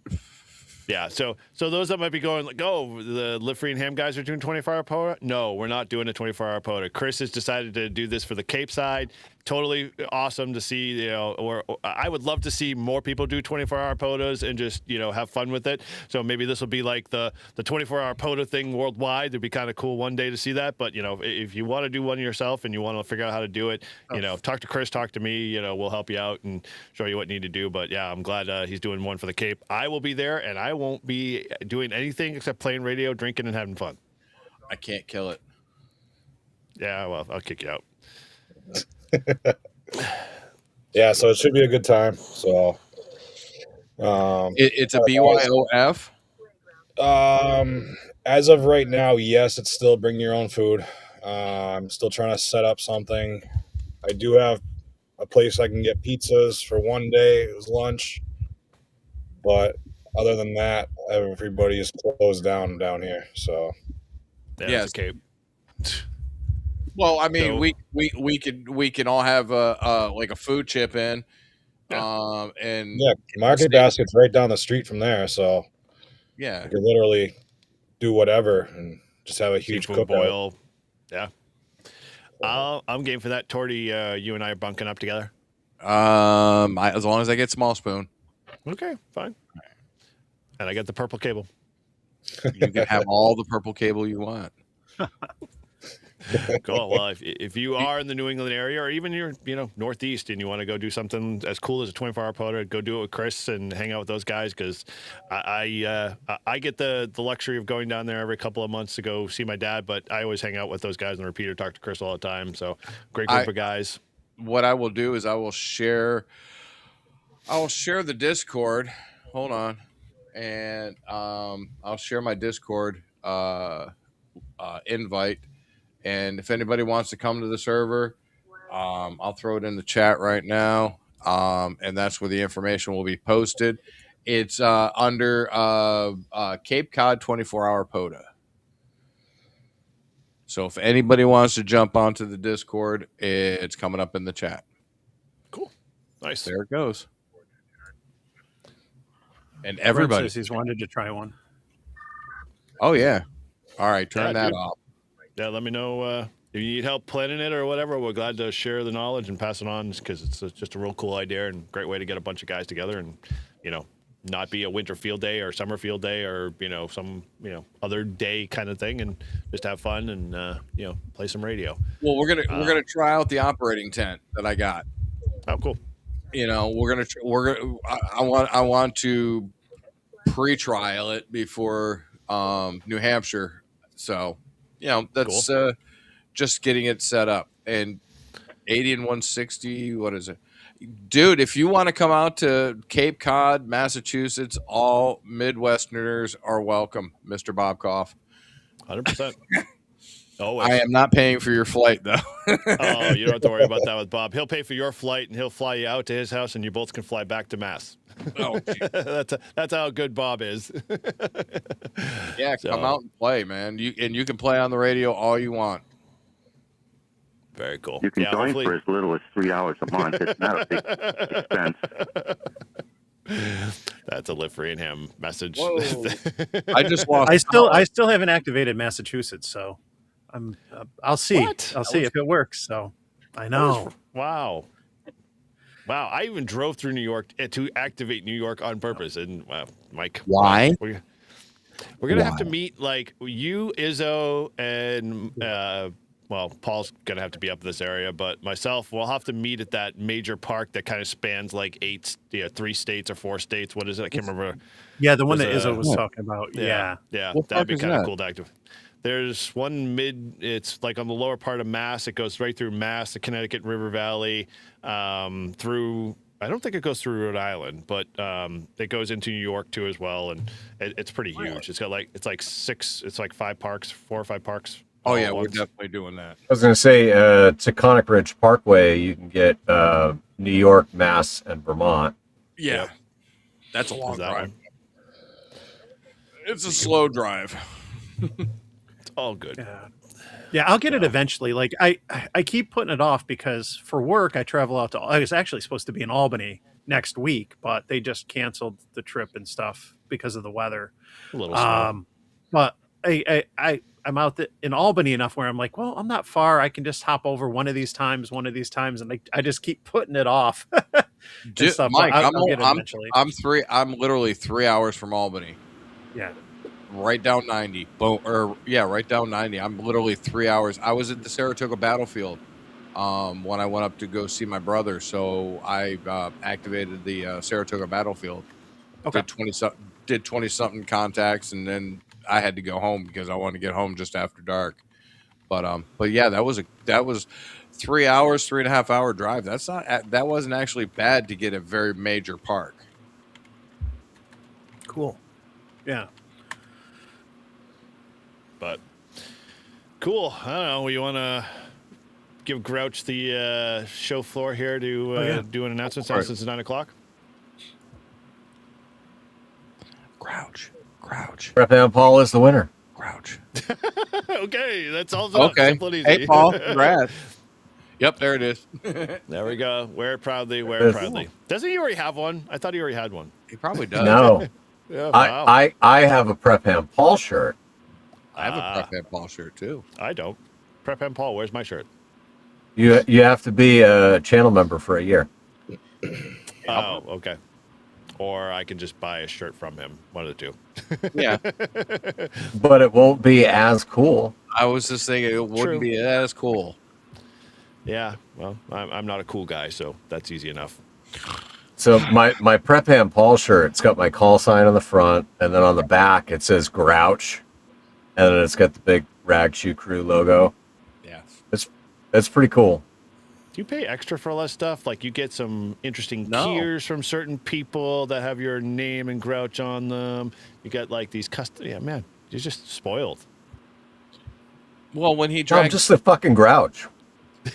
Yeah, so those that might be going like, oh, the Live Free and Ham guys are doing 24-hour POTA. No, we're not doing a 24-hour POTA. Chris has decided to do this for the Cape side. Totally awesome to see, or I would love to see more people do 24-hour POTAs and just, have fun with it. So maybe this will be like the 24-hour POTA thing worldwide. It'd be kind of cool one day to see that. But, if you want to do one yourself and you want to figure out how to do it, talk to Chris, talk to me, we'll help you out and show you what you need to do. But yeah, I'm glad he's doing one for the Cape. I will be there and I won't be doing anything except playing radio, drinking, and having fun. I can't kill it. Yeah, well, I'll kick you out. yeah, so it should be a good time. So It's a BYOF. As of right now, yes, it's still bring your own food. I'm still trying to set up something. I do have a place I can get pizzas for one day as lunch, but other than that, everybody is closed down here. So Yeah, it's a Cape. Well, I mean, So- we can all have like a food chip in, and yeah, Market Basket's right down the street from there, so yeah, you can literally do whatever and just have a huge Seafood cookout. boil. Yeah. I'm game for that. Torty, you and I are bunking up together. as long as I get small spoon, Okay, fine. And I got the purple cable. you can have all the purple cable you want. Cool. Well, if you are in the New England area, or even you're Northeast, and you want to go do something as cool as a 24-hour POTA, go do it with Chris and hang out with those guys. Because I get the luxury of going down there every couple of months to go see my dad, but I always hang out with those guys and repeat or talk to Chris all the time. So great group of guys. What I will do is I will share the Discord. Hold on, and I'll share my Discord invite. And if anybody wants to come to the server, I'll throw it in the chat right now. And that's where the information will be posted. It's under Cape Cod 24-hour POTA. So if anybody wants to jump onto the Discord, it's coming up in the chat. Cool. Nice. There it goes. And Brent everybody. says he's wanted to try one. Oh, yeah. All right. Turn Yeah, that dude. off. Yeah, let me know if you need help planning it or whatever. We're glad to share the knowledge and pass it on because it's just a real cool idea and great way to get a bunch of guys together and, not be a winter field day or summer field day or, some, other day kind of thing and just have fun and, play some radio. Well, we're gonna try out the operating tent that I got. Oh, cool. I want to pre-trial it before New Hampshire. So, that's just getting it set up. And 80 and 160, what is it? Dude, if you want to come out to Cape Cod, Massachusetts, all Midwesterners are welcome, Mr. Bobkoff. 100%. Always. I am not paying for your flight, though. Oh, you don't have to worry about that with Bob. He'll pay for your flight and he'll fly you out to his house and you both can fly back to Mass. Oh, that's how good Bob is. Yeah, come out and play, man. You can play on the radio all you want. Very cool. You can join for as little as $3 a month. It's not a big expense. That's a Live Free and Ham message. I just lost. I still haven't activated Massachusetts, so I'll see. What? I'll see if it works. So I know. Wow. I even drove through New York to activate New York on purpose. And Mike, why? We're gonna have to meet like you, Izzo, and Paul's gonna have to be up in this area, but myself, we'll have to meet at that major park that kind of spans like 3 states or 4 states. What is it? I can't remember. Yeah, the one that There's Izzo was talking about. Yeah. What That'd park be is kind of that? cool to activate. There's one it's like on the lower part of Mass. It goes right through Mass, the Connecticut River Valley, through I don't think it goes through Rhode Island, but it goes into New York too as well, and it's pretty huge. It's got like 5 parks, 4 or 5 parks. Oh yeah, we're definitely doing that. I was going to say, to Taconic Ridge Parkway, you can get New York, Mass, and Vermont. Yeah, Yep. that's a long drive. One? It's a slow drive. It's all good. Yeah, I'll get it eventually. Like I keep putting it off because for work I travel out to. I was actually supposed to be in Albany next week, but they just canceled the trip and stuff because of the weather. A little slow. But I'm out in Albany enough where I'm like, well, I'm not far. I can just hop over one of these times, and I just keep putting it off. Mike, I'll get it eventually. I'm literally 3 hours from Albany. Yeah. Right down 90. Right down 90. I'm literally 3 hours. I was at the Saratoga battlefield when I went up to go see my brother. So I activated the Saratoga battlefield. Okay. Did 20 something contacts, and then I had to go home because I wanted to get home just after dark. But yeah, that was 3 hours, 3.5 hour drive. That wasn't actually bad to get a very major park. Cool. Yeah. But cool. I don't know. You want to give Grouch the show floor here to do an announcement since it's 9 o'clock? Grouch. Prep and Paul is the winner. Grouch. Okay, that's all. Okay. Simple and easy. Hey, Paul. Congrats. Yep, there it is. There we go. Wear it proudly. Wear it proudly. Doesn't he already have one? I thought he already had one. He probably does. No. Yeah, wow. I have a Prep and Paul shirt. I have a Prep and Paul shirt too. I don't. Prep and Paul, where's my shirt? You have to be a channel member for a year. Oh, okay. Or I can just buy a shirt from him. One of the two. Yeah. But it won't be as cool. I was just thinking it wouldn't be as cool. Yeah. Well, I'm not a cool guy, so that's easy enough. So my Prep and Paul shirt, it's got my call sign on the front, and then on the back it says Grouch, and then it's got the big Rag Shoe Crew logo. Yeah. It's pretty cool. Do you pay extra for all that stuff? Like you get some interesting gears from certain people that have your name and Grouch on them. You got like these custom. Yeah, man, you're just spoiled. Well, when he I'm drags, just a fucking Grouch.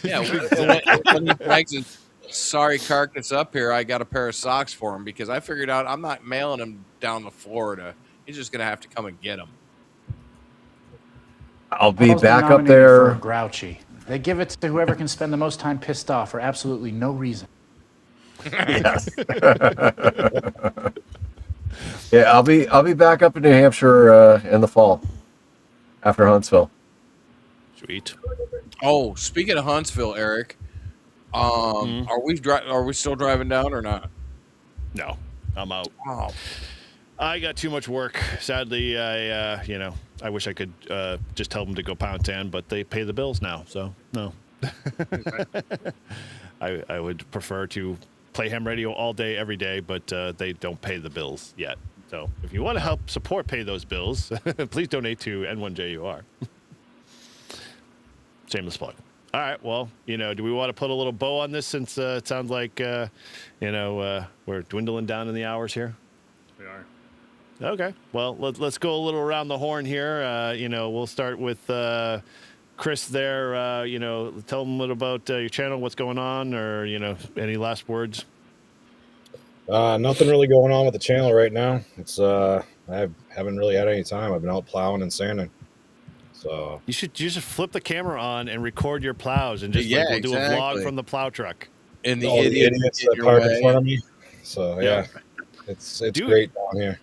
yeah, when he drags his sorry carcass up here, I got a pair of socks for him because I figured out I'm not mailing him down to Florida. He's just gonna have to come and get him. I'll be back up there. Grouchy. They give it to whoever can spend the most time pissed off for absolutely no reason. Yes. Yeah, I'll be back up in New Hampshire in the fall after Huntsville. Sweet. Oh, speaking of Huntsville, Eric, are we still driving down or not? No, I'm out. Oh. I got too much work. Sadly, I wish I could just tell them to go pound sand, but they pay the bills now, so no. I would prefer to play ham radio all day, every day, but they don't pay the bills yet. So if you want to help support pay those bills, please donate to N1JUR. Shameless plug. All right, well, do we want to put a little bow on this since it sounds like, we're dwindling down in the hours here? We are. Okay. Well, let's go a little around the horn here. We'll start with Chris there. Tell them a little about your channel, what's going on, or, any last words? Nothing really going on with the channel right now. It's I haven't really had any time. I've been out plowing and sanding. So you should just flip the camera on and record your plows and just do a vlog from the plow truck. And the idiots that park in front of me. So yeah. It's great down here.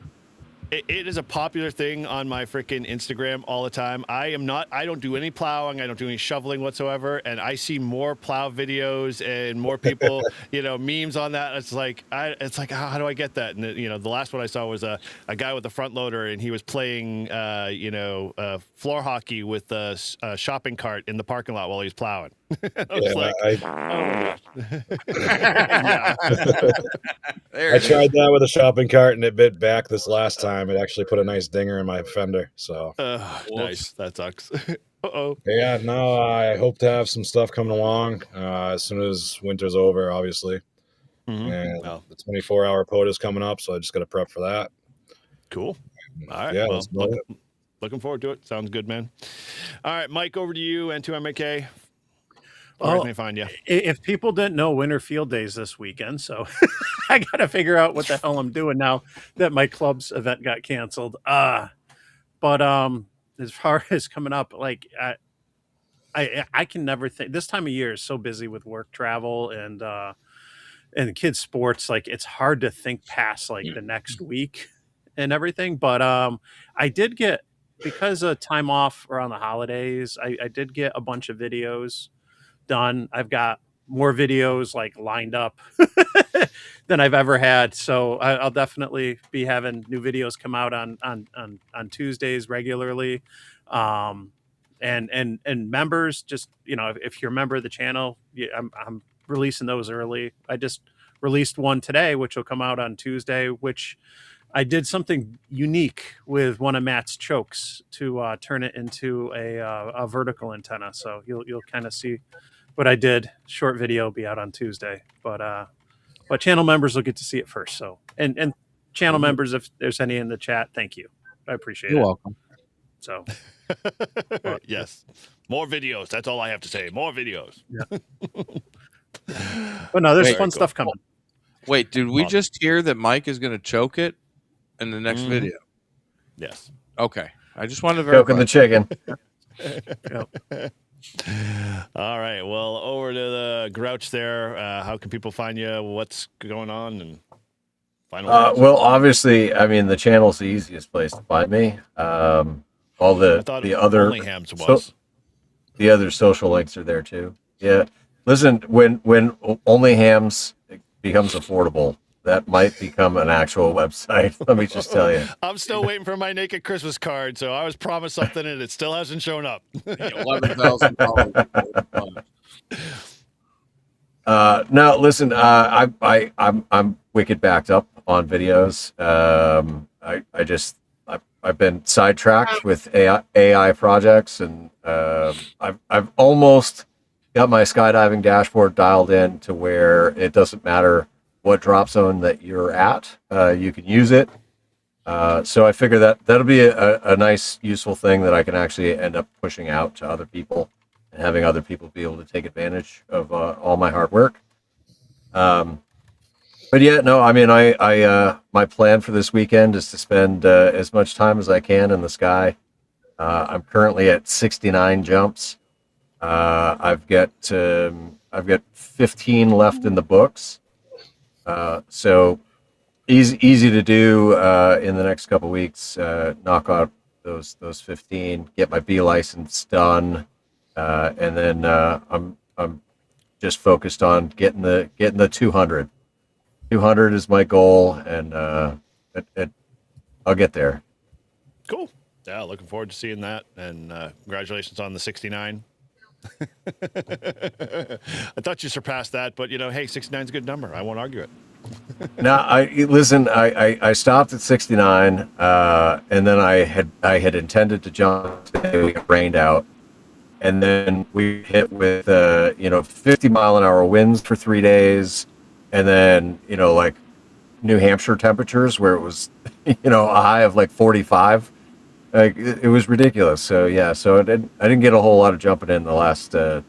It is a popular thing on my freaking Instagram all the time. I don't do any plowing. I don't do any shoveling whatsoever. And I see more plow videos and more people, memes on that. It's like, how do I get that? And the last one I saw was a guy with a front loader, and he was playing, floor hockey with a shopping cart in the parking lot while he was plowing. I tried that with a shopping cart and it bit back this last time. It actually put a nice dinger in my fender. So nice. That sucks. Uh-oh. Yeah, no, I hope to have some stuff coming along as soon as winter's over, obviously. And the 24-hour POTA is coming up, so I just got to prep for that. Cool. All right. Yeah, well, looking forward to it. Sounds good, man. All right, Mike, over to you and to MAK. Where can they find you? If people didn't know, Winter Field Days this weekend, so I got to figure out what the hell I'm doing now that my club's event got canceled. But as far as coming up, like I can never think. This time of year is so busy with work, travel, and kids' sports. Like it's hard to think past like the next week and everything. But I did get, because of time off around the holidays, I did get a bunch of videos done. I've got more videos like lined up than I've ever had. So I'll definitely be having new videos come out on Tuesdays regularly. And members, just, you know, if you're a member of the channel, I'm releasing those early. I just released one today, which will come out on Tuesday, which I did something unique with one of Matt's chokes to turn it into a vertical antenna. So you'll kind of see what I did. Short video will be out on Tuesday, but channel members will get to see it first. So, and channel members, if there's any in the chat, thank you. I appreciate it. You're welcome. So, yes, more videos. That's all I have to say. More videos. Yeah. But no, there's fun stuff coming. Wait, did we just hear that Mike is going to choke it in the next video? Yes. Okay. I just wanted to verify. Choking the chicken. All right. Well, over to the Grouch there. How can people find you? What's going on? And final words? Well, obviously, I mean, the channel's the easiest place to find me. All the other the other social links are there too. Yeah. Listen, when Only Hams becomes affordable, that might become an actual website. Let me just tell you. I'm still waiting for my naked Christmas card, so I was promised something and it still hasn't shown up. $11,000. No, listen, I'm wicked backed up on videos. I've been sidetracked with AI projects, and I've almost got my skydiving dashboard dialed in to where it doesn't matter what drop zone that you're at, you can use it. So I figure that'll be a nice, useful thing that I can actually end up pushing out to other people and having other people be able to take advantage of all my hard work. But yeah, no, I mean, I my plan for this weekend is to spend as much time as I can in the sky. I'm currently at 69 jumps. I've got 15 left in the books. So easy to do in the next couple weeks. Knock out those 15, get my B license done, and then I'm just focused on getting the 200. 200 is my goal, and I'll get there. Cool. Yeah, looking forward to seeing that, and congratulations on the 69. I thought you surpassed that, but hey, 69 is a good number. I won't argue it. Now, I stopped at 69, and then I had intended to jump today. We got rained out, and then we hit with 50-mile-an-hour winds for 3 days, and then like New Hampshire temperatures where it was a high of like 45. Like it was ridiculous. So yeah, I didn't get a whole lot of jumping in the last 7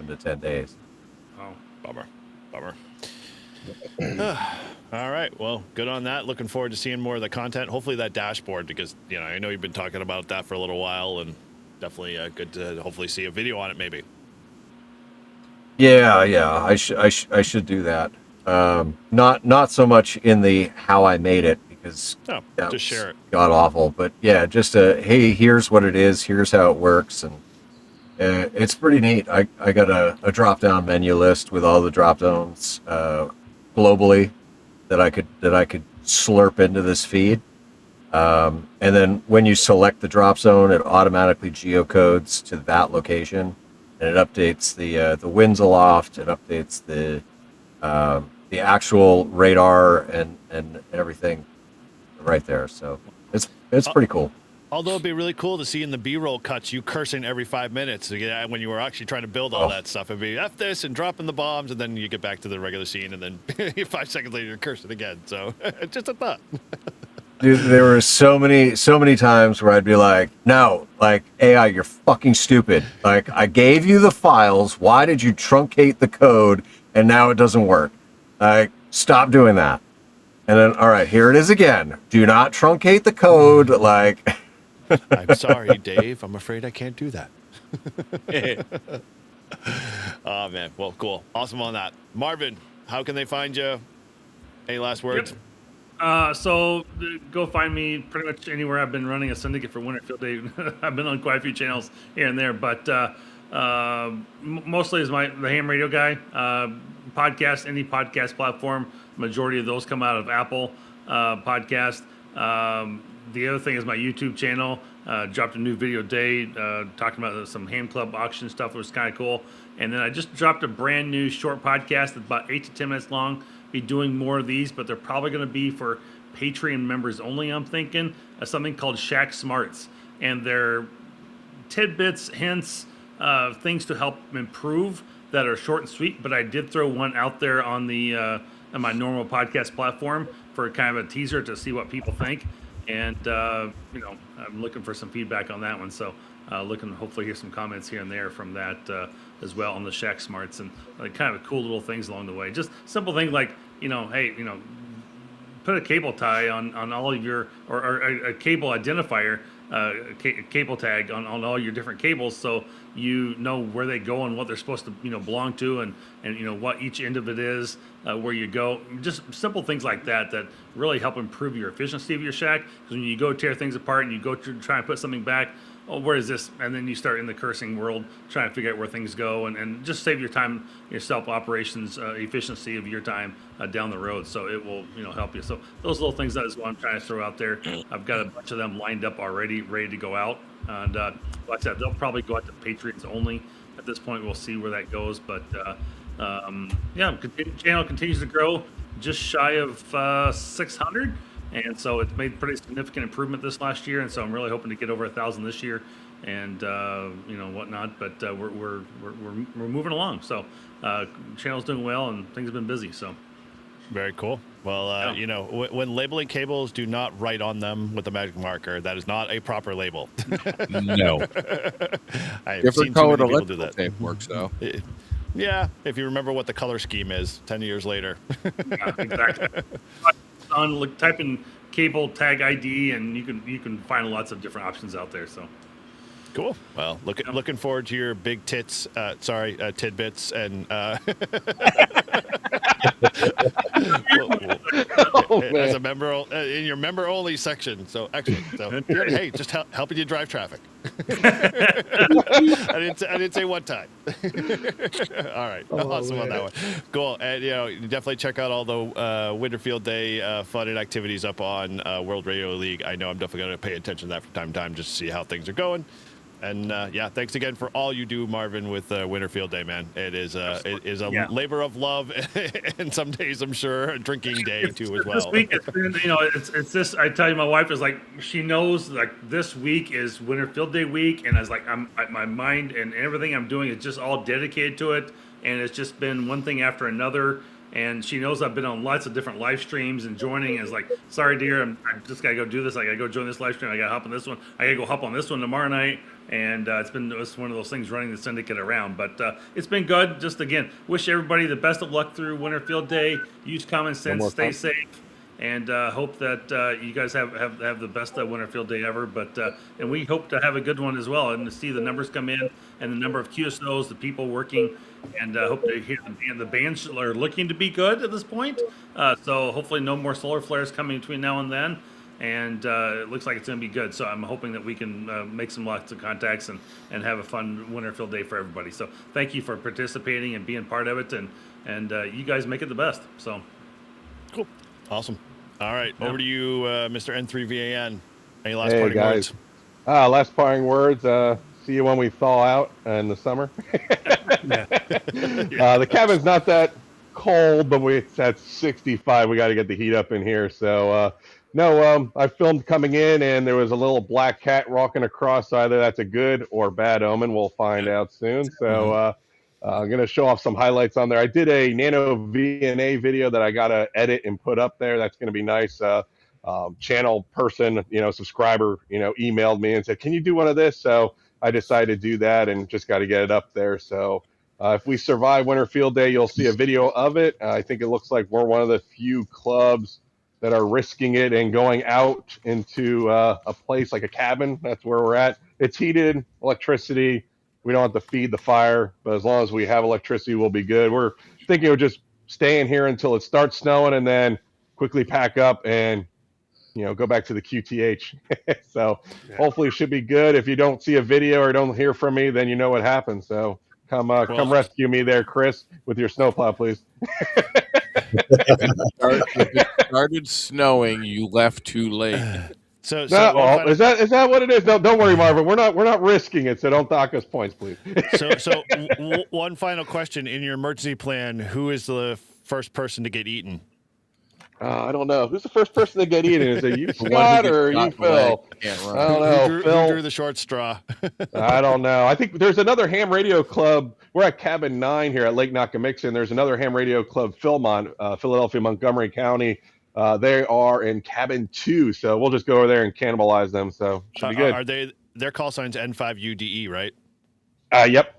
to 10 days. Oh, bummer. All right, well, good on that. Looking forward to seeing more of the content. Hopefully that dashboard, because I know you've been talking about that for a little while, and definitely good to hopefully see a video on it maybe. Yeah, I should do that. Not so much in the how I made it, because just share it. God awful, but yeah, just hey, here's what it is, here's how it works, and it's pretty neat. I got a drop down menu list with all the drop zones globally that I could slurp into this feed, and then when you select the drop zone, it automatically geocodes to that location, and it updates the winds aloft, it updates the actual radar and everything right there. So it's pretty cool. Although it'd be really cool to see in the B-roll cuts you cursing every 5 minutes when you were actually trying to build all that stuff. It'd be F this and dropping the bombs, and then you get back to the regular scene, and then 5 seconds later you're cursing again. So just a thought. Dude, there were so many times where I'd be like, no, like, AI, you're fucking stupid. Like, I gave you the files. Why did you truncate the code and now it doesn't work? Like, stop doing that. And then, all right, here it is again. Do not truncate the code. Like, I'm sorry, Dave. I'm afraid I can't do that. Oh, man. Well, cool. Awesome on that. Marvin, how can they find you? Any last words? Yep. So go find me pretty much anywhere. I've been running a syndicate for Winter Field Day. I've been on quite a few channels here and there, but mostly is the ham radio guy. Podcast, any podcast platform. Majority of those come out of Apple podcast. The other thing is my YouTube channel. Dropped a new video today talking about some ham club auction stuff. It was kind of cool. And then I just dropped a brand new short podcast that's about 8 to 10 minutes long. Be doing more of these, but they're probably going to be for Patreon members only, I'm thinking. Something called Shack Smarts. And they're tidbits, hints, things to help improve that are short and sweet. But I did throw one out there on on my normal podcast platform for kind of a teaser to see what people think. And, I'm looking for some feedback on that one. So looking to hopefully hear some comments here and there from that as well on the Shack Smarts and kind of cool little things along the way. Just simple things like, hey, put a cable tie on all of your, or a cable identifier, cable tag on all your different cables, so you know where they go and what they're supposed to belong to, and what each end of it is, where you go. Just simple things like that really help improve your efficiency of your shack. Because when you go tear things apart and you go to try and put something back, oh, where is this? And then you start in the cursing world trying to figure out where things go, and just save your time, yourself, operations, efficiency of your time down the road. So it will, help you. So those little things, that is what I'm trying to throw out there. I've got a bunch of them lined up already, ready to go out. And like I said, they'll probably go out to Patreons only at this point. We'll see where that goes. But channel continues to grow, just shy of 600. And so it's made pretty significant improvement this last year, and so I'm really hoping to get over 1,000 this year, and whatnot. But we're moving along. So channel's doing well, and things have been busy. So very cool. Well, when labeling cables, do not write on them with a magic marker. That is not a proper label. No. Different colored electrical tape works though. Yeah, if you remember what the color scheme is 10 years later. Yeah, exactly. Type in cable tag ID, and you can find lots of different options out there. So cool. Well, looking forward to your big tidbits and as a member in your member only section. So excellent. So hey, just helping you drive traffic. I didn't say one time. All right, awesome on that one. Cool. And you definitely check out all the Winterfield Day fun and activities up on World Radio League. I know I'm definitely going to pay attention to that from time to time just to see how things are going. And thanks again for all you do, Marvin, with Winterfield Day, man. It is a labor of love, and some days I'm sure a drinking day too as well. This week it's been, it's this. I tell you, my wife is like, she knows like this week is Winterfield Day week, and I was like, my mind and everything I'm doing is just all dedicated to it, and it's just been one thing after another. And she knows I've been on lots of different live streams and joining. And it's like, sorry, dear, I just gotta go do this. I gotta go join this live stream. I gotta hop on this one. I gotta go hop on this one tomorrow night. And it's one of those things running the syndicate around. But it's been good. Just again, wish everybody the best of luck through Winterfield Day. Use common sense. Stay safe. And hope that you guys have the best Winterfield Day ever. But and we hope to have a good one as well, and to see the numbers come in and the number of QSOs, the people working, and hope to hear the bands are looking to be good at this point. So hopefully no more solar flares coming between now and then. And it looks like it's going to be good. So I'm hoping that we can make some lots of contacts and have a fun Winterfield Day for everybody. So thank you for participating and being part of it, and you guys make it the best. So cool, awesome. All right, over to you, Mr. N3VAN. Any last hey parting guys. words? Last parting words. See you when we thaw out in the summer. The cabin's not that cold, but it's at 65. We got to get the heat up in here. So No, I filmed coming in, and there was a little black cat walking across. So either that's a good or bad omen. We'll find out soon. So I'm going to show off some highlights on there. I did a nano VNA video that I got to edit and put up there. That's going to be nice. Channel person, subscriber, emailed me and said, "Can you do one of this?" So I decided to do that, and just got to get it up there. So if we survive Winter Field Day, you'll see a video of it. I think it looks like we're one of the few clubs that are risking it and going out into a place like a cabin. That's where we're at. It's heated, electricity. We don't have to feed the fire, but as long as we have electricity, we'll be good. We're thinking of just staying here until it starts snowing, and then quickly pack up and go back to the QTH. So hopefully it should be good. If you don't see a video or don't hear from me, then you know what happened. So come rescue me there, Chris, with your snowplow, please. If it started snowing, you left too late. Is that what it is? No, don't worry, Marvin. We're not risking it, so don't dock us points, please. So one final question: in your emergency plan, who is the first person to get eaten? I don't know. Who's the first person to get eaten? Is it you, Scott, or you, Phil? I don't know. Who drew the short straw? I don't know. I think there's another ham radio club. We're at Cabin 9 here at Lake Nakamixon. There's another ham radio club, Philmont, Philadelphia, Montgomery County. They are in Cabin 2, so we'll just go over there and cannibalize them. So should be good. Are their call sign's N5UDE, right? Yep.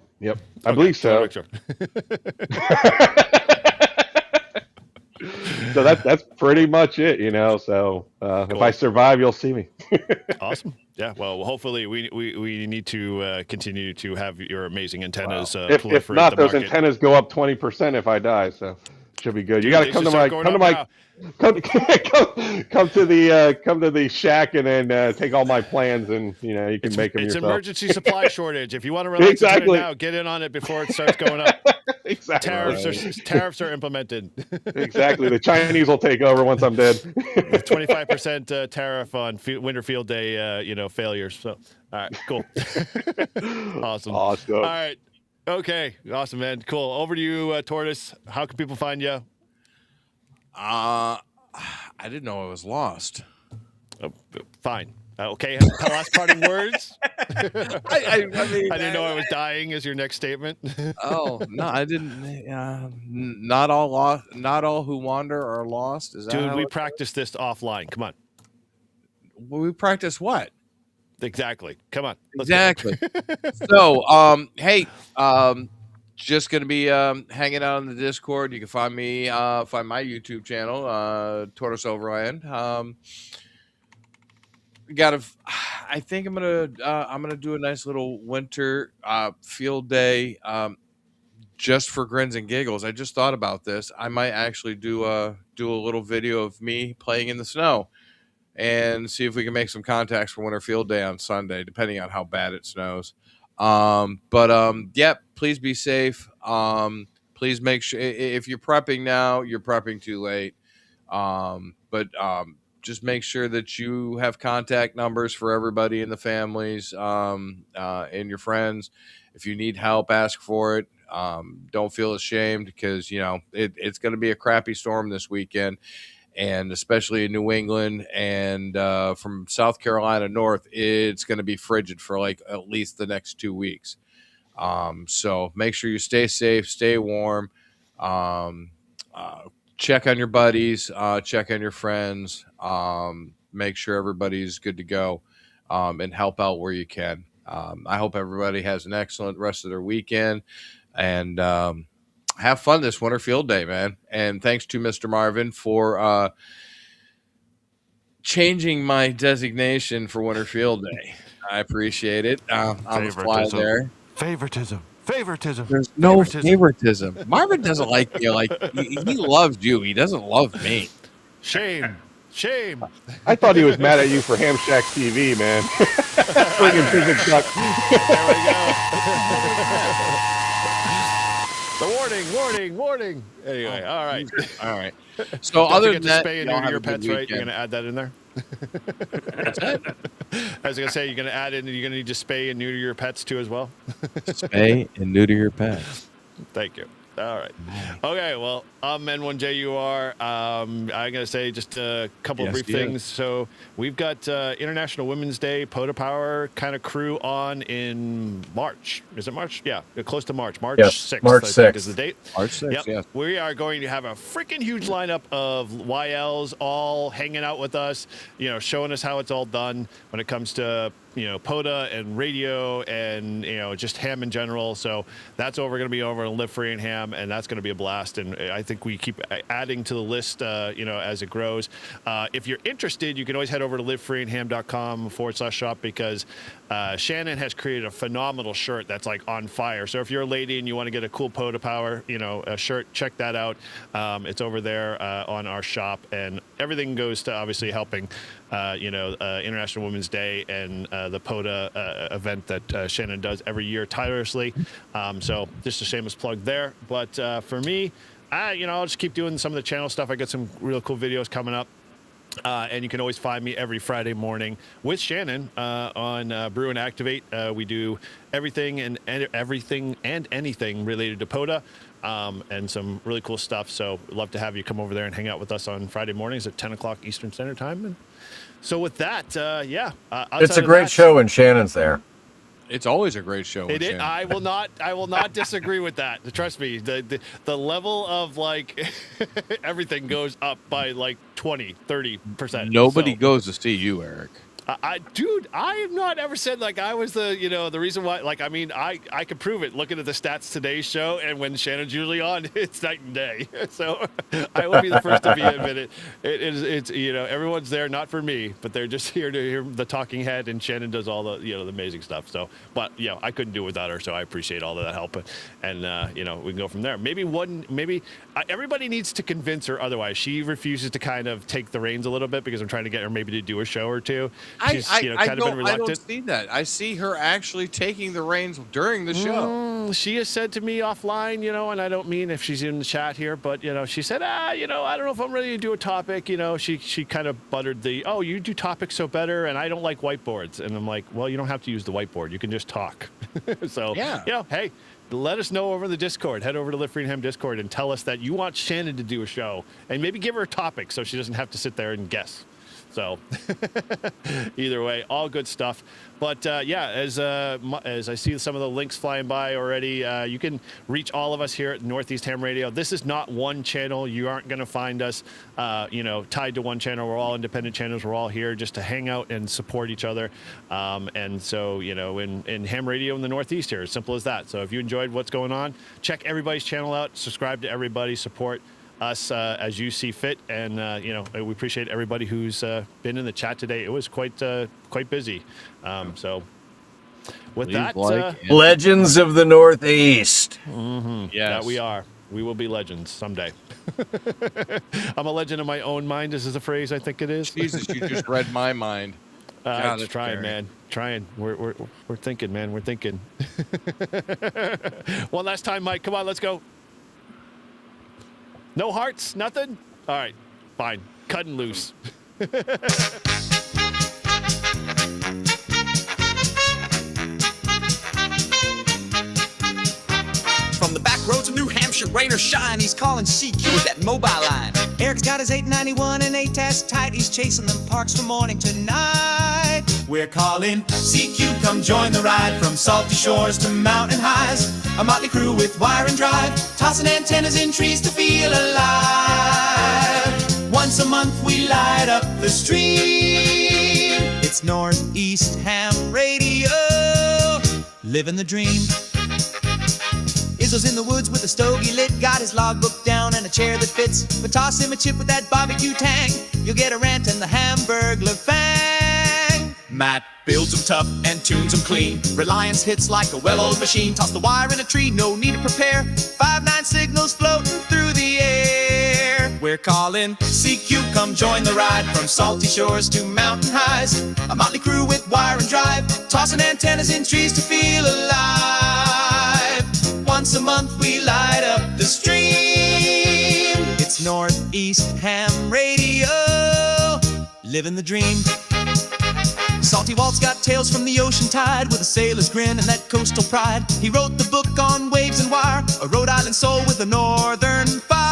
I believe so. Sure. So that's pretty much it, So cool. If I survive, you'll see me. Awesome. Yeah. Well, hopefully we need to continue to have your amazing antennas. If not, those antennas go up 20% if I die. So should be good. You got to come to the shack and then take all my plans, and you can make them yourself. It's emergency supply shortage. If you want to relax exactly now, get in on it before it starts going up. Exactly. Tariffs are implemented. Exactly. The Chinese will take over once I'm dead. 25% tariff on Winter Field Day, failures. So, all right, cool. Awesome. All right. Okay. Awesome, man. Cool. Over to you, Tortoise. How can people find you? I didn't know I was lost. Oh, fine. Okay. Last parting words. I mean, I didn't know I was dying. Is your next statement? Oh no, I didn't. Not all lost. Not all who wander are lost. Is that Dude, we practiced this offline. Come on. We practice what? Exactly. Come on. Exactly. So, hey, just gonna be hanging out on the Discord. You can find me, find my YouTube channel, Tortoise Overland. I think I'm gonna do a nice little winter field day, just for grins and giggles. I just thought about this. I might actually do a little video of me playing in the snow, and see if we can make some contacts for Winter Field Day on Sunday, depending on how bad it snows. Please be safe. Please make sure if you're prepping now, you're prepping too late. Just make sure that you have contact numbers for everybody in the families, and your friends. If you need help, ask for it. Don't feel ashamed, because it's going to be a crappy storm this weekend, and especially in New England and from South Carolina north, it's going to be frigid for like at least the next 2 weeks. So make sure you stay safe, stay warm. Check on your buddies, check on your friends, make sure everybody's good to go, and help out where you can. I hope everybody has an excellent rest of their weekend, and have fun this Winter Field Day, man. And thanks to Mr. Marvin for changing my designation for Winter Field Day. I appreciate it. On the fly there. Favoritism. There's no favoritism. Marvin doesn't like me. He loves you. He doesn't love me. Shame. I thought he was mad at you for Ham Shack TV, man. Friggin' physics suck. There we go. The warning. Anyway, all right. So don't other forget than that, to spay and neuter your pets, right? You're going to add that in there? I was going to say, you're going to add in, you're going to need to spay and neuter your pets too as well? Spay and neuter your pets. Thank you. All right. Okay, well, I'm N1JUR. I'm going to say just a couple of brief things. So we've got International Women's Day, POTA Power kind of crew on in March. Is it March? Yeah, close to March. March 6th, March I 6th. think is the date. March 6th, yes. We are going to have a freaking huge lineup of YLs all hanging out with us, showing us how it's all done when it comes to POTA and radio and just ham in general. So that's going to be over in Live Free and Ham, and that's going to be a blast. And I think we keep adding to the list as it grows. If you're interested, you can always head over to livefreeandham.com/shop, because Shannon has created a phenomenal shirt that's like on fire. So if you're a lady and you want to get a cool POTA Power a shirt, check that out. It's over there on our shop, and everything goes to obviously helping International Women's Day and the POTA event that Shannon does every year tirelessly. So just a shameless plug there. But for me, I'll just keep doing some of the channel stuff. I got some real cool videos coming up. And you can always find me every Friday morning with Shannon on Brew and Activate. We do everything and anything related to POTA. And some really cool stuff. So we'd love to have you come over there and hang out with us on Friday mornings at 10 o'clock Eastern Standard Time. And so with that, it's a great show when Shannon's there. It's always a great show. I will not disagree with that. Trust me, the level of everything goes up by 20-30%. Nobody goes to see you, Eric. Dude, I have not ever said I was the the reason why. I could prove it looking at the stats today's show, and when Shannon's usually on, it's night and day. So I will be the first to admit it. It's everyone's there not for me, but they're just here to hear the talking head, and Shannon does all the the amazing stuff. So, but I couldn't do it without her, so I appreciate all of that help, and we can go from there. Maybe everybody needs to convince her otherwise. She refuses to kind of take the reins a little bit, because I'm trying to get her maybe to do a show or two. She's, kind of been reluctant. I don't see that. I see her actually taking the reins during the show. She has said to me offline, and I don't mean if she's in the chat here, but, she said, I don't know if I'm ready to do a topic. She kind of buttered you do topics so better, and I don't like whiteboards. And I'm like, well, you don't have to use the whiteboard. You can just talk. So, hey, let us know over the Discord. Head over to Live Free and Ham Discord and tell us that you want Shannon to do a show, and maybe give her a topic so she doesn't have to sit there and guess. So either way, all good stuff. But as I see some of the links flying by already, you can reach all of us here at Northeast Ham Radio. This is not one channel. You aren't going to find us, tied to one channel. We're all independent channels. We're all here just to hang out and support each other. And so, in ham radio in the Northeast here, as simple as that. So if you enjoyed what's going on, check everybody's channel out. Subscribe to everybody. Support us as you see fit, and we appreciate everybody who's been in the chat today. It was quite busy. So with that, legends of the Northeast. Yes, that we are. We will be legends someday. I'm a legend in my own mind. This is a phrase I think it is. Jesus, you just read my mind. I'm trying, man. Trying. We're thinking, man. We're thinking. One last time, Mike. Come on, let's go. No hearts? Nothing? All right. Fine. Cut and loose. From the back roads of New Hampshire, rain or shine, he's calling CQ with that mobile line. Eric's got his 891 and A-test tight. He's chasing them parks from morning to night. We're calling CQ, come join the ride. From salty shores to mountain highs, a motley crew with wire and drive, tossing antennas in trees to feel alive. Once a month we light up the stream. It's Northeast Ham Radio, living the dream. Izzo's in the woods with a stogie lit, got his logbook down and a chair that fits. But toss him a chip with that barbecue tang, you'll get a rant and the Hamburglar fang. Matt builds them tough and tunes them clean. Reliance hits like a well-oiled machine. Toss the wire in a tree, no need to prepare. 5-9 signals floating through the air. We're calling CQ, come join the ride. From salty shores to mountain highs, a motley crew with wire and drive, tossing antennas in trees to feel alive. Once a month we light up the stream. It's Northeast Ham Radio, living the dream. Salty Walt's got tales from the ocean tide, with a sailor's grin and that coastal pride. He wrote the book on waves and wire, a Rhode Island soul with a northern fire.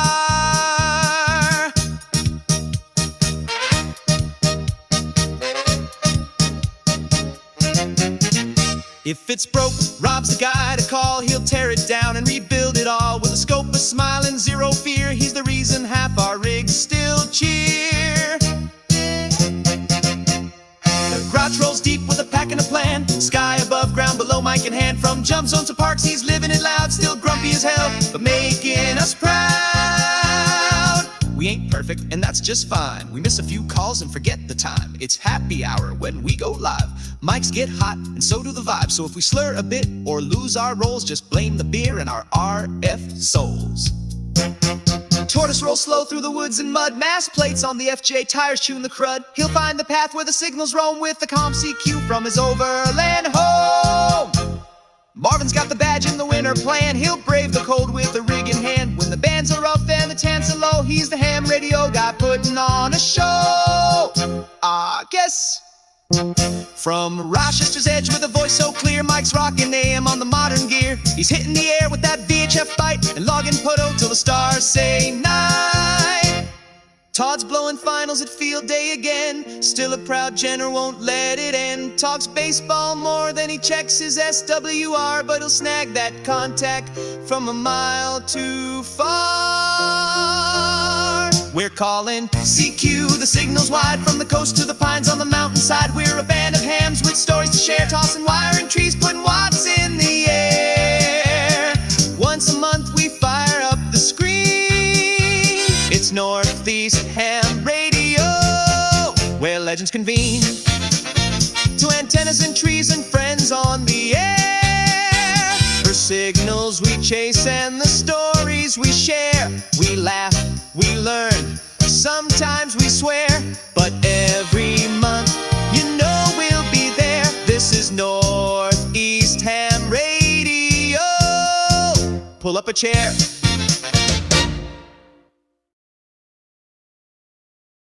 If it's broke, Rob's the guy to call. He'll tear it down and rebuild it all with a scope, a smile, and zero fear. He's the reason half our rigs still cheer. The grouch rolls deep with a pack and a plan. Sky above, ground below, mic in hand. From jump zone to parks, he's living it loud. Still grumpy as hell, but making us proud. We ain't perfect, and that's just fine. We miss a few calls and forget the time. It's happy hour when we go live. Mics get hot, and so do the vibes. So if we slur a bit or lose our roles, just blame the beer and our RF souls. Tortoise roll slow through the woods and mud. Mass plates on the FJ, tires chewing the crud. He'll find the path where the signals roam with the calm CQ from his overland home. Marvin's got the badge in the winter plan. He'll brave the cold with a rig in hand. When the bands are rough and the tents are low, he's the ham radio guy putting on a show. I guess. From Rochester's edge with a voice so clear, Mike's rocking AM on the modern gear. He's hitting the air with that VHF bite and logging POTA till the stars say night. Todd's blowing finals at field day again. Still a proud Jenner, won't let it end. Talks baseball more than he checks his SWR, but he'll snag that contact from a mile too far. We're calling CQ, the signal's wide from the coast to the pines on the mountainside. We're a band of hams with stories to share, tossing wiring trees, putting watts in the air. Once a month we fire up the screen. It's Northeast Ham Radio, where legends convene. To antennas and trees and friends on the air. For signals we chase and the stories we share. We laugh, we learn, sometimes we swear. But every month, you know we'll be there. This is Northeast Ham Radio. Pull up a chair.